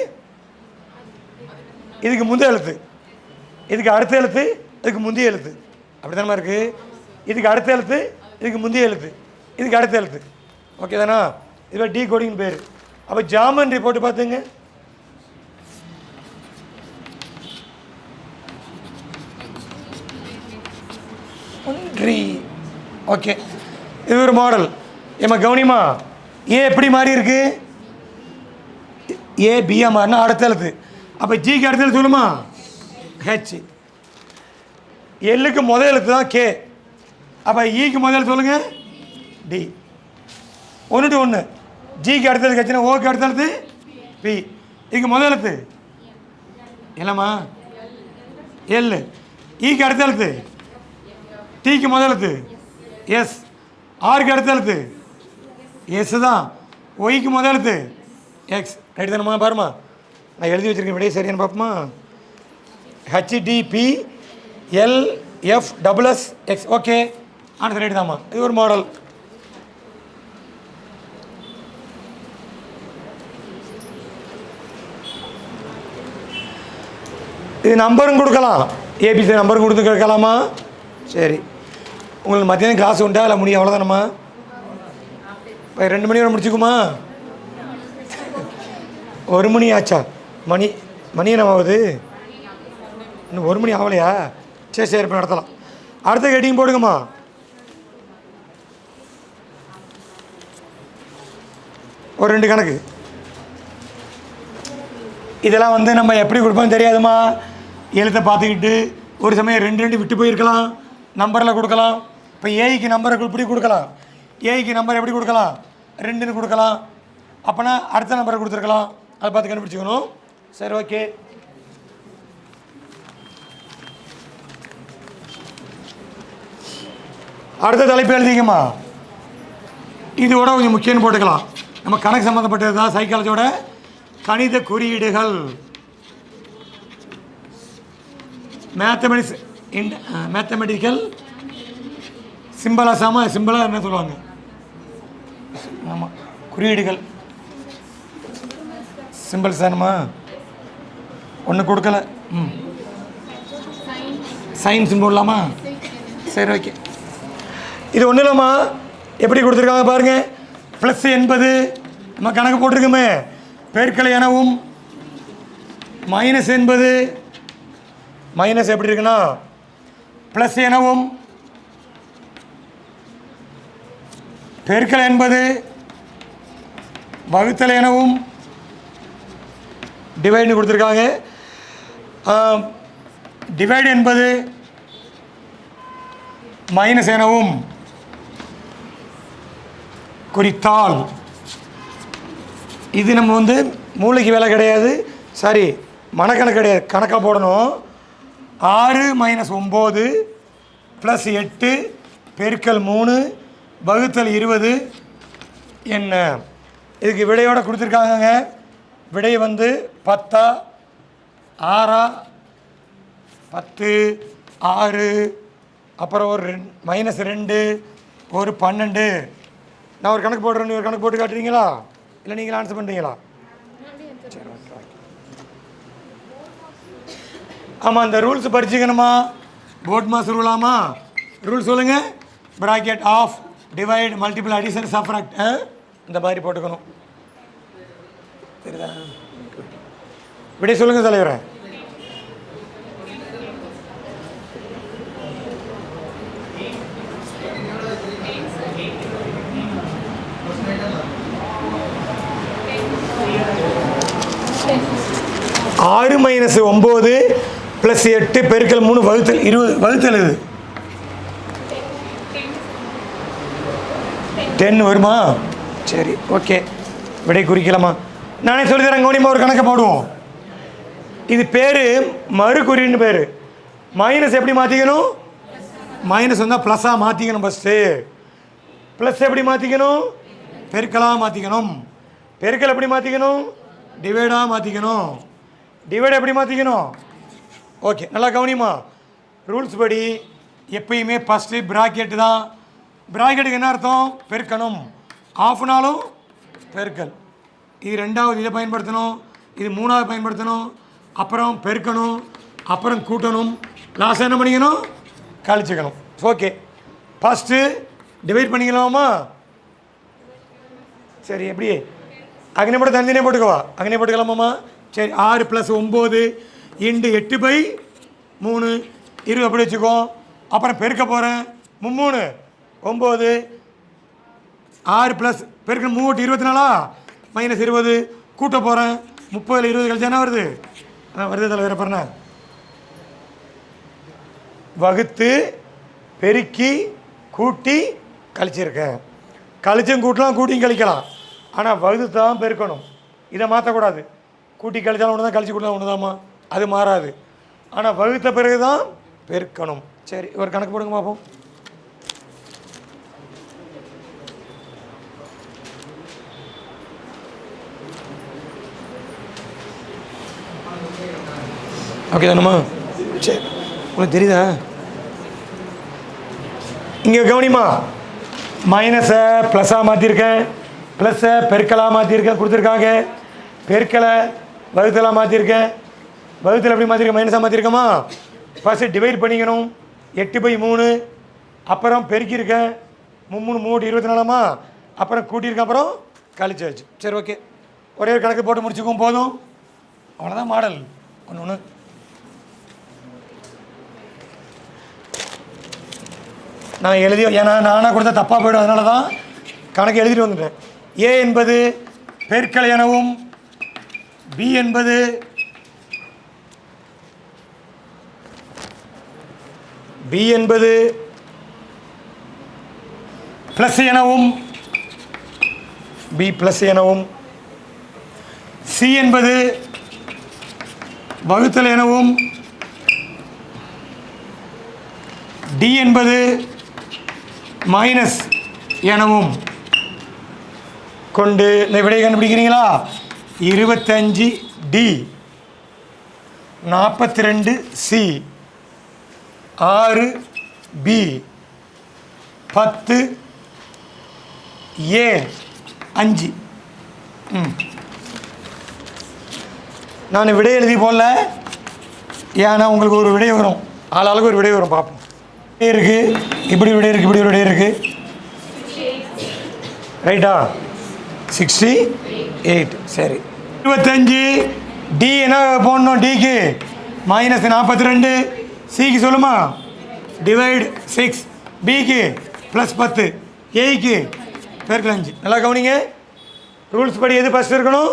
இதுக்கு முந்தைய எழுத்து, இதுக்கு அடுத்த எழுத்து, இதுக்கு முந்தைய எழுத்து. அப்படி தானே இருக்குது. இதுக்கு அடுத்த எழுத்து, இதுக்கு முந்தைய எழுத்து, இதுக்கு அடுத்த எழுத்து. ஓகே தானா? இது டீ கோடிங் பேர். அப்போ ஜாமெண்ட்ரி போட்டு பார்த்துங்க. ஒன்றி. ஓகே, இது ஒரு மாடல். ஏமா கவனிமா, ஏ எப்படி மாறி இருக்கு? ஏ பியா மாறினா அடுத்த எழுத்து. அப்போ ஜிக்கு அடுத்த எழுத்து சொல்லுமா? ஹெச். எல்லுக்கு முதல் எழுத்து தான் கே. அப்போ ஈக்கு முதல் எழுத்து சொல்லுங்க, டி. 1 to 1. ஜிக்கு அடுத்த எழுத்து ஹெச்னா ஓக்கு அடுத்த எழுத்து பி. இதுக்கு முதல் எழுத்து இல்லைம்மா எல். ஈக்கு அடுத்த எழுத்து, டிக்கு முதல் எழுத்து எஸ். ஆருக்கு அடுத்த எழுத்து எஸ் தான். ஒய்க்கு முதல் எழுத்து எக்ஸ். ரைட் தானம்மா? பாருமா, நான் எழுதி வச்சுருக்கேன். விடையே சரியான பார்ப்போமா? ஹெச்டிபி எல்எஃப் டபுள்எஸ் எக்ஸ். ஓகே, ஆன்சர் ரைட் தாம்மா. இது ஒரு மாடல். இது நம்பரும் கொடுக்கலாம், ஏபிசி நம்பரும் கொடுத்து கேட்கலாமா? சரி, உங்களுக்கு மத்தியானம் கிளாஸ் உண்டா இல்லை முடியும்? அவ்வளோதானம்மா? இப்போ 2 மணி வரை முடிச்சுக்குமா? 1 மணி ஆச்சா? மணி என்ன ஆகுது? இன்னும் 1 மணி ஆகலையா? சரி சரி, இப்போ நடத்தலாம். அடுத்த கேட்டிங் போடுங்கம்மா. ஒரு 2 கணக்கு. இதெல்லாம் வந்து நம்ம எப்படி கொடுப்போம் தெரியாதுமா. எழுத்தை பார்த்துக்கிட்டு ஒரு சமயம் 2 விட்டு போயிருக்கலாம். நம்பரில் கொடுக்கலாம். இப்போ ஏஐக்கு நம்பரை இப்படி கொடுக்கலாம். ஏஐக்கு நம்பர் எப்படி கொடுக்கலாம்? 2ன்னு கொடுக்கலாம். அப்போனா அடுத்த நம்பரை கொடுத்துருக்கலாம். அதை பார்த்து கண்டுபிடிச்சிக்கணும். சரி, ஓகே. அடுத்த தலைப்பு எழுதிங்கம்மா. இதோட கொஞ்சம் முக்கியம்னு போட்டுக்கலாம். நம்ம கணக்கு சம்மந்தப்பட்டது தான். சைக்காலஜியோட கணித குறியீடுகள், மேத்தமெட்டிக்கல் சிம்பிளாக என்ன சொல்லுவாங்க? ஆமாம், குறியீடுகள், சிம்பிள்ஸ் தானம்மா. ஒன்று கொடுக்கல. சயின்ஸ் போடலாமா? சரி, ஓகே. இது ஒன்றும் இல்லைம்மா, எப்படி கொடுத்துருக்காங்க பாருங்கள். ப்ளஸ் என்பது நம்ம கணக்கு போட்டிருக்குமே, பெருக்கல் எனவும், மைனஸ் என்பது, மைனஸ் எப்படி இருக்குன்னா ப்ளஸ் எனவும், பெருக்கல் என்பது வகுத்தல் எனவும், டிவைடு கொடுத்துருக்காங்க. டிவைடு என்பது மைனஸ் எனவும் குறித்தால், இது நம்ம வந்து மூளைக்கு வேலை கிடையாது, சரி மனக்கணக்கு கிடையாது, கணக்காக போடணும். 6 - 9 + 8 பெருக்கல் 3 வகுத்தல் 20 என்ன? இதுக்கு விடையோடு கொடுத்துருக்காங்க. விடை வந்து 10, 6, 10, 6, அப்புறம் ஒரு -2, ஒரு 12. நான் ஒரு கணக்கு போடுறேன், ஒரு கணக்கு போட்டு காட்டுறீங்களா இல்லை நீங்கள் ஆன்சர் பண்ணுறீங்களா? சரி, ஓகே. ஆமாம், இந்த ரூல்ஸ் படிச்சுக்கணுமா? போர்ட் மாஸ் ரூலாமா? ரூல் சொல்லுங்கள். Bracket of, divide, multiple, addition, subtract, இந்த மாதிரி போட்டுக்கணும். சரிதா? விடை சொல்லுங்கள் தலைவரே. ஆறு -9 + 8 பெருக்கல் 3 வகுத்தல் 20 வகுத்தல் இது 10 வருமா? சரி, ஓகே. விடை குறிக்கலாமா? நானே சொல்லி தரேன், கவனிமா. ஒரு கணக்கை போடுவோம். இது பேர் மறுகுறின்னு பேர். மைனஸ் எப்படி மாற்றிக்கணும்? மைனஸ் வந்தால் ப்ளஸ்ஸாக மாற்றிக்கணும். ஃபஸ்ட்டு ப்ளஸ் எப்படி மாற்றிக்கணும்? பெருக்கலாக மாற்றிக்கணும். பெருக்கல் எப்படி மாற்றிக்கணும்? டிவைடாக மாற்றிக்கணும். டிவைட் எப்படி மாற்றிக்கணும்? ஓகே, நல்லா கவனிமா. ரூல்ஸ் படி எப்பயுமே ஃபஸ்ட்டு ப்ராக்கெட்டு தான். ப்ராக்கெட்டுக்கு என்ன அர்த்தம்? பெருக்கணும். ஆஃப்னாலும் பெருக்கல். இது 2வது இதை பயன்படுத்தணும், இது 3வது பயன்படுத்தணும், அப்புறம் பெருக்கணும், அப்புறம் கூட்டணும், லாஸ்ட் என்ன பண்ணிக்கணும்? கழிச்சுக்கணும். ஓகே, ஃபஸ்ட்டு டிவைட் பண்ணிக்கலாமா? சரி, எப்படி அங்கனே போட்டு தனித்தனியாக போட்டுக்கவா? அங்கனே போட்டுக்கலாமாம்மா? சரி, 6 + 9 × 8/3 20 அப்படி வச்சுக்கோ. அப்புறம் பெருக்க போகிறேன். 3 9, 6 + பெருக்க 3 24 -20 கூட்ட போகிறேன். 30 20 கழிச்சா என்ன வருது? வருது தலைவர். பாருண்ணா, வகுத்து பெருக்கி கூட்டி கழிச்சிருக்கேன். கழிச்சும் கூட்டலாம், கூட்டியும் கழிக்கலாம். ஆனால் வகுத்து தான் பெருக்கணும். இதை மாற்றக்கூடாது. கூட்டி கழிச்சாலும் ஒன்று தான், கழிச்சு கூட்டலாம் ஒன்று தான்மா, அது மாறாது. ஆனால் வகுத்த பிறகு தான் பெருக்கணும். சரி, ஒரு கணக்கு போடுங்க பார்ப்போம். ஓகே தானம்மா? சரி, உங்களுக்கு தெரியுதா? இங்கே கவனிமா. மைனஸை ப்ளஸ்ஸாக மாற்றிருக்கேன், ப்ளஸ்ஸை பெருக்கலாக மாற்றிருக்கேன் கொடுத்துருக்காங்க. பெருக்கலை வகுத்தலாக மாற்றிருக்கேன். வகுத்தல் எப்படி மாற்றிருக்கேன்? மைனஸாக மாற்றிருக்கேம்மா. ஃபஸ்ட்டு டிவைட் பண்ணிக்கணும். 8/3 அப்புறம் பெருக்கியிருக்கேன். 3 3 24 அப்புறம் கூட்டியிருக்கேன், அப்புறம் கழிச்சாச்சு. சரி, ஓகே. ஒரே ஒரு கணக்கு போட்டு முடிச்சுக்கும், போதும். அவ்வளோதான் மாடல். ஒன்று நான் எழுதி, ஏன்னா நானாக கொடுத்தா தப்பாக போய்டும், அதனால தான் கணக்கு எழுதிட்டு வந்துட்டேன். ஏ என்பது பெருக்கல் எனவும், பி என்பது ப்ளஸ் எனவும், பி ப்ளஸ் எனவும், சி என்பது வகுத்தல் எனவும், டி என்பது மைனஸ் எனவும் கொண்டு இந்த விடையை கண்டுபிடிக்கிறீங்களா? 25D 42C 6B 10A 5. நான் விடை எழுதி போடல, ஏன்னா உங்களுக்கு ஒரு விடை வரும், ஆளாளுக்கு ஒரு விடை வரும். பார்ப்போம். விடை இருக்குது, இப்படி விடை இருக்குது, இப்படி ஒரு விடை இருக்குது. ரைட்டா? 68. சரி, 25D என்ன போடணும்? டிக்கு -42, சிக்கு சொல்லுமா டிவைடு 6, பிக்கு +10, ஏக்கு பெருக்கல் 5. நல்லா கவனிங்க. ரூல்ஸ் படி எது ஃபஸ்ட் இருக்கணும்?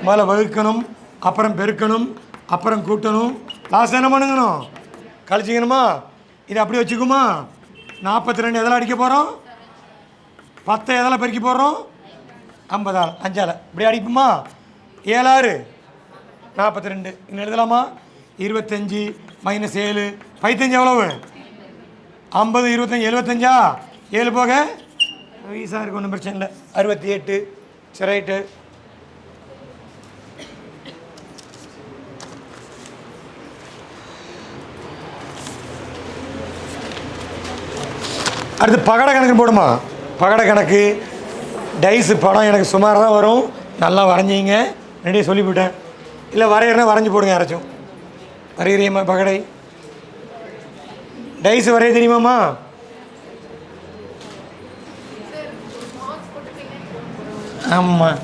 முதல்ல வகுக்கணும், அப்புறம் பெருக்கணும், அப்புறம் கூட்டணும், லாஸ்ட் என்ன பண்ணுங்கணும்? கழிச்சிக்கணுமா? இதை அப்படி வச்சுக்குமா? 42 எதில் அடிக்க போகிறோம்? 10 எதில் பெருக்கி போடுறோம்? 50ஆல் 5ஆல் இப்படி அடிப்போமா? 7 6 42. இன்னும் எழுதலாமா? 25 -7 15 எவ்வளவு? 50 25 75. 7 போக ஈஸாக இருக்குது, ஒன்றும் பிரச்சனை இல்லை. 68. சரி, ரைட்டு. அடுத்து பகடை கணக்கு போடுமா? பகடை கணக்கு டைஸு படம் எனக்கு சுமாராக தான் வரும், நல்லா வரைஞ்சிங்க. ரெடியாக சொல்லிவிட்டேன். இல்லை வரைகிறேன்னா வரைஞ்சி போடுங்க. யாராச்சும் வரைகிறியம்மா? பகடை டைஸு வரைய தெரியுமாம்மா? ஆமாம்,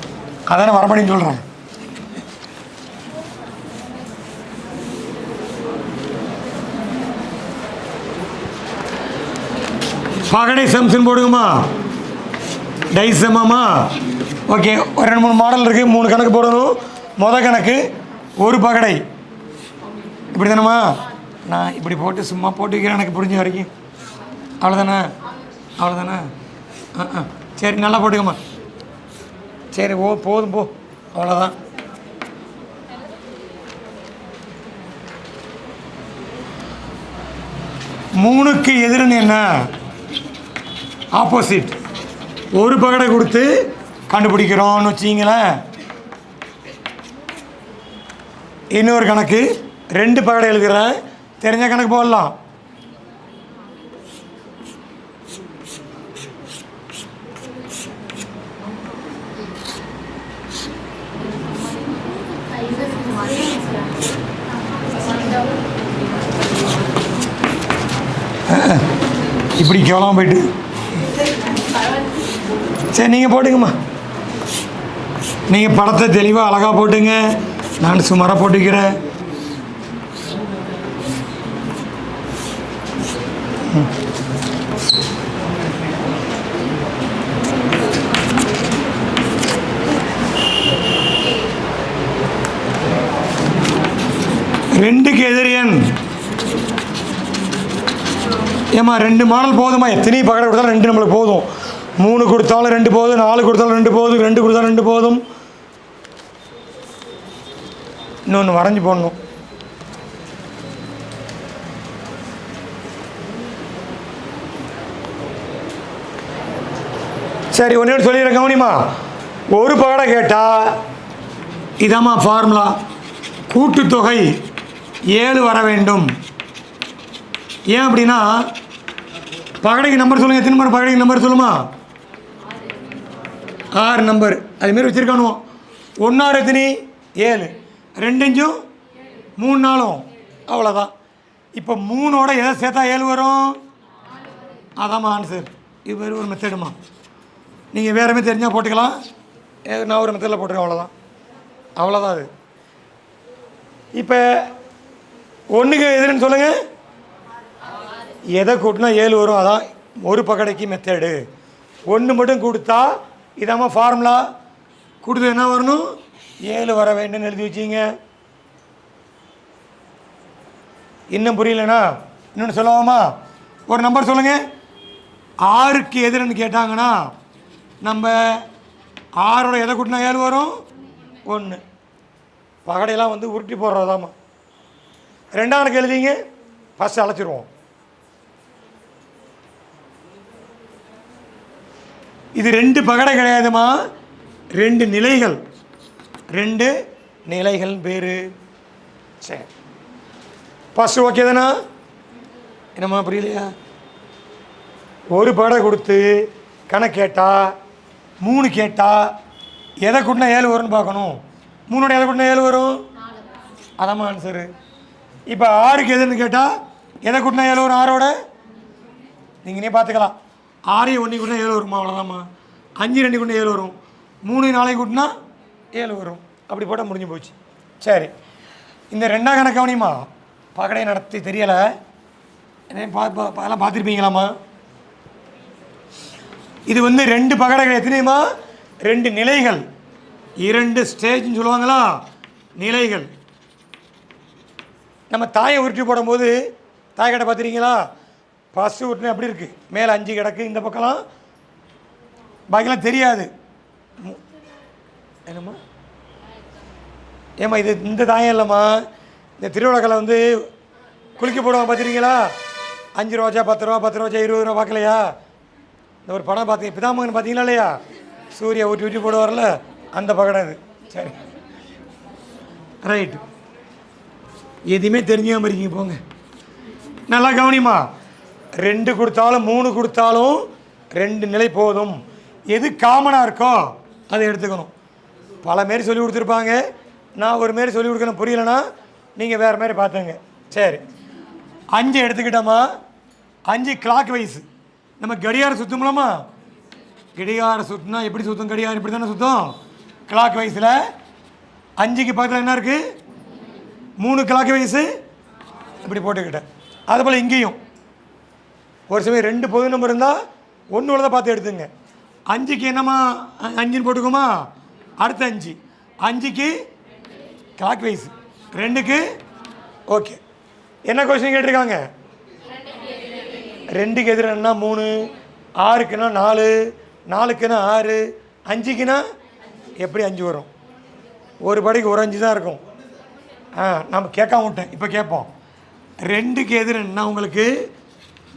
அதானே வரமாட்டேன்னு சொல்கிறேன். பகடை சம்ஸ்ன்னு போடுங்கம்மா. டைஸ் சம்மாம்மா. ஓகே, ஒரு 2 3 மாடல் இருக்குது, 3 கணக்கு போடணும். மொதல் கணக்கு ஒரு பகடை இப்படி தானேம்மா? நான் இப்படி போட்டு சும்மா போட்டு வைக்கிறேன், எனக்கு புரிஞ்ச வரைக்கும். அவ்வளோதானே? அவ்வளோதானே? சரி, நல்லா போட்டுக்கம்மா. சரி, போதும் போ, அவ்வளோதான். மூணுக்கு எதிர்னு என்ன? ஆப்போசிட். ஒரு பகடை கொடுத்து கண்டுபிடிக்கிறோம்னு வச்சிங்களேன். இன்னொரு கணக்கு 2 பகடை எழுதுகிறேன், தெரிஞ்ச கணக்கு போடலாம். இப்படி கேவலமாக போயிட்டு. சரி, நீங்கள் போட்டுங்கம்மா. நீங்கள் படத்தை தெளிவாக அழகாக போட்டுங்க, நான் சுமாராக போட்டுக்கிறேன். ரெண்டுக்கு எதிரியன் ஏம்மா? 2 மாடல் போதுமா? எத்தனை பகடை கொடுத்தாலும் 2 நம்மளுக்கு போதும். 3 கொடுத்தாலும் 2 போதும், 4 கொடுத்தாலும் 2 போதும், 2 கொடுத்தாலும் 2 போதும். இன்னொன்று வரைஞ்சி போடணும். சரி, ஒன்று சொல்லிடுறேன், கவனிமா. ஒரு பகடை கேட்டால் இதாம்மா ஃபார்முலா. கூட்டுத்தொகை 7 வர வேண்டும். ஏன் அப்படின்னா, பகடைக்கு நம்பர் சொல்லுங்கள். எத்தனை நம்பர் பகடைக்கு நம்பர் சொல்லுமா? 6 நம்பர். அதுமாரி வச்சுருக்கானுவோம். 1 6 எத்தனை? 7. 2 5 3 4. அவ்வளோதான். இப்போ 3ஓட எதை சேர்த்தா 7 வரும்? அதாம்மா ஆன்சர். இது வேறு ஒரு மெத்தடுமா. நீங்கள் வேறு மாதிரி தெரிஞ்சால் போட்டுக்கலாம், நான் ஒரு மெத்தடில் போட்டுருக்கேன். அவ்வளோதான், அவ்வளோதான். அது இப்போ 1க்கு எதிர்ன்னு சொல்லுங்கள். எதை கூட்டினா 7 வரும்? அதான் ஒரு பகடைக்கு மெத்தடு. 1 மட்டும் கொடுத்தா இதாம்மா ஃபார்முலா. கொடுத்து என்ன வரணும்? 7 வர வேண்டும்னு எழுதி வச்சிங்க. இன்னும் புரியலண்ணா இன்னொன்று சொல்லவாமா? ஒரு நம்பர் சொல்லுங்கள். 6க்கு எதிர்ன்னு கேட்டாங்கன்னா நம்ம 6ஓட எதை கூட்டினா 7 வரும்? 1. பகடையெல்லாம் வந்து உருட்டி போடுறதாம்மா. 2ஆம் கணக்கு எழுதிங்க. ஃபஸ்ட்டு அழைச்சிருவோம். இது 2 பகடை கிடையாதுமா, 2 நிலைகள். 2 நிலைகள் பேர். சரி, ஃபஸ்ட்டு ஓகே தானா? என்னம்மா புரியலையா? ஒரு பகடை கொடுத்து கணக்கு கேட்டால் 3 கேட்டால் எதை கூட்டினா 7 வரும்னு பார்க்கணும். 3 எதை கூட்டினா 7 வரும்? அதாம்மா ஆன்சரு. இப்போ 6க்கு எதுன்னு கேட்டால் எதை கூட்டினா 7 வரும்? 6ஓட நீங்களே பார்த்துக்கலாம். 6 1 கூட்டினா 7 வருமா? அவ்வளோதாம்மா. 5 2 கூட்டினா 7 வரும். 3 4 கூட்டினா 7 வரும். அப்படி போட்டால் முடிஞ்சு போச்சு. சரி, இந்த 2ஆம் கணக்கு கவனிமா. பகடை நடத்தி தெரியலை, என்ன அதெல்லாம் பார்த்துருப்பீங்களாம்மா? இது வந்து 2 பகடைகள். எத்தனையுமா? 2 நிலைகள். 2 ஸ்டேஜ்னு சொல்லுவாங்களா, நிலைகள். நம்ம தாயை உருட்டி போடும்போது தாய்க்கடை பார்த்துருக்கீங்களா? ஃபஸ்ட்டு உருட்டினா எப்படி இருக்குது? மேலே 5 கிடக்கு, இந்த பக்கம்லாம் பாக்கிலாம் தெரியாது. என்னம்மா ஏம்மா இது இந்த தாயம் இல்லைம்மா, இந்த திருவிழாக்களை வந்து குளிக்க போடுவாங்க பார்த்துருக்கீங்களா? 5 ரோஜா 10 ரூபா 10 ரோஜா 20 ரூபா பார்க்கலையா? இந்த ஒரு படம் பார்த்தீங்க, பிதாமகன் பார்த்தீங்களா இல்லையா? சூர்யா ஊட்டி ஊட்டி போடுவார்ல, அந்த பகடம் இது. சரி, ரைட்டு. எதுவுமே தெரிஞ்சாமல் இருக்கீங்க போங்க. நல்லா கவனிமா. 2 கொடுத்தாலும் 3 கொடுத்தாலும் 2 நிலை போதும். எது காமனாக இருக்கோ அதை எடுத்துக்கணும். பல மாரி சொல்லி கொடுத்துருப்பாங்க, நான் ஒரு மாரி சொல்லி கொடுக்கணும். புரியலைன்னா நீங்கள் வேறு மாதிரி பார்த்துங்க. சரி, 5 எடுத்துக்கிட்டோமா. 5 கிளாக் வைஸ். நம்ம கடிகாரம் சுற்றும்லாமா? கடிகாரம் சுற்றினா எப்படி சுற்றும்? கடிகாரம் இப்படி தானே சுற்றும், கிளாக் வைஸில். 5க்கு பக்கத்தில் என்ன இருக்குது? 3 கிளாக் வைஸு இப்படி போட்டுக்கிட்டேன். அதுபோல் இங்கேயும் ஒரு சமயம் 2 பொது நம்பர் இருந்தால் 1 உள்ளதை பார்த்து எடுத்துங்க. 5க்கு என்னம்மா 5ன்னு போட்டுக்கோமா. அடுத்த 5 5க்கு கிளாக் வைஸ், 2க்கு ஓகே. என்ன கொஸ்டின் கேட்டிருக்காங்க? 2க்கு எதிரன்னா 3, 6க்குன்னா 4, 4க்குன்னா 6, 5க்குன்னா எப்படி 5 வரும்? ஒரு படிக்கு ஒரு 5 தான் இருக்கும். நம்ம கேட்காம விட்டேன், இப்போ கேட்போம். 2க்கு எதிரன்னா உங்களுக்கு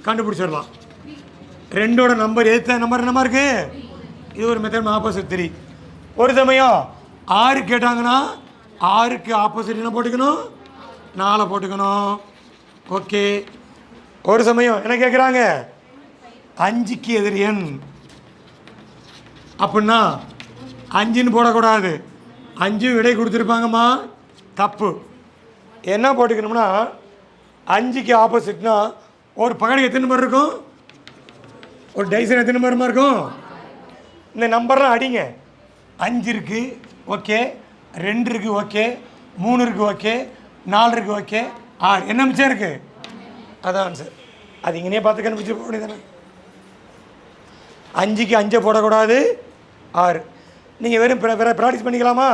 கண்டுபிடிச்சிடலாம். 2ஓட நம்பர் எதிர்த்த நம்பர் என்னமா இருக்குது? இது ஒரு மெத்தட். ஆப்போசிட் 3. ஒரு சமயம் 6 கேட்டாங்கன்னா 6க்கு ஆப்போசிட் என்ன போட்டுக்கணும்? 4 போட்டுக்கணும். ஓகே. ஒரு சமயம் என்ன கேட்குறாங்க? 5க்கு எதிர் எண் அப்படின்னா 5ன்னு போடக்கூடாது. 5 விடை கொடுத்துருப்பாங்கம்மா, தப்பு. என்ன போட்டுக்கணும்னா 5க்கு ஆப்போசிட்னா ஒரு பகடைக்கு எத்தனை நம்பர் இருக்கும்? ஒரு டைசன் எத்தனை நம்பருமா இருக்கும்? இந்த நம்பர்லாம் அடிங்க. 5 இருக்குது ஓகே, 2 இருக்குது ஓகே, 3 இருக்குது ஓகே, 4 இருக்குது ஓகே, 6. என்ன மிச்சம் இருக்குது? அதான் ஆன்சர். அது இங்கேயே பார்த்து கண்டுபிடிச்சி போக வேண்டியதானே. 5க்கு 5 போடக்கூடாது, 6. நீங்கள் வெறும் ப்ராக்டிஸ் பண்ணிக்கலாமா?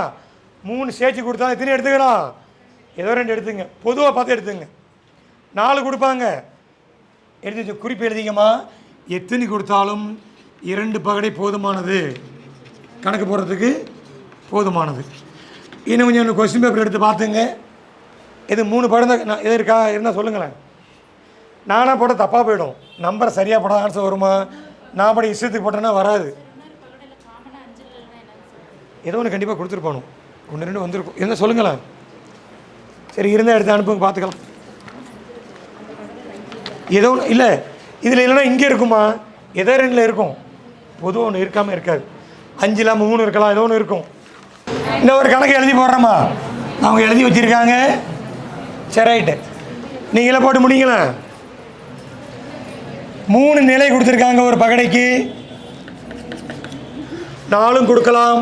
3 ஸ்டேஜ் கொடுத்தா எத்தனை எடுத்துக்கலாம்? ஏதோ 2 எடுத்துங்க, பொதுவாக பார்த்து எடுத்துங்க. 4 கொடுப்பாங்க, எடுத்து குறிப்பு எழுதிக்கம்மா. எத்தனை கொடுத்தாலும் 2 பகடை போதுமானது, கணக்கு போடுறதுக்கு போதுமானது. இன்னும் கொஞ்சம் கொஸ்டின் பேப்பர் எடுத்து பார்த்துங்க. இது 3 படம் தான் எது இருக்கா இருந்தால் சொல்லுங்களேன். நானாக போட தப்பாக போயிடும். நம்பர் சரியாக போட ஆன்சர் வருமா? நான் படி இஷ்டத்துக்கு போட்டேன்னா வராது. ஏதோ ஒன்று கண்டிப்பாக கொடுத்துருப்பானு, 1 2 வந்திருக்கும். இருந்தால் சொல்லுங்களேன். சரி, இருந்தால் எடுத்து அனுப்புங்க, பார்த்துக்கலாம். ஏதோ ஒன்று இல்லை, இதில் இல்லைன்னா இங்கே இருக்குமா? ஏதோ 2ல் இருக்கும். பொதுவாக ஒன்று இருக்காமல் இருக்காது. 5 இல்லாமல் 3 இருக்கலாம், ஏதோ ஒன்று இருக்கும். இந்த ஒரு கணக்கு எழுதி போடுறோமா? அவங்க எழுதி வச்சுருக்காங்க. சரி, ரைட்டு. நீங்களே போட்டு முடிங்களா? 3 நிலை கொடுத்துருக்காங்க ஒரு பகடைக்கு. 4 கொடுக்கலாம்.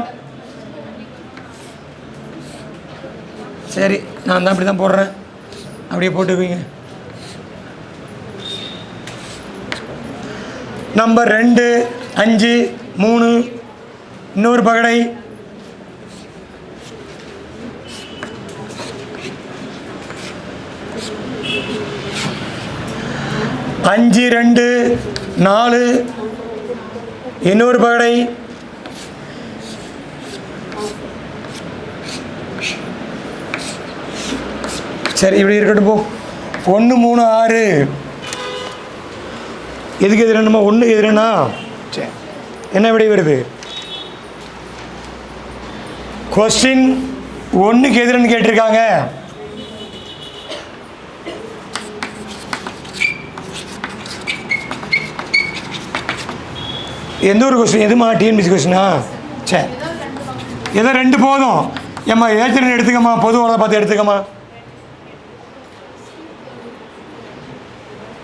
சரி, நான் தான் அப்படி தான் போடுறேன், அப்படியே போட்டுக்குவீங்க. நம்பர் 2 5 3 இன்னொரு பகடை 5 2 4 இன்னொரு பகடை 1 இப்படி இருக்கட்டும். போ 1 3 6 எதுக்கு எதிரணுமா? 1 எதிரனா? சரி, என்ன விடை வருது? கொஸ்டின் 1க்கு எதிரன்னு கேட்டிருக்காங்க. எந்த ஒரு கொஸ்டின்? எதுமா டிஎன்பிசி கொஸ்டினா? சரி, ஏதோ 2 போதும். ஏம்மா ஏச்சரன் எடுத்துக்கம்மா, பொதுவாக பார்த்து எடுத்துக்கம்மா.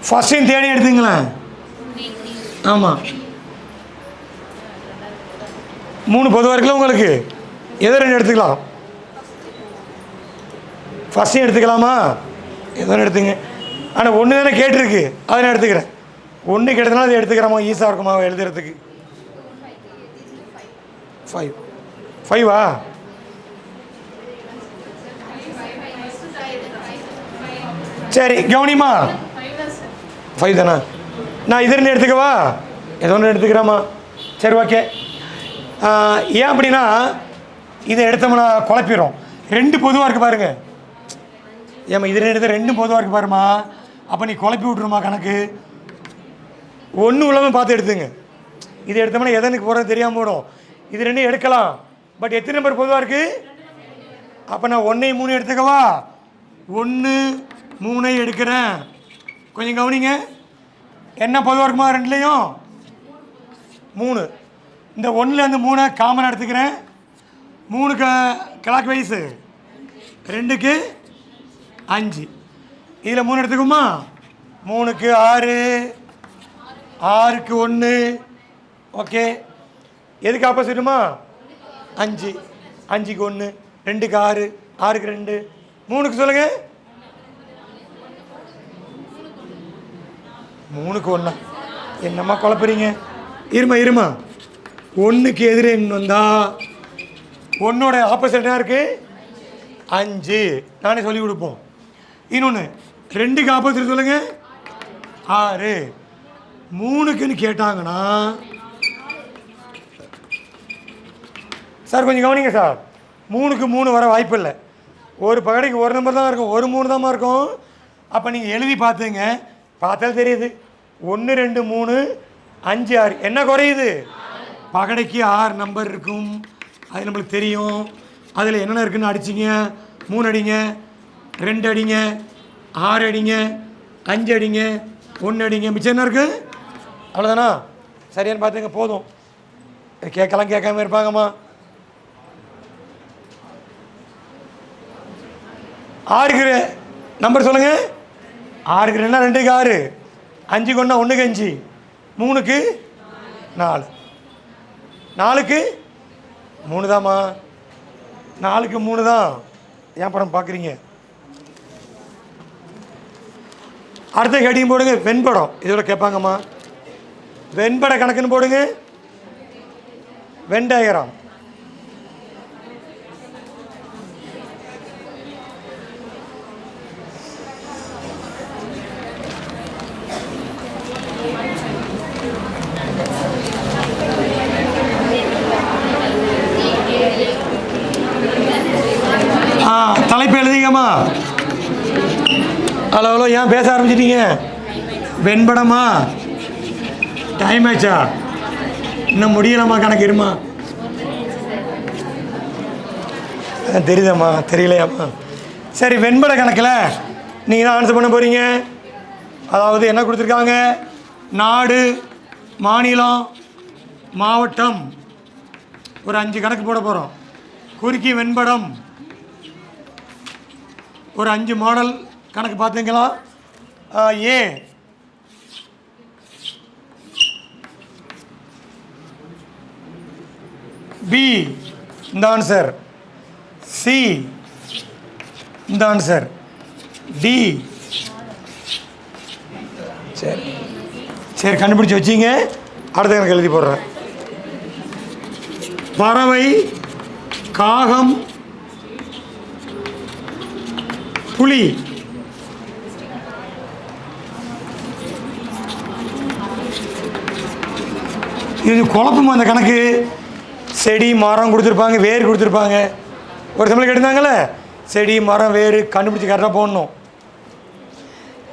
ஃபஸ்ட்டையும் தேடி எடுத்துங்களேன். ஆமாம், 3 பொதுவாக இருக்குல்ல உங்களுக்கு, எதோ 2 எடுத்துக்கலாம். ஃபஸ்ட்டையும் எடுத்துக்கலாமா? ஏதோ எடுத்துங்க. ஆனால் 1 தானே கேட்டிருக்கு, அதை நான் எடுத்துக்கிறேன். 1 கேட்டதுனால அதை எடுத்துக்கிறோமா, ஈஸியாக இருக்குமா எழுதுறதுக்கு? 5 சரி, கவனிமா. 5 தானே? நான் இது 2 எடுத்துக்கவா? ஏதோ 1 எடுத்துக்கிறேம்மா. சரி, ஓகே. ஏன் அப்படின்னா இதை எடுத்தோம்னா குழப்பிடும். 2 பொதுவாக இருக்குது பாருங்க. ஏம்மா இது 2 எடுத்து 2 பொதுவாக இருக்குது பாருமா. அப்போ நீ குழப்பி விட்ருமா கணக்கு. 1 உள்ளவன் பார்த்து எடுத்துங்க. இது எடுத்தோம்னா எதனுக்கு போகிறது தெரியாமல் போடும். இது 2 எடுக்கலாம். பட் எத்தனை நம்பர் பொதுவாக இருக்குது? அப்போ நான் 1 3 எடுத்துக்கவா? 1 3 எடுக்கிறேன். கொஞ்சம் கவனிங்க. என்ன பொதுவாக இருக்குமா 2லேயும்? 3. இந்த 1லேருந்து 3 காமனாக எடுத்துக்கிறேன். 3க்கு கிளாக் வைஸு, 2க்கு 5. இதில் 3 எடுத்துக்குமா? 3க்கு 6, 6க்கு 1. ஓகே, எதுக்கு ஆப்போசிட்டுமா? 5. 5க்கு 1, 2க்கு 6, 6க்கு 2, 3க்கு சொல்லுங்கள். 3க்கு 1. என்னம்மா குழப்பறீங்க? இருமா. 1க்கு எதிரே வந்தா 1ஓட ஆப்போசிட்டாக இருக்குது 5. நானே சொல்லி கொடுப்போம். இன்னொன்று 2க்கு ஆப்போசிட் சொல்லுங்கள் 6. 3க்குன்னு கேட்டாங்கன்னா சார் கொஞ்சம் கவனிங்க சார். 3க்கு 3 வர வாய்ப்பு இல்லை. ஒரு பகடைக்கு 1 நம்பர் தான் இருக்கும், ஒரு 3 தான் இருக்கும். அப்போ நீங்கள் எழுதி பார்த்துங்க, பார்த்தாலும் தெரியுது. 1 2 3 5 6 என்ன குறையுது? பகடைக்கு 6 நம்பர் இருக்கும், அது நம்மளுக்கு தெரியும். அதில் என்னென்ன இருக்குதுன்னு அடிச்சிங்க. 3 அடிங்க, 2 அடிங்க, 6 அடிங்க, 5 அடிங்க, 1 அடிங்க. மிச்சம் என்ன இருக்குது? அவ்வளோதானா? சரியானு பார்த்துங்க, போதும். கேட்கலாம் கேட்காம இருப்பாங்கம்மா. 6க்கு நம்பர் சொல்லுங்கள். 6க்கு 2னா 2க்கு 6, 5க்கு 1னா 1க்கு 5, 3க்கு 4, 4க்கு 3 தாம்மா. 4க்கு 3 தான். ஏன் படம் பார்க்குறீங்க? அடுத்த ஹெட்டிங் போடுங்க, வெண்படம். இதோட கேட்பாங்கம்மா. வெண்பட கணக்குன்னு போடுங்க. Venn diagram. தலைப்பு எழுதிங்கம்மா. ஹலோ, ஏன் பேச ஆரம்பிச்சிட்டீங்க? வெண்படமா? டைம் ஆச்சா? இன்னும் முடியலம்மா, கணக்கு இருமா. தெரியுதாம்மா? தெரியலையாம்மா? சரி, வெண்பட கணக்கில் நீங்கள் தான் ஆன்சர் பண்ண போகிறீங்க. அதாவது என்ன கொடுத்துருக்காங்க? நாடு, மாநிலம், மாவட்டம், ஒரு 5 கணக்கு போட போகிறோம். குறுக்கி வெண்படம் ஒரு 5 மாடல் கணக்கு பார்த்துங்களா? ஏ பி இந்த ஆன்சர், சி இந்த ஆன்சர், டி. சரி சரி, கண்டுபிடிச்சி வச்சிங்க. அடுத்த எனக்கு எழுதி போடுறேன். பறவை, காகம், புலி. இது குழப்பமா அந்த கணக்கு? செடி மரம் கொடுத்துருப்பாங்க, வேர் கொடுத்துருப்பாங்க. ஒரு சம்பளம் கேட்டிருந்தாங்கல்ல, செடி மரம் வேர் கண்டுபிடிச்சி கரெக்டாக போடணும்.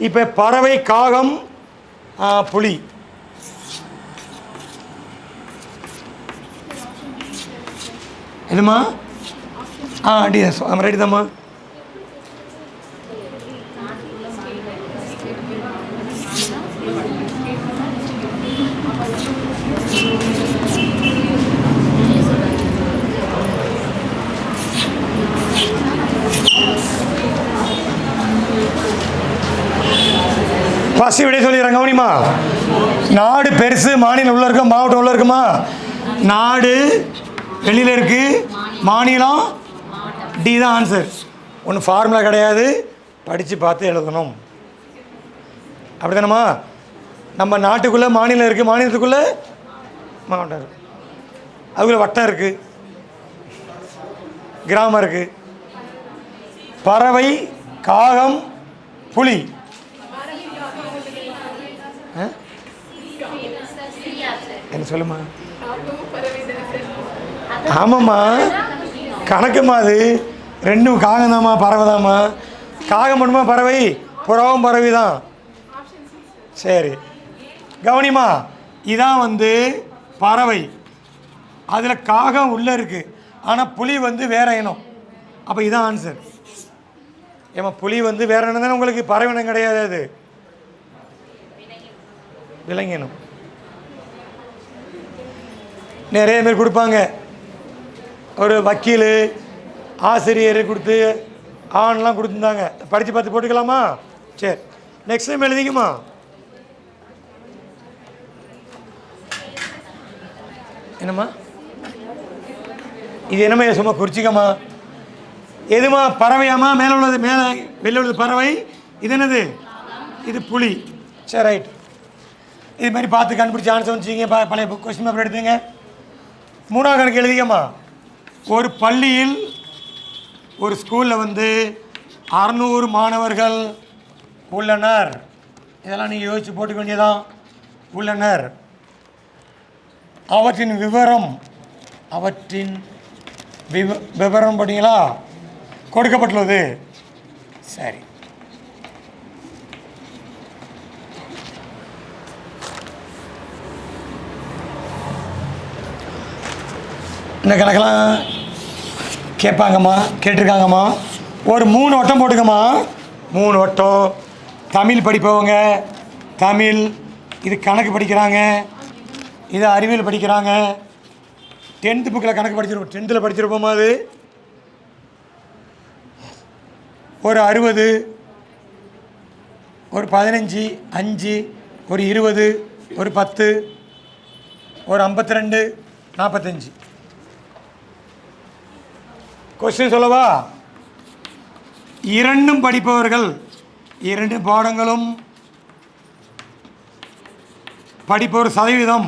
இப்போ பறவை, காகம், புலி. எதுமா? டி ரெடி தாம்மா. ஃபஸ்ட்டு விடைய சொல்லிடுறேன், கவனிமா. நாடு பெருசு, மாநிலம் உள்ள இருக்கா, மாவட்டம் உள்ள இருக்குமா? நாடு வெளியில் இருக்குது, மாநிலம் டி தான் ஆன்சர். ஒன்றும் ஃபார்முலா கிடையாது, படித்து பார்த்து எழுதணும். அப்படி தானம்மா? நம்ம நாட்டுக்குள்ளே மாநிலம் இருக்குது, மாநிலத்துக்குள்ளே மாவட்டம் இருக்குது, அதுக்குள்ளே வட்டம் இருக்குது, கிராமம் இருக்குது. பறவை, காகம், புலி. என்ன சொல்லுமா? ஆமாம்மா, கணக்குமா அது ரெண்டும். காகம் தாம்மா, பறவை தாம்மா. காகம் மட்டுமா பறவை? புறாவும் பறவை தான். சரி, கவனிமா. இதான் வந்து பறவை, அதில் காகம் உள்ளே இருக்குது, ஆனால் புலி வந்து வேற இனம். அப்போ இதான் ஆன்சர். ஏமா, புலி வந்து வேற இனம் தானே உங்களுக்கு, பறவை இனம் கிடையாது, அது விலங்கினம். நிறைய பேர் கொடுப்பாங்க, ஒரு வக்கீல், ஆசிரியர் கொடுத்து ஆண்லாம் கொடுத்துருந்தாங்க. படித்து பார்த்து போட்டுக்கலாமா? சரி, நெக்ஸ்ட் டைம் எழுதிக்குமா. என்னம்மா இது? என்னம்மா சும்மா குறிச்சிக்கம்மா. எதுமா? பறவையாம்மா? மேலே உள்ளது, மேலே வெளில உள்ளது பறவை. இது என்னது? இது புலி. சரி, ரைட். இது மாதிரி பார்த்து கண்டுபிடிச்சி ஆன்சர் வச்சுக்கிங்க. பழைய கொஸ்டின் பேப்பர் எடுத்துங்க. மூணாவது கணக்கு எழுதிக்கம்மா. ஒரு பள்ளியில், ஒரு ஸ்கூலில் வந்து 600 மாணவர்கள் உள்ளனர். இதெல்லாம் நீங்கள் யோசித்து போட்டுக்க வேண்டியதான். உள்ளனர். அவற்றின் விவரம் பார்த்தீங்களா? கொடுக்கப்பட்டுள்ளது. சரி, இந்த கணக்கெல்லாம் கேட்பாங்கம்மா, கேட்டிருக்காங்கம்மா. ஒரு 3 வட்டம் போட்டுக்கம்மா. 3 வட்டம். தமிழ் படிப்பவங்க தமிழ், இது கணக்கு படிக்கிறாங்க, இது அறிவியல் படிக்கிறாங்க. 10th புக்கில் கணக்கு படிச்சிருப்போம், 10th படிச்சிருப்போமா? அது ஒரு 60, ஒரு 15, 5, ஒரு 20, ஒரு 10, ஒரு 52, 45. கொஸ்டின் சொல்லவா? இரண்டும் படிப்பவர்கள், 2 பாடங்களும் படிப்பவர் சதவீதம்.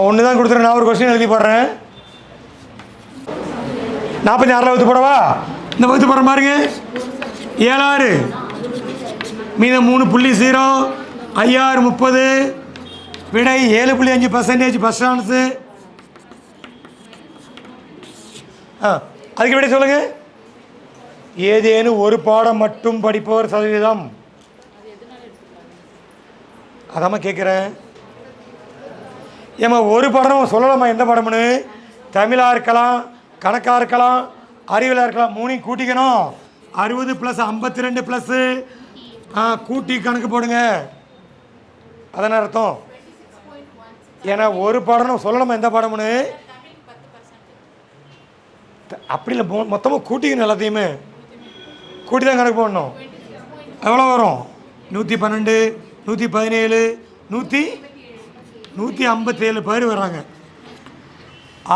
ஒன்று தான் கொடுத்துறேன். நான் ஒரு கொஸ்டின் எழுதி போடுறேன். 46 வகுத்து போடவா? இந்த வகுத்து போடுற பாருங்க. 7 மீதம் 3.0, 5 30, விடை 7.5% ஃபர்ஸ்ட் ஆன்ஸு. அதுக்கு விடை சொல்லுங்க. ஏதேனும் ஒரு பாடம் மட்டும் படிப்பவர் சதவீதம். அதாம்மா கேட்குறேன். ஏம்மா ஒரு படம் சொல்லலாமா? எந்த படம்னு? தமிழாக இருக்கலாம், கணக்காக இருக்கலாம், அறிவியலாக இருக்கலாம். 3 கூட்டிக்கணும். 60 + 52 ப்ளஸ்ஸு கூட்டி கணக்கு போடுங்க. அதான அர்த்தம். ஏன்னா ஒரு பாடம் சொல்லலாமா எந்த பாடம்னு? அப்படி இல்லை, மொத்தமாக கூட்டிக்கணும். எல்லாத்தையுமே கூட்டி தான் கணக்கு போடணும். எவ்வளோ வரும்? 112, 117, 157 பேர் வர்றாங்க.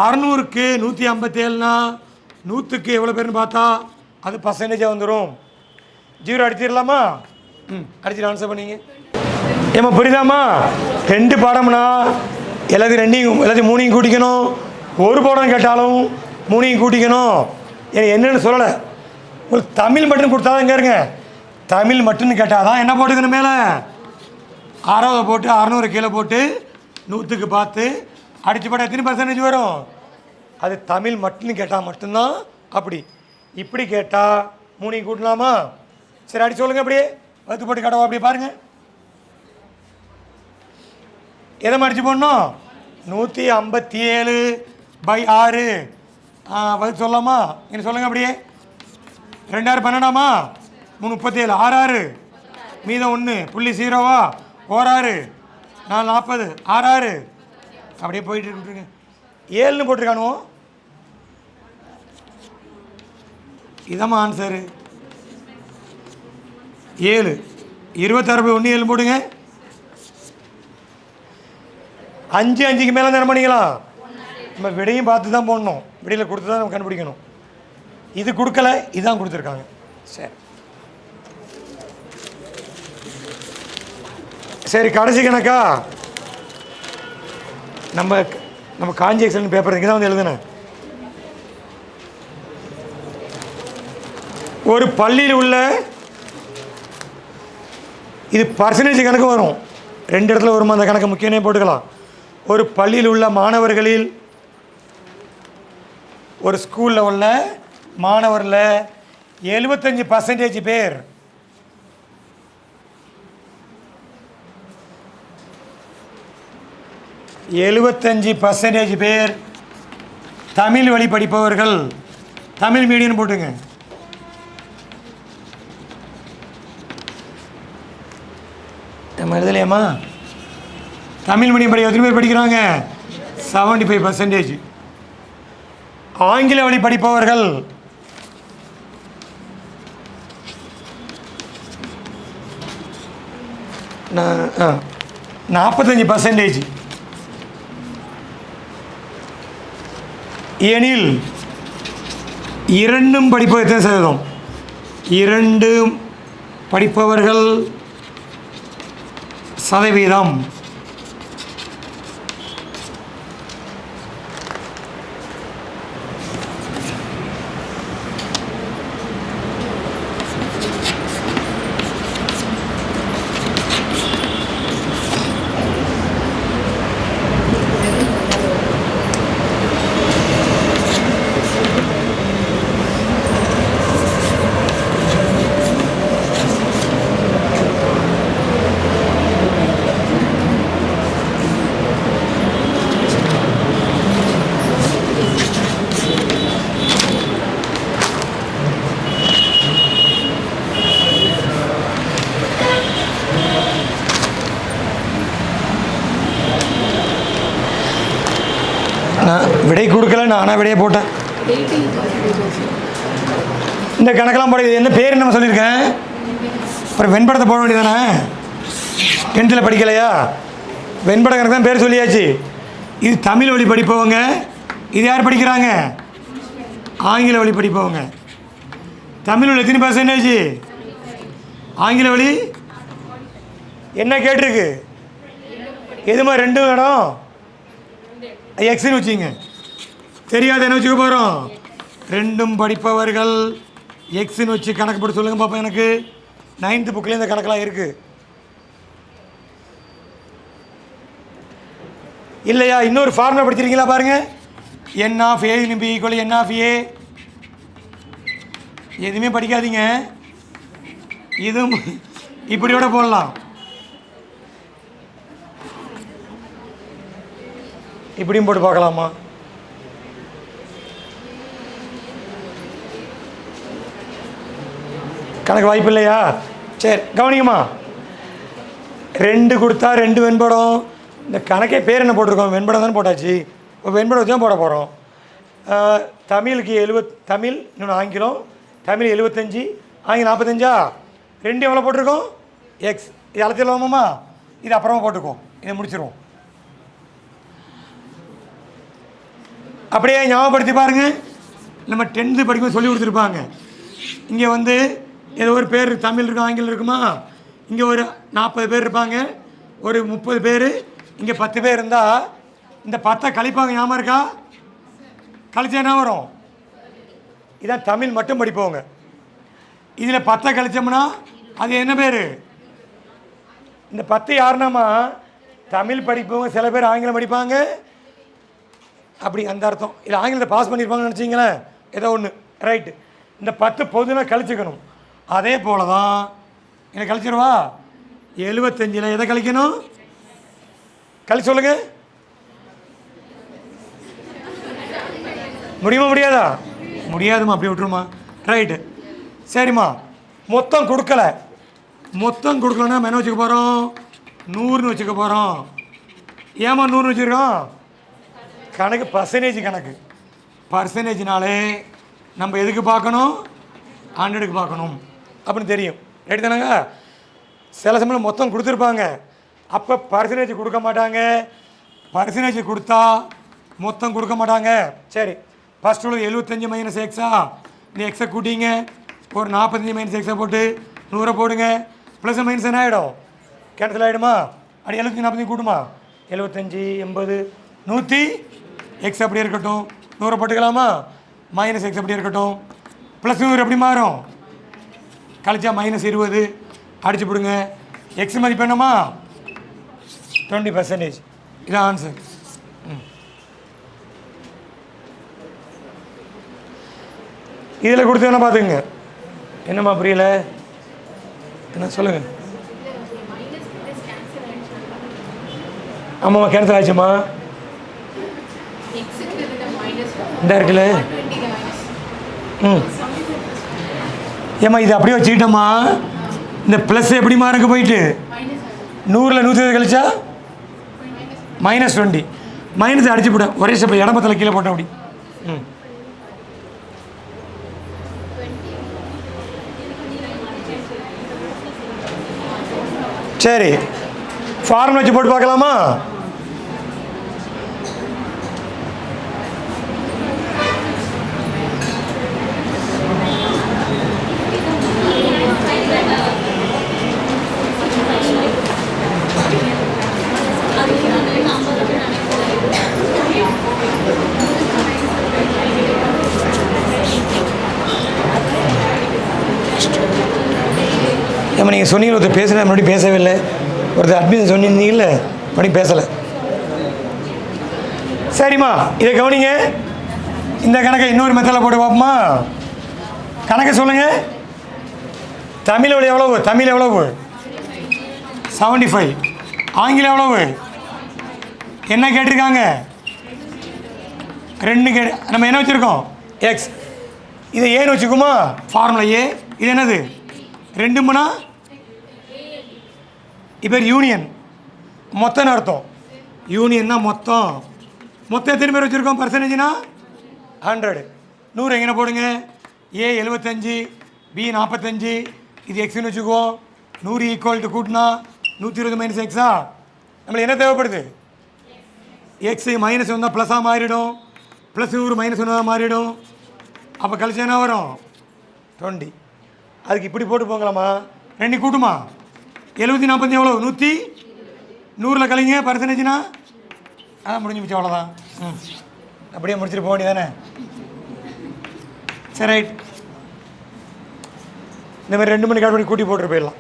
600க்கு 157னா 100க்கு எவ்வளோ பேர்னு பார்த்தா அது பர்சன்டேஜாக வந்துடும். 0 அடிச்சிடலாமா? அடிச்சிட்டு ஆன்சர் பண்ணிங்க. ஏம்மா புரியுதாம்மா? 2 பாடம்னா எல்லாத்தையும் 3 கூட்டிக்கணும். ஒரு பாடம் கேட்டாலும் 3 கூட்டிக்கணும். என்னென்னு சொல்லலை. உங்களுக்கு தமிழ் மட்டும் கொடுத்தா தான் இங்கே இருங்க. தமிழ் மட்டும்னு கேட்டால் தான் என்ன போட்டுக்கணும்? மேலே 6 போட்டு 600 கீழே போட்டு 100க்கு பார்த்து அடித்து போட்டால் எத்தனை பர்சன்டேஜ் வரும்? அது தமிழ் மட்டும்னு கேட்டால் மட்டும்தான் அப்படி. இப்படி கேட்டால் 3 கூட்டலாமா? சரி, அடி சொல்லுங்கள். அப்படியே வகுத்து போட்டு காட்டவா? அப்படியே பாருங்கள். எதை மடித்து போடணும்? 157/6. பதில் சொல்லலாமா? என்ன சொல்லுங்கள் அப்படியே. 2 12ஆமா? 3 37. 6 6 மீதம் 1 புள்ளி 0வா? 4 6 4 40 6 6 அப்படியே போயிட்டு இருக்குங்க. 7ன்னு போட்டிருக்கானோ. இதாம்மா ஆன்சரு. 7 26/1 7 போடுங்க. 5 5க்கு மேலே தான் என்ன பண்ணிக்கலாம்? நம்ம விடையும் பார்த்து தான் போடணும். விடையில் கொடுத்து தான் நம்ம கண்டுபிடிக்கணும். இது கொடுக்கல, இதுதான் கொடுத்துருக்காங்க. சரி சரி கடைசி கணக்கா? நம்ம காஞ்சி எக்ஸல் பேப்பர் இங்கே தான் வந்து எழுதுனேன். ஒரு பள்ளியில் உள்ள, இது பர்சன்டேஜ் கணக்கு வரும், 2 இடத்துல வருமா அந்த கணக்கு, முக்கியமே போட்டுக்கலாம். ஒரு பள்ளியில் உள்ள மாணவர்களில், ஒரு ஸ்கூலில் உள்ள மாணவரில் 75% பேர் 75% பேர் தமிழ் வழி படிப்பவர்கள். தமிழ் மீடியம் போட்டுங்க. நம்ம எழுதலையாம்மா? தமிழ் மீடியம் எத்தனை பேர் படிக்கிறாங்க? 75%. ஆங்கில வழி படிப்பவர்கள் 45%. எனில் 2 படிப்பவர் எத்தனை சதவீதம்? 2 படிப்பவர்கள் சதவீதம். நான் விடை கொடுக்கல, நானாக விடையை போட்டேன். இந்த கணக்கெல்லாம் போட என்ன பேர் நம்ம சொல்லியிருக்கேன்? அப்புறம் வெண்படத்தை போட வேண்டியதானே? 10th படிக்கலையா? வெண்பட கணக்கு தான் பேர் சொல்லியாச்சு. இது தமிழ் வழி படிப்பவங்க. இது யார் படிக்கிறாங்க? ஆங்கில வழி படிப்பவங்க. தமிழ் வழி எத்தனை %? ஆங்கில வழி என்ன கேட்டிருக்கு? எதுமா 2 இடம் எக்ஸ்ன்னு வச்சுங்க. தெரியாத என்ன வச்சுக்க போகிறோம்? 2 படிப்பவர்கள் எக்ஸ்ன்னு வச்சு கணக்கு போட்டு சொல்லுங்கள் பாப்பா. எனக்கு 9th புக்கில் இந்த கணக்கெலாம் இருக்குது இல்லையா? இன்னொரு ஃபார்முலா படிச்சிருக்கீங்களா பாருங்கள். n of a = n of a. எதுவுமே படிக்காதீங்க, இதுவும் இப்படியோட போடலாம். இப்படியும் போட்டு பார்க்கலாமா? கணக்கு வாய்ப்பு இல்லையா? சரி கவனிங்கம்மா. 2 கொடுத்தா 2 வெண்படம். இந்த கணக்கே பேர் என்ன போட்டிருக்கோம்? வெண்படம் தானே போட்டாச்சு. இப்போ வெண்படம் வச்சு தான் போட போகிறோம். தமிழுக்கு 70, தமிழ் இன்னொன்று ஆங்கிலம். தமிழ் 75, ஆங்கிலம் 45. 2 எவ்வளோ போட்டிருக்கோம்? எக்ஸ். இது அழைச்சிடலாமாம்மா? இது அப்புறமா போட்டுக்கோம், இதை முடிச்சிடுவோம். அப்படியே ஞாபகப்படுத்தி பாருங்கள். நம்ம 10th படிக்கும்போது சொல்லி கொடுத்துருப்பாங்க. இங்கே வந்து ஏதோ ஒரு பேர் தமிழ் இருக்கும், ஆங்கிலம் இருக்குமா? இங்கே ஒரு 40 பேர் இருப்பாங்க, ஒரு 30 பேர், இங்கே 10 பேர் இருந்தால் இந்த 10 கழிப்பாங்க. ஞாபகம் இருக்கா? கழிச்சா என்ன வரும்? இதான் தமிழ் மட்டும் படிப்பவங்க. இதில் 10 கழிச்சோம்னா அது என்ன பேர்? இந்த 10 யாருனாமா? தமிழ் படிப்பவங்க. சில பேர் ஆங்கிலம் படிப்பாங்க, அப்படி அந்த அர்த்தம். இல்லை ஆங்கிலத்தை பாஸ் பண்ணியிருப்பாங்கன்னு நினச்சிங்களேன், ஏதோ ஒன்று ரைட்டு. இந்த 10 பொதுனா கழிச்சுக்கணும். அதே போல் தான் இதை கழிச்சிருவா. 75ல் எதை கழிக்கணும்? கழிச்சு சொல்லுங்கள். முடியுமா முடியாதா? முடியாதுமா, அப்படி விட்டுருமா. ரைட்டு, சரிம்மா. மொத்தம் கொடுக்கலை, மொத்தம் கொடுக்கலன்னா நம்ம என்ன வச்சுக்க போகிறோம்? 100ன்னு வச்சுக்க போகிறோம். ஏமா 100ன்னு வச்சுருக்கோம்? கணக்கு பர்சன்டேஜ் கணக்கு. பர்சன்டேஜ்னாலே நம்ம எதுக்கு பார்க்கணும்? 100க்கு பார்க்கணும் அப்படின்னு தெரியும். ரைட்டு தானேங்க? சில சமயம் மொத்தம் கொடுத்துருப்பாங்க, அப்போ பர்சன்டேஜ் கொடுக்க மாட்டாங்க. பர்சன்டேஜ் கொடுத்தா மொத்தம் கொடுக்க மாட்டாங்க. சரி, ஃபஸ்ட்டு உள்ள 75 மைனஸ் எக்ஸா, இந்த எக்ஸை கூட்டிங்க, ஒரு 45 மைனஸ் எக்ஸை போட்டு 100 போடுங்க. ப்ளஸ் மைனஸ் என்ன ஆகிடும்? கேன்சல் ஆகிடுமா? அப்படி 75 45 கூட்டுமா? 75 80 100 எக்ஸ் அப்படியே இருக்கட்டும். 100 போட்டுக்கலாமா? மைனஸ் எக்ஸ் அப்படியே இருக்கட்டும். ப்ளஸ் 100 எப்படி மாறும்? கழிச்சா -20 அடிச்சு போடுங்க. எக்ஸ் மதிப்பு என்னமா? 20%. இதான் ஆன்சர். இதில் கொடுத்து வேணா பார்த்துக்குங்க. என்னம்மா புரியல? என்ன சொல்லுங்கள். ஆமாம்மா, கேன்சல் ஆயிடுச்சுமா. இந்த இருக்குல்ல. ஏம்மா இது அப்படியே வச்சுக்கிட்டோம்மா. இந்த ப்ளஸ் எப்படி மாறுங்க போயிட்டு 100ல் 120 கழிச்சா -20. மைனஸ் அடிச்சு போட ஒரே ஸ்டெப் இடமத்தில் கீழே போட்டோம் அப்படி. சரி, ஃபார்முலா வச்சு போட்டு பார்க்கலாமா? ஏமா நீங்கள் சொன்னீங்க, ஒருத்தர் பேசுகிறேன் மறுபடியும் பேசவே இல்லை. ஒருத்தர் அட்மிஷன் சொன்னிருந்தீங்கல்ல, மறுபடியும் பேசலை. சரிம்மா, இதை கவனிங்க. இந்த கணக்கை இன்னொரு மெத்தடில் போட்டு பார்ப்போமா? கணக்கை சொல்லுங்கள். தமிழ் எவ்வளவு? தமிழ் எவ்வளவு? 75. ஆங்கிலம் எவ்வளவு? என்ன கேட்டிருக்காங்க? 2 நம்ம என்ன வச்சுருக்கோம்? எக்ஸ். இதை ஏன்னு வச்சுக்குமா? ஃபார்முலா ஏ. இது என்னது? 2 மணா இப்போ யூனியன். மொத்தம் அர்த்தம். யூனியன்னா மொத்தம். மொத்தம் எத்தனை பேர் வச்சுருக்கோம்? பர்சன்டேஜ்னா 100. 100 எங்கே போடுங்க? ஏ 75, பி 45, இது எக்ஸ்ன்னு வச்சுக்குவோம். 100 ஈக்குவல் டு கூட்டினா 120 மைனஸ் எக்ஸா. நம்மளுக்கு என்ன தேவைப்படுது? எக்ஸ் மைனஸ் வந்தால் ப்ளஸ்ஸாக மாறிடும், ப்ளஸ் 100 -1 மாறிடும். அப்போ கழிச்சு என்ன வரும்? 20. அதுக்கு இப்படி போட்டு போங்களாம்மா. 2 கூட்டுமா? 70 40 எவ்வளோ? 100. 100ல் கழிங்க பர்சன்டேஜ்னா அதான் முடிஞ்சு போச்சு, அவ்வளோதான். அப்படியே முடிச்சுட்டு போக வேண்டியதானே? சரி, ரைட். இந்த மாதிரி 2 மணி கால் பண்ணி கூட்டி போட்டுட்டு போயிடலாம்.